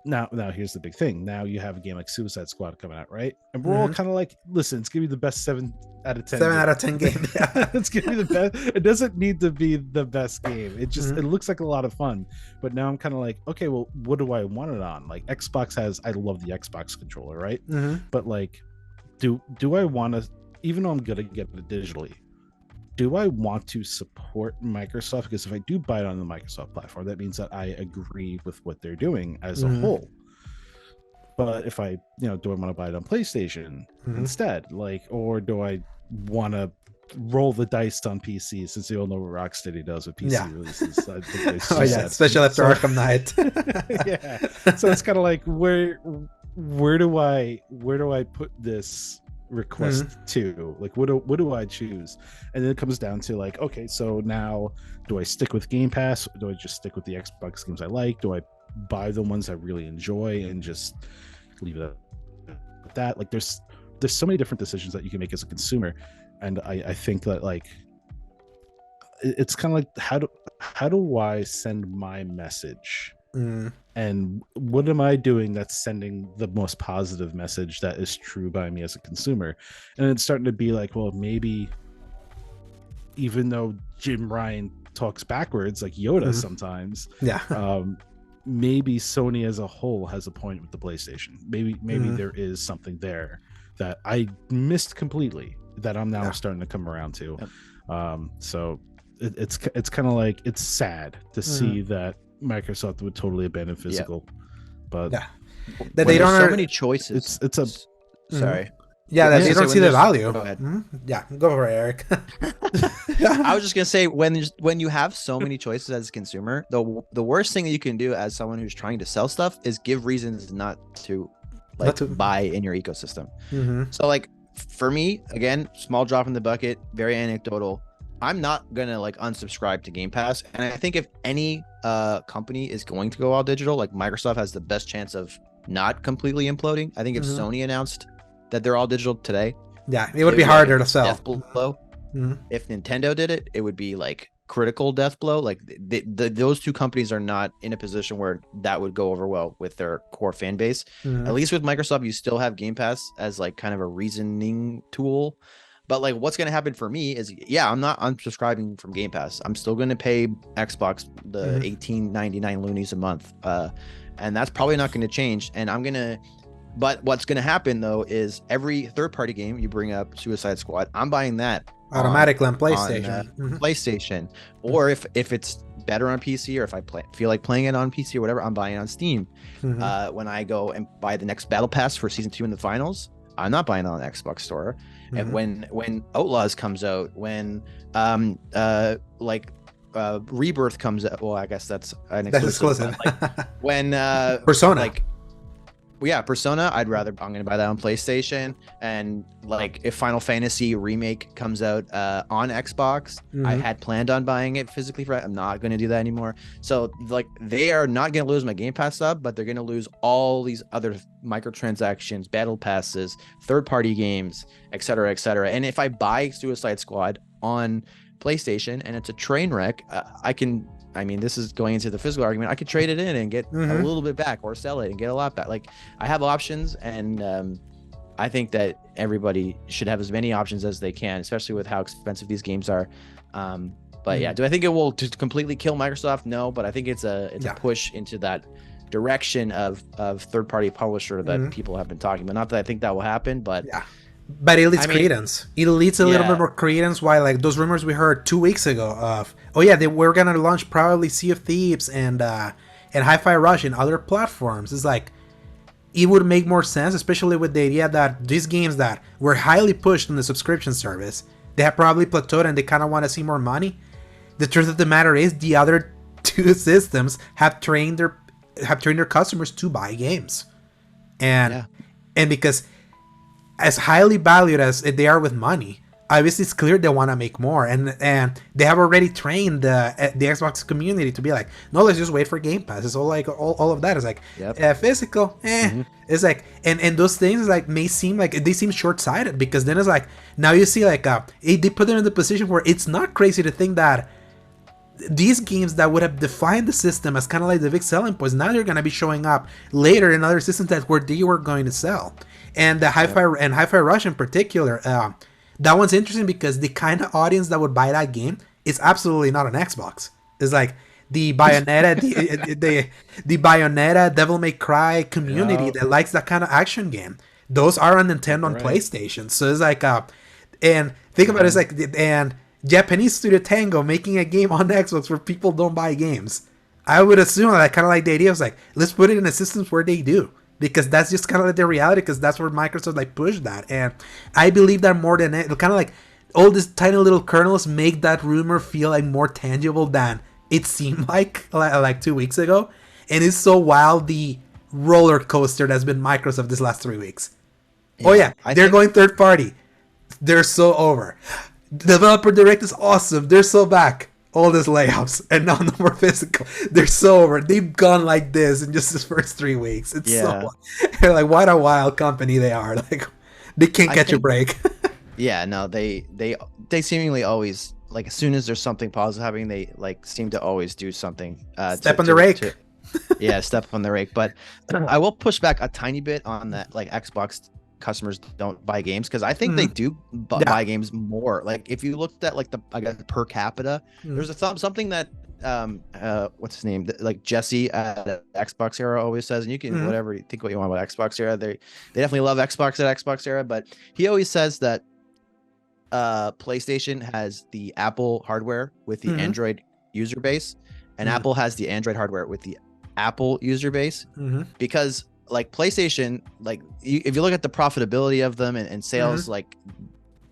now here's the big thing. Now you have a game like Suicide Squad coming out, right? And we're all kind of like, listen, it's gonna be the best 7 out of 10 game. It's gonna be the best. It doesn't need to be the best game. It just it looks like a lot of fun. But now I'm kind of like, okay, well, what do I want it on? Like, Xbox I love the Xbox controller, right? But like, do I want to, even though I'm gonna get it digitally, do I want to support Microsoft? Because if I do buy it on the Microsoft platform, that means that I agree with what they're doing as a whole. But if I, do I want to buy it on PlayStation instead? Like, or do I want to roll the dice on PC, since you all know what Rocksteady does with PC releases? I think especially after Arkham Knight. Yeah. So it's kind of like, where do I put this request to? Like, what do I choose? And then it comes down to like, okay, so now do I stick with Game Pass, or do I just stick with the Xbox games I like? Do I buy the ones I really enjoy and just leave it at that? Like, there's so many different decisions that you can make as a consumer, and I think that like, it's kind of like, how do I send my message? And what am I doing that's sending the most positive message that is true by me as a consumer? And it's starting to be like, well, maybe even though Jim Ryan talks backwards like Yoda sometimes, maybe Sony as a whole has a point with the PlayStation. Maybe there is something there that I missed completely that I'm now starting to come around to. So it's kind of like, it's sad to see that Microsoft would totally abandon physical, but that they don't have so many choices. It's a sorry. That they don't see the value. Go ahead. Go for it, Eric. I was just gonna say, when you have so many choices as a consumer, the worst thing that you can do as someone who's trying to sell stuff is give reasons not to buy in your ecosystem. So like, for me, again, small drop in the bucket, very anecdotal, I'm not gonna like unsubscribe to Game Pass, and I think if any company is going to go all digital, like Microsoft has the best chance of not completely imploding. I think if Sony announced that they're all digital today, it would be harder to sell. Death blow. If Nintendo did it, it would be like critical death blow. Like those two companies are not in a position where that would go over well with their core fan base. At least with Microsoft, you still have Game Pass as like kind of a reasoning tool. But like, what's going to happen for me is, I'm not unsubscribing from Game Pass. I'm still going to pay Xbox the $18.99 loonies a month. And that's probably not going to change. And but what's going to happen though, is every third party game you bring up, Suicide Squad, I'm buying that automatically on PlayStation. PlayStation. Or if it's better on PC, or if I feel like playing it on PC or whatever, I'm buying it on Steam. When I go and buy the next Battle Pass for Season 2 in the finals, I'm not buying it on the Xbox store. And when Outlaws comes out, when Rebirth comes out, well, I guess that's an exclusive. Like, when Persona, like yeah, Persona, I'm gonna buy that on PlayStation. And like if Final Fantasy Remake comes out on Xbox, I had planned on buying it physically. I'm not gonna do that anymore. So like they are not gonna lose my Game Pass sub, but they're gonna lose all these other microtransactions, battle passes, third-party games, etc., etc. And if I buy Suicide Squad on PlayStation and it's a train wreck, this is going into the physical argument. I could trade it in and get a little bit back, or sell it and get a lot back. Like I have options, and I think that everybody should have as many options as they can, especially with how expensive these games are. But yeah, do I think it will just completely kill Microsoft? No, but I think it's a push into that direction of third-party publisher that people have been talking about. Not that I think that will happen, but But it leads credence. It leads a little bit more credence. Why, like those rumors we heard 2 weeks ago of, they were gonna launch probably Sea of Thieves and Hi-Fi Rush in other platforms. It's like it would make more sense, especially with the idea that these games that were highly pushed in the subscription service, they have probably plateaued and they kind of want to see more money. The truth of the matter is, the other two systems have trained their customers to buy games, and because as highly valued as they are with money, obviously it's clear they want to make more, and they have already trained the Xbox community to be like, no, let's just wait for Game Pass. It's all like all of that is like physical. It's like and those things like may seem like they seem short-sighted, because then it's like now you see like they put them in the position where it's not crazy to think that these games that would have defined the system as kind of like the big selling points, now they're going to be showing up later in other systems that where they were going to sell. And the Hi-Fi Rush in particular, that one's interesting because the kind of audience that would buy that game is absolutely not on Xbox. It's like the Bayonetta, the Bayonetta, Devil May Cry community that likes that kind of action game. Those are on Nintendo and PlayStation. So it's like, and think about it, it's like, and Japanese studio Tango making a game on Xbox where people don't buy games. I would assume that kind of like the idea was like, let's put it in the systems where they do, because that's just kind of like the reality, because that's where Microsoft like pushed that. And I believe that more than it, kind of like all these tiny little kernels make that rumor feel like more tangible than it seemed like 2 weeks ago. And it's so wild, the roller coaster that's been Microsoft this last 3 weeks. They're going third party. They're so over. Developer Direct is awesome. They're so back. All these layoffs and now no more physical. They're so over. They've gone like this in just the first 3 weeks. It's so like what a wild company they are. Like they can't catch a break. They seemingly always, like, as soon as there's something positive happening, they like seem to always do something. Step on the rake. Step on the rake. But I will push back a tiny bit on that. Like Xbox customers don't buy games, because I think they do buy games more. Like if you looked at like the per capita, there's something that what's his name, like Jesse at the Xbox Era always says, and you can whatever you think what you want about Xbox Era, they definitely love Xbox at Xbox Era, but he always says that PlayStation has the Apple hardware with the Android user base, and Apple has the Android hardware with the Apple user base, because like PlayStation, like if you look at the profitability of them and sales, like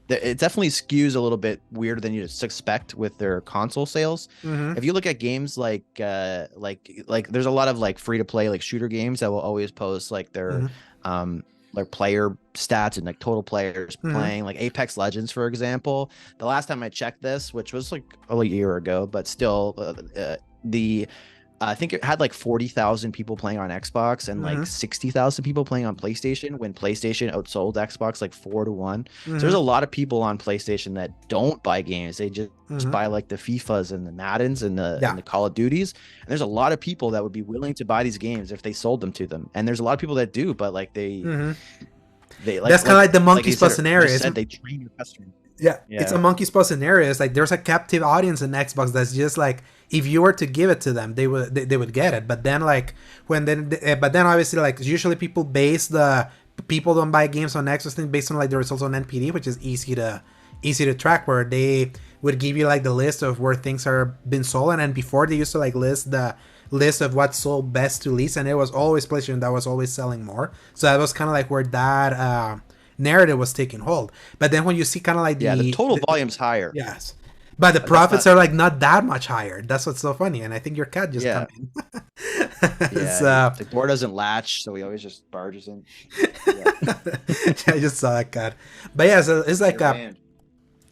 it definitely skews a little bit weirder than you'd suspect with their console sales. If you look at games like there's a lot of like free to play like shooter games that will always post like their like player stats and like total players playing, like Apex Legends, for example. The last time I checked this, which was like a year ago, but still I think it had like 40,000 people playing on Xbox and like 60,000 people playing on PlayStation, when PlayStation outsold Xbox like 4-1. So there's a lot of people on PlayStation that don't buy games. They just buy like the FIFAs and the Maddens and the Call of Duties. And there's a lot of people that would be willing to buy these games if they sold them to them. And there's a lot of people that do, but like they like, that's kind of like the monkey's paw scenario. They train your customer. Yeah, it's a monkey's paw scenario. It's like there's a captive audience in Xbox that's just like, if you were to give it to them, they would get it. But then like but then obviously like usually people don't buy games on Xbox thing based on like the results on NPD, which is easy to track, where they would give you like the list of where things are been sold, and before they used to like list the list of what sold best to least, and it was always PlayStation that was always selling more. So that was kind of like where that narrative was taking hold. But then when you see kind of like the total volume's higher. Yes, but the profits are like not that much higher. That's what's so funny. And I think your cat just come in. Yeah, the door doesn't latch, so he always just barges in. Yeah. I just saw that cat. But yeah, so it's like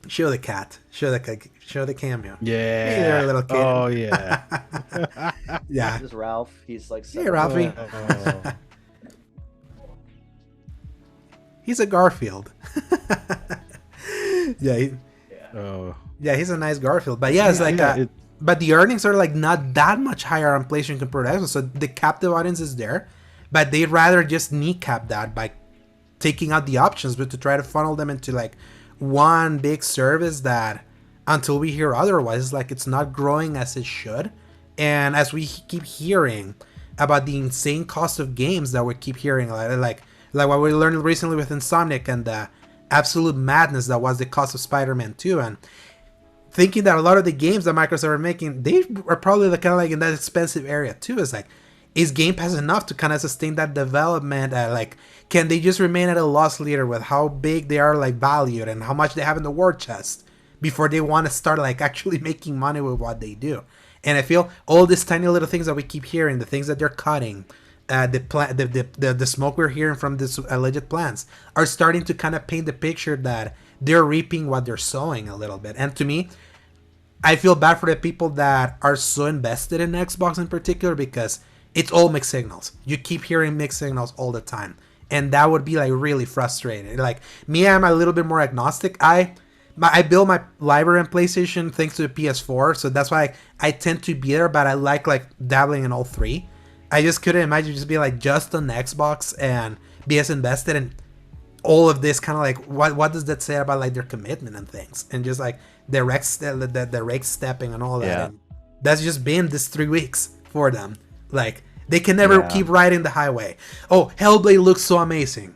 show the cat, show the cameo. Yeah. Hey there, little kid. Oh yeah. Yeah. This is Ralph. He's like, Hey, Ralphie. Oh. He's a Garfield. Yeah. Yeah, he's a nice Garfield. But yeah, it's like but the earnings are like not that much higher on PlayStation compared to Xbox. So the captive audience is there, but they'd rather just kneecap that by taking out the options, but to try to funnel them into like one big service that until we hear otherwise, like it's not growing as it should. And as we keep hearing about the insane cost of games that we keep hearing, like what we learned recently with Insomniac and the absolute madness that was the cost of Spider-Man 2, and thinking that a lot of the games that Microsoft are making, they are probably kind of like in that expensive area too. It's like, is Game Pass enough to kind of sustain that development? Like, can they just remain at a loss leader with how big they are like valued and how much they have in the war chest before they want to start like actually making money with what they do? And I feel all these tiny little things that we keep hearing, the things that they're cutting, the smoke we're hearing from these alleged plans are starting to kind of paint the picture that they're reaping what they're sowing a little bit. And to me, I feel bad for the people that are so invested in Xbox in particular, because it's all mixed signals. You keep hearing mixed signals all the time, and that would be like really frustrating. Like me, I'm a little bit more agnostic. I build my library on PlayStation thanks to the PS4, so that's why I tend to be there, but I like dabbling in all three. I just couldn't imagine just be like just on Xbox and be as invested in all of this, kind of like what does that say about like their commitment and things, and just like the rake stepping and all that. Yeah. And that's just been this 3 weeks for them. Like they can never keep riding the highway. Oh, Hellblade looks so amazing.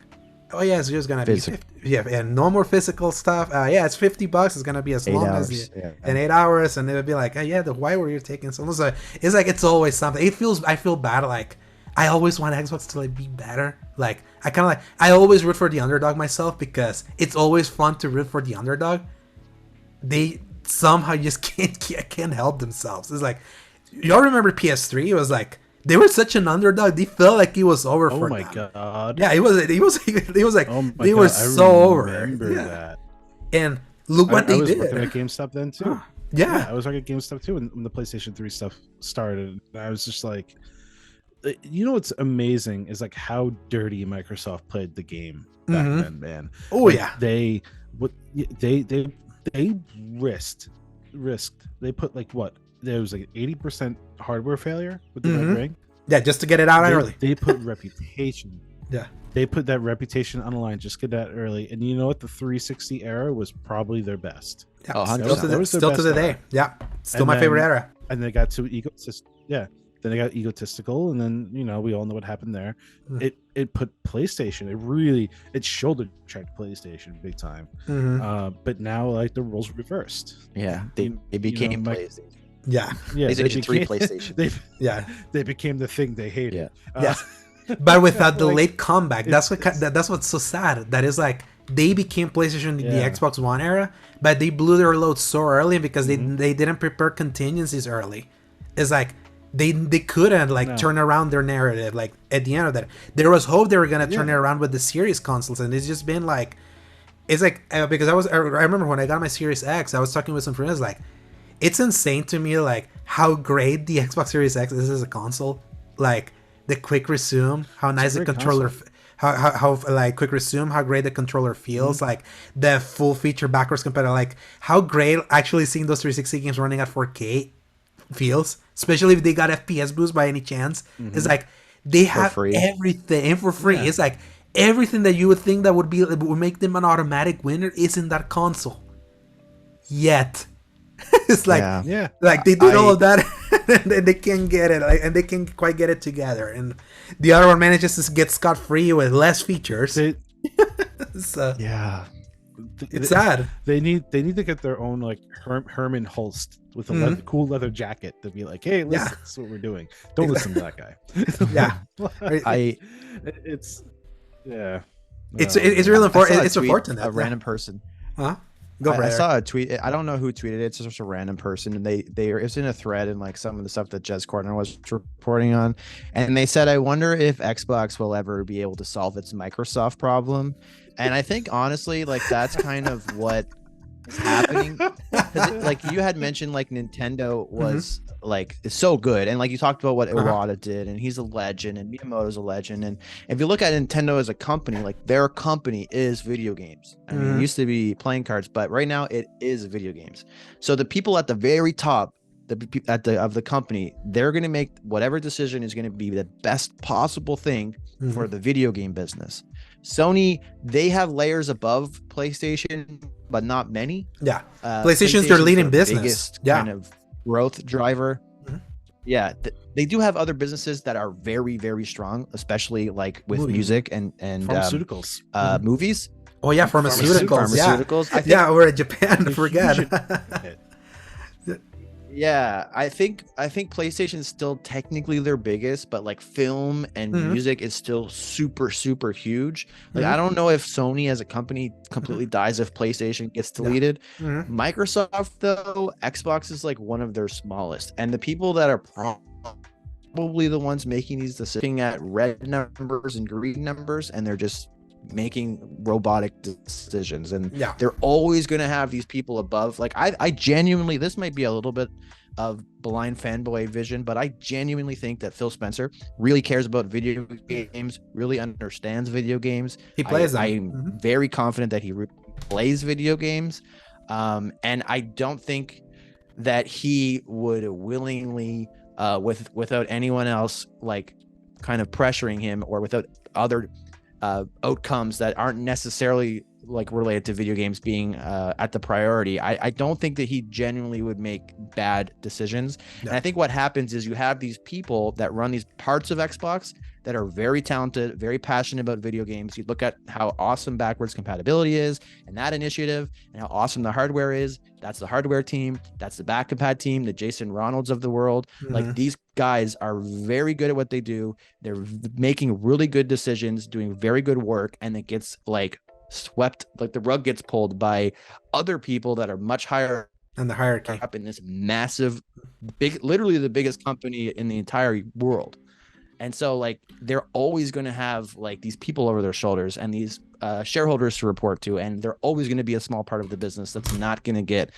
Oh yeah, it's just gonna be 50, and no more physical stuff. Yeah, it's $50. It's gonna be as long as in 8 hours, and they would be like, why were you taking so long? So it's like it's always something. I feel bad. Like I always want Xbox to like be better. Like I always root for the underdog myself, because it's always fun to root for the underdog. They somehow just can't help themselves. It's like, y'all remember PS3? It was like they were such an underdog. They felt like it was over for them. Oh my god! Yeah, it was like they were so over. That. And look what they did. I was working at GameStop then too. Yeah, I was working at GameStop too when the PlayStation 3 stuff started. I was just like, you know what's amazing is like how dirty Microsoft played the game back then, man. Oh like, yeah, they risked. They put like what? There was like 80% hardware failure with the Red Ring. Yeah, just to get it out early. They put reputation. Yeah, they put that reputation on the line. Just get that early, and you know what? The 360 era was probably their best. Yeah, 100%. Still to the day. Yeah, still my favorite era. And they got to then they got egotistical, and then we all know what happened there. It put PlayStation. It shoulder checked PlayStation big time. But now like the roles reversed. Yeah, they became PlayStation. Yeah, PlayStation 3, PlayStation. They became the thing they hated. But without the late comeback, that's what's so sad. That is like they became PlayStation in the Xbox One era, but they blew their load so early because they didn't prepare contingencies early. It's like they couldn't turn around their narrative. Like at the end of that, there was hope they were gonna turn it around with the Series consoles, and it's just been like, it's like because I remember when I got my Series X, I was talking with some friends like, it's insane to me like how great the Xbox Series X is as a console. Like the quick resume, how nice the controller, how like quick resume, how great the controller feels, like the full feature backwards compatible, like how great actually seeing those 360 games running at 4K feels, especially if they got FPS boost by any chance. It's like they have everything and for free. It's like everything that you would think that would make them an automatic winner is in that console. Yet it's like like they did all of that and they can't get it, and they can't quite get it together, and the other one manages to get scot-free with less features. So it's sad. They need to get their own like Herman Hulst with a cool leather jacket to be like, hey, listen, this is what we're doing. Don't listen to that guy. It's real important. It's important. A random person. Huh? Go for I it. saw a tweet. I don't know who tweeted it. It's just a random person, and it's in a thread and like some of the stuff that Jez Cordner was reporting on, and they said, "I wonder if Xbox will ever be able to solve its Microsoft problem." And I think honestly, like that's kind of what is happening, because like you had mentioned, like Nintendo was like it's so good, and like you talked about what Iwata did, and he's a legend, and Miyamoto's a legend, and if you look at Nintendo as a company, like their company is video games. I mean, it used to be playing cards, but right now it is video games. So the people at the very top, of the company, they're going to make whatever decision is going to be the best possible thing for the video game business. Sony, they have layers above PlayStation, but not many. Yeah, PlayStation's their leading business. Biggest kind of growth driver. Yeah, they do have other businesses that are very, very strong, especially like with music and pharmaceuticals, movies. Oh yeah, pharmaceuticals. Yeah, we're in Japan. Forget. Yeah, I think PlayStation is still technically their biggest, but like film and music is still super, super huge. Like I don't know if Sony as a company completely dies if PlayStation gets deleted. Microsoft though, Xbox is like one of their smallest, and the people that are probably the ones making these decisions, looking at red numbers and green numbers, and they're just making robotic decisions, and they're always going to have these people above. Like I genuinely, this might be a little bit of blind fanboy vision, but I genuinely think that Phil Spencer really cares about video games, really understands video games. He plays them. I'm very confident that he plays video games, and I don't think that he would willingly without anyone else like kind of pressuring him, or without other outcomes that aren't necessarily like related to video games being at the priority. I don't think that he genuinely would make bad decisions. And I think what happens is you have these people that run these parts of Xbox that are very talented, very passionate about video games. You look at how awesome backwards compatibility is and that initiative, and how awesome the hardware is. That's the hardware team. That's the back compat team, the Jason Ronalds of the world. Like these guys are very good at what they do. They're making really good decisions, doing very good work, and it gets like swept, like the rug gets pulled by other people that are much higher and the hierarchy up in this massive, big, literally the biggest company in the entire world. And so like they're always going to have like these people over their shoulders and these shareholders to report to, and they're always going to be a small part of the business that's not going to get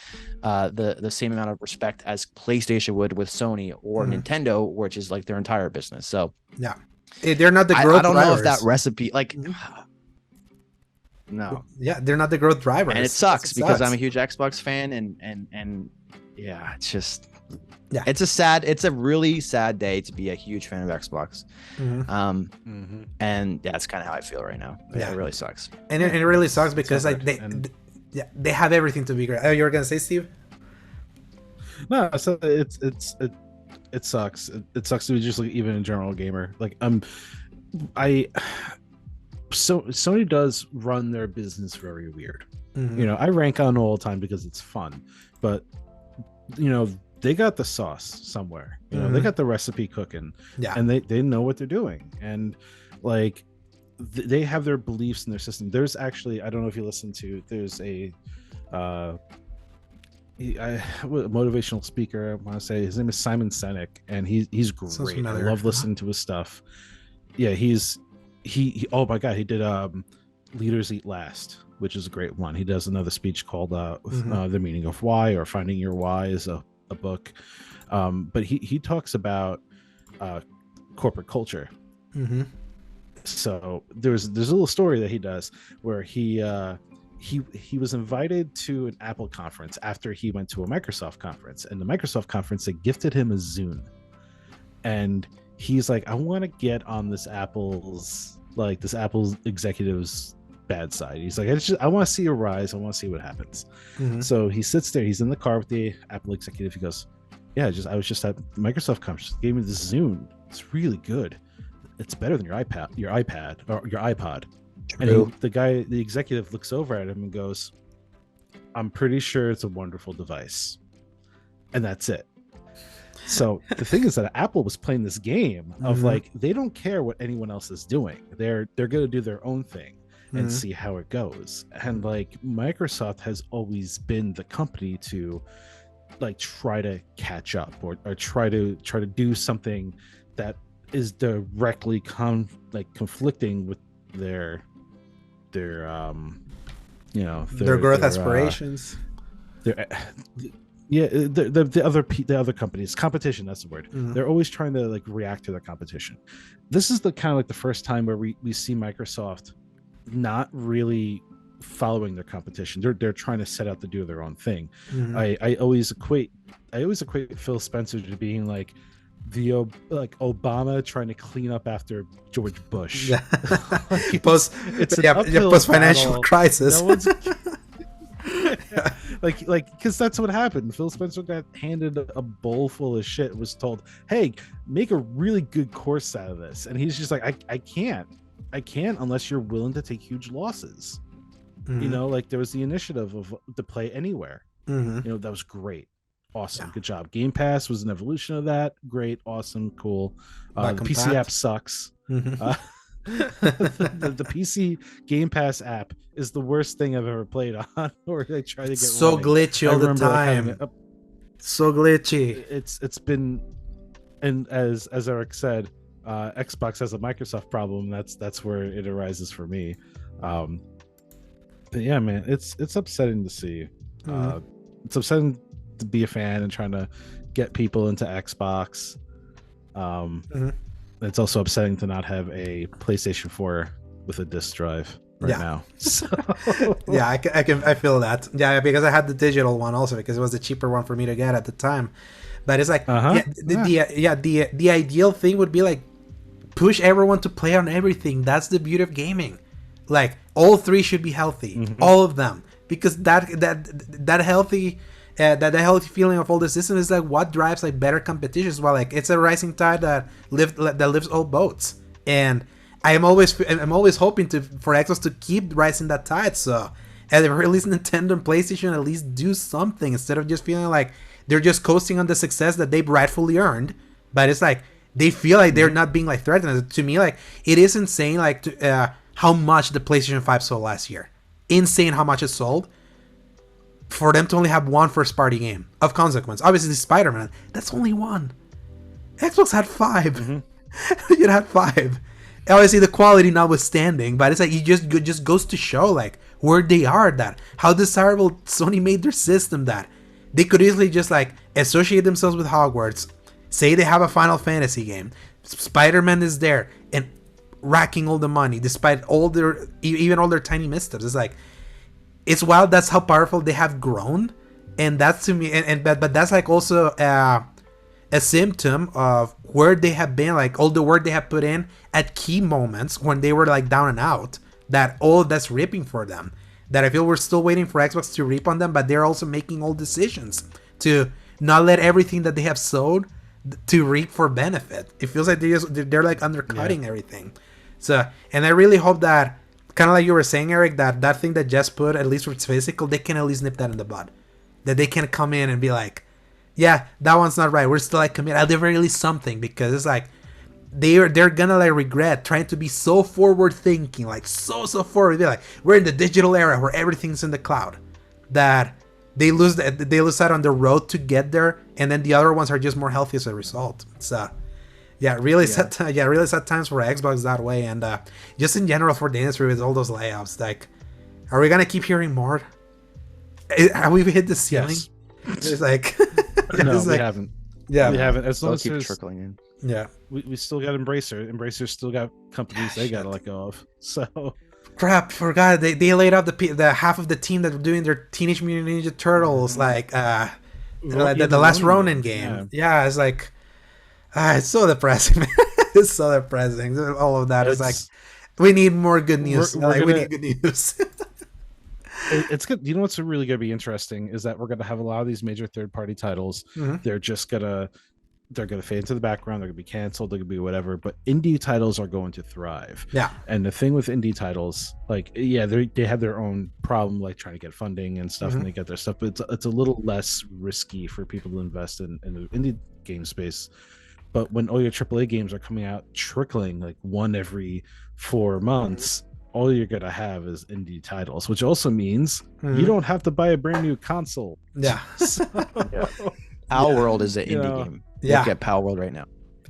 the same amount of respect as PlayStation would with Sony or Nintendo, which is like their entire business. So yeah, they're not the growth I don't drivers. know if that recipe like no, yeah, they're not the growth drivers, and it sucks because I'm a huge Xbox fan, and yeah, it's just it's a really sad day to be a huge fan of Xbox. And that's kind of how I feel right now. It really sucks, and it really sucks because like they have everything to be great. Oh, you were gonna say, Steve? No, so it sucks. It sucks to be just like even a general gamer. Like so Sony does run their business very weird. You know, I rank on all the time because it's fun, but you know, they got the sauce somewhere. You know, they got the recipe cooking, and they know what they're doing, and like they have their beliefs in their system. There's actually, I don't know if you listen to, there's a motivational speaker, I want to say his name is Simon Sinek, and he's great. I love listening to his stuff. Yeah, he oh my god, he did Leaders Eat Last, which is a great one. He does another speech called The Meaning of Why, or Finding Your Why is a book. But he talks about corporate culture. So there's a little story that he does where he was invited to an Apple conference after he went to a Microsoft conference, and the Microsoft conference, they gifted him a Zune, and he's like, I want to get on this Apple's executive's bad side. He's like, I want to see a rise. I want to see what happens. So he sits there. He's in the car with the Apple executive. He goes, yeah, I was just at Microsoft conference. They gave me this Zune. It's really good. It's better than your iPad or your iPod. True. And the executive looks over at him and goes, I'm pretty sure it's a wonderful device. And that's it. So the thing is that Apple was playing this game of like, they don't care what anyone else is doing. They're going to do their own thing. and see how it goes. And like Microsoft has always been the company to like try to catch up or try to do something that is directly conflicting with their you know, their growth aspirations. The other companies, competition, that's the word. They're always trying to like react to their competition. This is the kind of like the first time where we see Microsoft not really following their competition. They're trying to set out to do their own thing. I always equate Phil Spencer to being like Obama trying to clean up after George Bush. Post financial crisis. No one's like because that's what happened. Phil Spencer got handed a bowl full of shit, was told, hey, make a really good course out of this, and he's just like, I can't unless you're willing to take huge losses. You know, like there was the initiative of to play anywhere. You know, that was great. Awesome. Good job. Game Pass was an evolution of that. Great. Awesome. Cool. The PC app sucks. The PC Game Pass app is the worst thing I've ever played on. Or they try to get so running. glitchy all the time. So glitchy. It's been, and as Eric said, Xbox has a Microsoft problem. That's where it arises for me. But yeah, man, it's upsetting to see. It's upsetting to be a fan and trying to get people into Xbox. It's also upsetting to not have a PlayStation 4 with a disc drive now. So yeah, I feel that. Yeah, because I had the digital one also because it was the cheaper one for me to get at the time. But it's like the ideal thing would be like push everyone to play on everything. That's the beauty of gaming. Like all three should be healthy, all of them, because that healthy. That healthy feeling of all the systems is like what drives like better competition as well. Like it's a rising tide that lifts all boats, and I'm always hoping for Xbox to keep rising that tide. So at the very least, Nintendo and PlayStation at least do something instead of just feeling like they're just coasting on the success that they've rightfully earned. But it's like they feel like they're not being like threatened. To me, like it is insane, like how much the PlayStation 5 sold last year. Insane how much it sold. For them to only have one first-party game of consequence. Obviously, Spider-Man, that's only one. Xbox had 5. It had 5. Obviously, the quality notwithstanding, but it's like it just goes to show like where they are, that how desirable Sony made their system, that they could easily just like associate themselves with Hogwarts, say they have a Final Fantasy game, Spider-Man is there, and racking all the money despite all their tiny missteps. It's like, it's wild. That's how powerful they have grown, and that's to me, but that's like also a symptom of where they have been, like all the work they have put in at key moments when they were like down and out. That all that's reaping for them. That I feel we're still waiting for Xbox to reap on them, but they're also making all decisions to not let everything that they have sowed to reap for benefit. It feels like they're like undercutting everything. So, and I really hope that, kind of like you were saying, Eric, that thing that Jess put, at least with physical, they can at least nip that in the bud. That they can come in and be like, yeah, that one's not right. We're still like committed. At the very least something, because it's like they're gonna like regret trying to be so forward thinking, like so forward. They're like, we're in the digital era where everything's in the cloud. That they lose out on the road to get there, and then the other ones are just more healthy as a result. So really sad times for Xbox that way, and just in general for the industry with all those layoffs. Like, are we gonna keep hearing more? Have we hit the ceiling? Yes. It's like no, we haven't. Yeah, we haven't. As long as keep trickling in. Yeah, we still got Embracer. Embracer's still got companies they gotta let go of. So crap, forgot they laid out the half of the team that were doing their Teenage Mutant Ninja Turtles, like the last Ronin game. Yeah, it's like. It's so depressing, man. It's so depressing. All of that is like, we need more good news. We need good news. It's good. You know what's really going to be interesting is that we're going to have a lot of these major third-party titles. They're just they're going to fade into the background. They're going to be canceled. They're going to be whatever. But indie titles are going to thrive. Yeah. And the thing with indie titles, like, they have their own problem, like trying to get funding and stuff, and they get their stuff. But it's a little less risky for people to invest in the indie game space. But when all your AAA games are coming out trickling like one every 4 months, all you're gonna have is indie titles, which also means you don't have to buy a brand new console. Yeah. Palworld is an indie game. Yeah. Look at Palworld right now.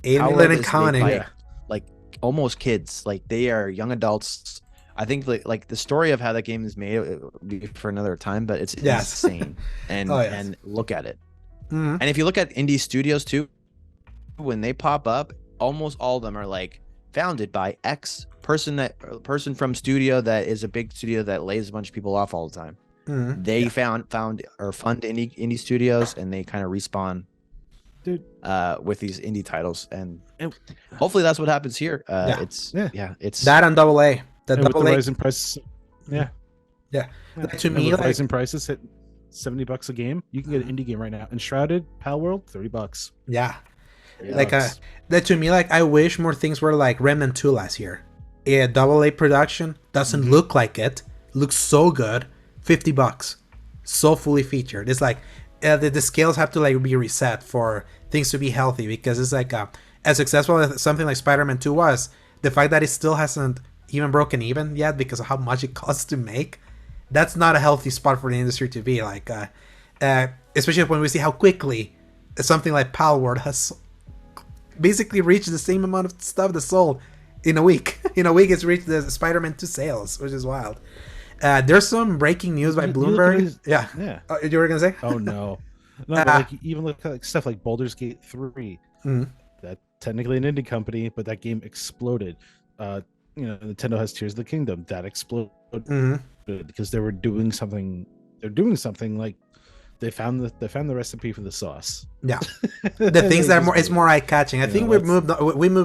8 Palworld million and is counting. made by, like almost kids. Like they are young adults. I think like the story of how that game is made it will be for another time, but it's insane. And and look at it. And if you look at indie studios too, when they pop up, almost all of them are like founded by X person from studio that is a big studio that lays a bunch of people off all the time. They found or fund indie studios, and they kind of respawn with these indie titles, and hopefully that's what happens here. It's that on AA. With the rising prices, to me, like, rising prices hit $70 a game. You can get an indie game right now. Enshrouded, Palworld, $30. Yeah. Like that to me, like I wish more things were like Remnant 2 last year. AA production doesn't look like it. Looks so good. $50. So fully featured. It's like the scales have to like be reset for things to be healthy, because it's like as successful as something like Spider-Man 2 was, the fact that it still hasn't even broken even yet because of how much it costs to make, that's not a healthy spot for the industry to be. Like especially when we see how quickly something like Palworld has basically reached the same amount of stuff that's sold in a week. In a week, it's reached the Spider-Man 2 sales, which is wild. There's some breaking news by Bloomberg. Yeah. Oh, you were gonna say? Oh no, but like even look at like stuff like Baldur's Gate 3. That technically an indie company, but that game exploded. Nintendo has Tears of the Kingdom that exploded because they were doing something. They're doing something like they found the recipe for the sauce. Yeah, the things that are more, it's more eye catching. I think we moved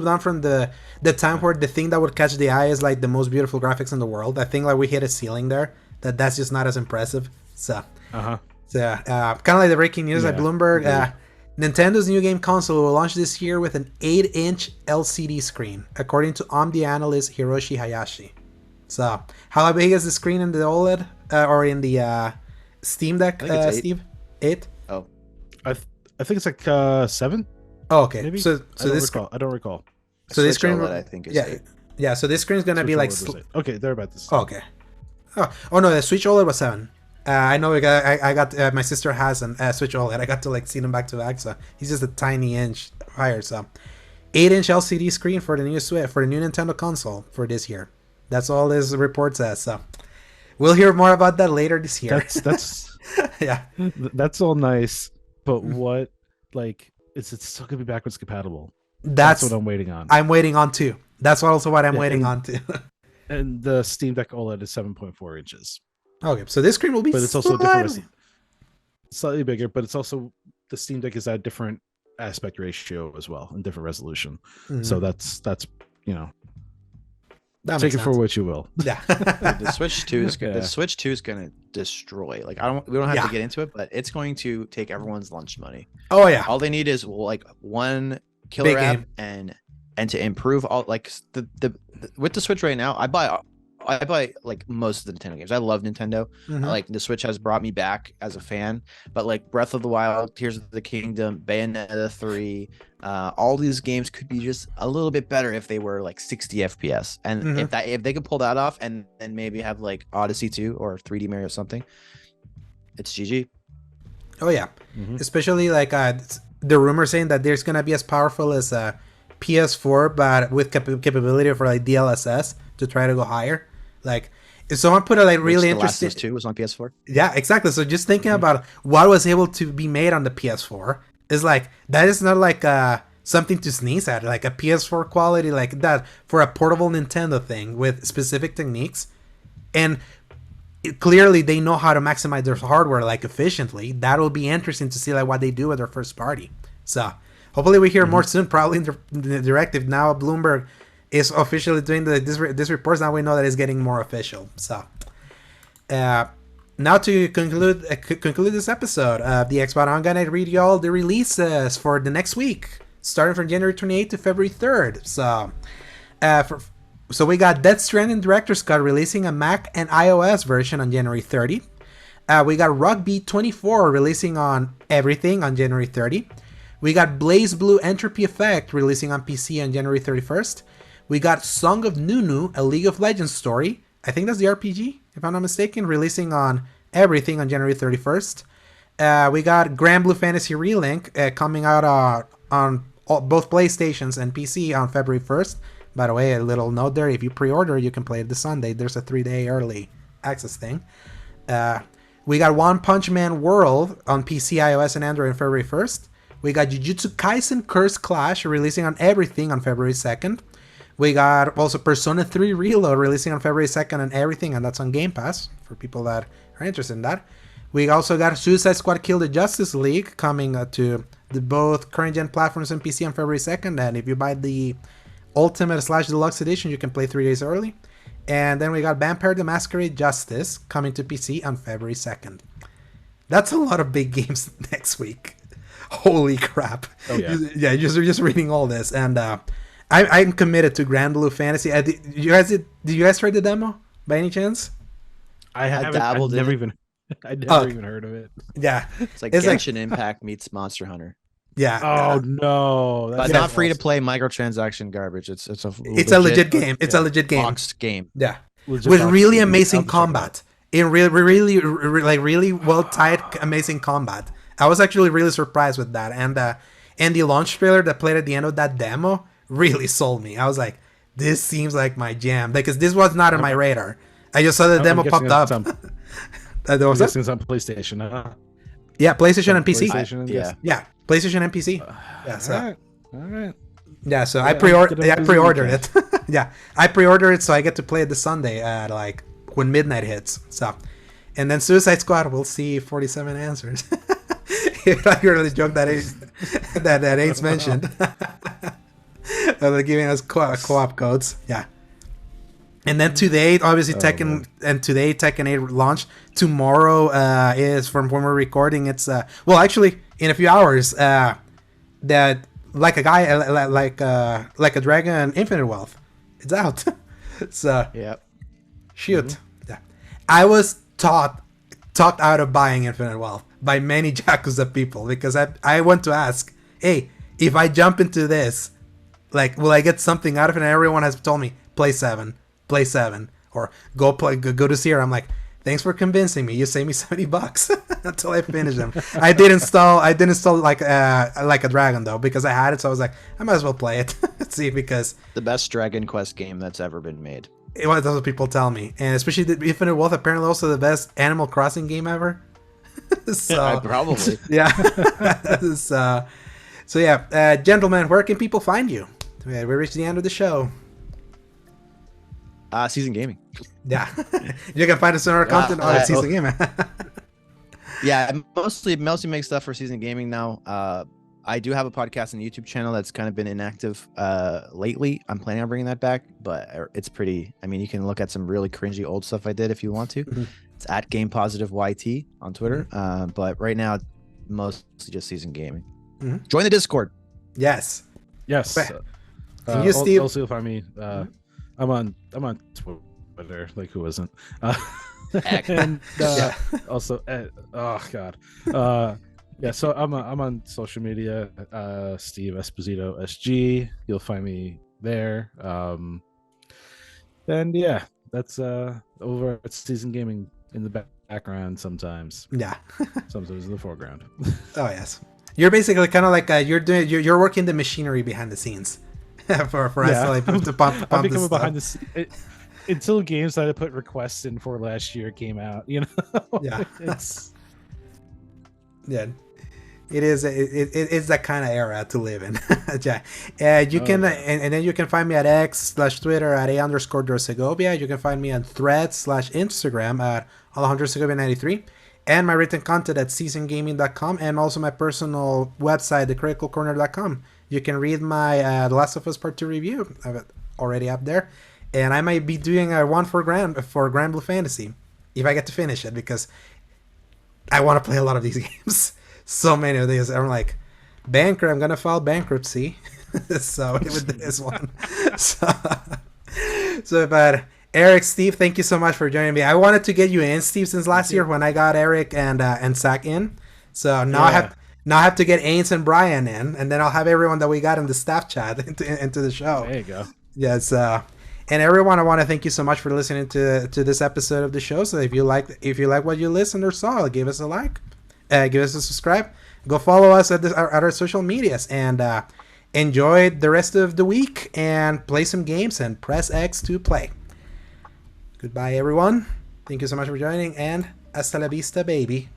on from the time where the thing that would catch the eye is like the most beautiful graphics in the world. I think like we hit a ceiling there. That's just not as impressive. So kind of like the breaking news at Bloomberg. Nintendo's new game console will launch this year with an 8-inch LCD screen, according to Omdi analyst Hiroshi Hayashi. So, how big is the screen in the OLED or in the Steam Deck, Steve? 8? Oh, I think it's like 7. Oh, okay. Maybe? So I don't recall. So this screen, OLED, I think, is 8. Yeah. So this screen is gonna be like. Okay, they're about this. Oh, okay. Oh no, the Switch OLED was 7. I know I got my sister has a Switch OLED. I got to like see them back to back, so he's just a tiny inch higher. So 8-inch LCD screen for the new Switch, for the new Nintendo console for this year. That's all this report says. So we'll hear more about that later this year. That's that's all nice, but what like it's still gonna be backwards compatible. That's what I'm waiting on. I'm waiting on too. That's also what I'm waiting on too. And the Steam Deck OLED is 7.4 inches. Okay, so this screen will be, but it's also different, slightly bigger. But it's also the Steam Deck is at a different aspect ratio as well, and different resolution. So that's take it for what you will. Yeah, the Switch 2 is the Switch 2 is gonna destroy. Like we don't have to get into it, but it's going to take everyone's lunch money. Oh yeah, all they need is like one killer app and to improve all like the with the Switch right now. I buy like most of the Nintendo games. I love Nintendo. Like the Switch has brought me back as a fan, but like Breath of the Wild, Tears of the Kingdom, Bayonetta 3, all these games could be just a little bit better if they were like 60 FPS. And if they could pull that off and maybe have like Odyssey 2 or 3D Mario or something, it's GG. Oh yeah. Especially like the rumor saying that there's gonna be as powerful as PS4, but with capability for like DLSS to try to go higher. Like if someone put a like really interesting. The Last of Us 2 was on PS4. Yeah, exactly. So just thinking about what was able to be made on the PS4 is like that is not like something to sneeze at. Like a PS4 quality like that for a portable Nintendo thing with specific techniques, and clearly they know how to maximize their hardware like efficiently. That will be interesting to see like what they do with their first party. So hopefully we hear more soon. Probably in the directive now. Bloomberg is officially doing this report. Now we know that it's getting more official. So now to conclude this episode of the Xbox, I'm gonna read you all the releases for the next week, starting from January 28th to February 3rd. So we got Death Stranding Director's Cut releasing a Mac and iOS version on January 30. We got Rock Beat 24 releasing on everything on January 30. We got Blaze Blue Entropy Effect releasing on PC on January 31st. We got Song of Nunu, a League of Legends story, I think that's the RPG, if I'm not mistaken, releasing on everything on January 31st. We got Grand Blue Fantasy Relink coming out on both PlayStations and PC on February 1st. By the way, a little note there, if you pre-order, you can play it this Sunday. There's a 3-day early access thing. We got One Punch Man World on PC, iOS, and Android on February 1st. We got Jujutsu Kaisen Curse Clash releasing on everything on February 2nd. We got also Persona 3 Reload releasing on February 2nd on everything, and that's on Game Pass for people that are interested in that. We also got Suicide Squad Kill the Justice League coming to both current-gen platforms and PC on February 2nd, and if you buy the Ultimate/Deluxe Edition, you can play 3 days early. And then we got Vampire the Masquerade Justice coming to PC on February 2nd. That's a lot of big games next week. Holy crap. Oh, yeah. Yeah, just reading all this. And I'm committed to Grand Blue Fantasy. Did you guys try the demo by any chance? I haven't. I never even heard of it. Yeah. It's like Genshin Impact meets Monster Hunter. Yeah. Oh no, but not free to play microtransaction garbage. It's a legit game. It's a legit game. Boxed game. Yeah. With really amazing combat. In really well tied amazing combat. I was actually really surprised with that. And the launch trailer that played at the end of that demo really sold me. I was like, this seems like my jam. Because this was not on my radar. I just saw the demo popped up. I'm guessing it's on PlayStation. Yeah, PlayStation and PC. Yeah, PlayStation and PC. Yeah, so. All right. Yeah, so I pre-ordered it. Yeah, I pre-ordered it, so I get to play it this Sunday at like when midnight hits. So, and then Suicide Squad, we'll see 47 answers. I heard the joke that Ace mentioned. They're giving us co-op codes. Yeah. And then today, obviously, Tekken 8 launched. Tomorrow is from when we're recording. It's actually in a few hours. That like a Dragon Infinite Wealth. It's out. So yep. Shoot. Mm-hmm. Yeah. I was talked out of buying Infinite Wealth by many Yakuza people because I went to ask, hey, if I jump into this, like, will I get something out of it? And everyone has told me, play 7, or go to Sierra. I'm like, thanks for convincing me. You saved me $70 until I finish them. I did install like a Dragon though because I had it, so I was like, I might as well play it. See, because the best Dragon Quest game that's ever been made. That's what people tell me, and especially the Infinite Wealth apparently also the best Animal Crossing game ever. So probably yeah. So yeah, gentlemen, where can people find you? We reached the end of the show. Season Gaming. Yeah. You can find us in our content on Season Gaming. Yeah, mostly make stuff for Season Gaming now. I do have a podcast and YouTube channel that's kind of been inactive lately. I'm planning on bringing that back, but it's pretty. I mean, you can look at some really cringy old stuff I did if you want to. Mm-hmm. It's at GamePositiveYT on Twitter. Mm-hmm. But right now, mostly just Season Gaming. Mm-hmm. Join the Discord. Yes. And you, Steve? Also, you'll find me. I'm on Twitter. Like, who isn't? And also, oh god. Yeah, so I'm on social media, Steve Esposito SG. You'll find me there. And yeah, that's over at Season Gaming in the background sometimes. Yeah. Sometimes in the foreground. Oh yes, you're basically kind of like you're working the machinery behind the scenes for us to pump I'm becoming this behind the scenes. Until games that I put requests in for last year came out, you know. Yeah. Yeah. It is it's that kind of era to live in. Yeah. You can and then you can find me at X/Twitter at @A_Dorsegovia. You can find me on Threads/Instagram at Alejandro_Segovia93, and my written content at seasongaming.com, and also my personal website, thecriticalcorner.com. You can read my The Last of Us Part 2 review. I have it already up there, and I might be doing a one for Grand Blue Fantasy if I get to finish it, because I want to play a lot of these games. So many of these. I'm like, I'm gonna file bankruptcy. So with this one. So but Eric, Steve, thank you so much for joining me. I wanted to get you in, Steve, since last year when I got Eric and Zach in. So now I have to get Ains and Brian in, and then I'll have everyone that we got in the staff chat into the show. There you go. Yes. And everyone, I want to thank you so much for listening to this episode of the show. So if you like what you listened or saw, give us a like, give us a subscribe, go follow us at our social medias, and enjoy the rest of the week and play some games and press X to play. Goodbye, everyone. Thank you so much for joining, and hasta la vista, baby.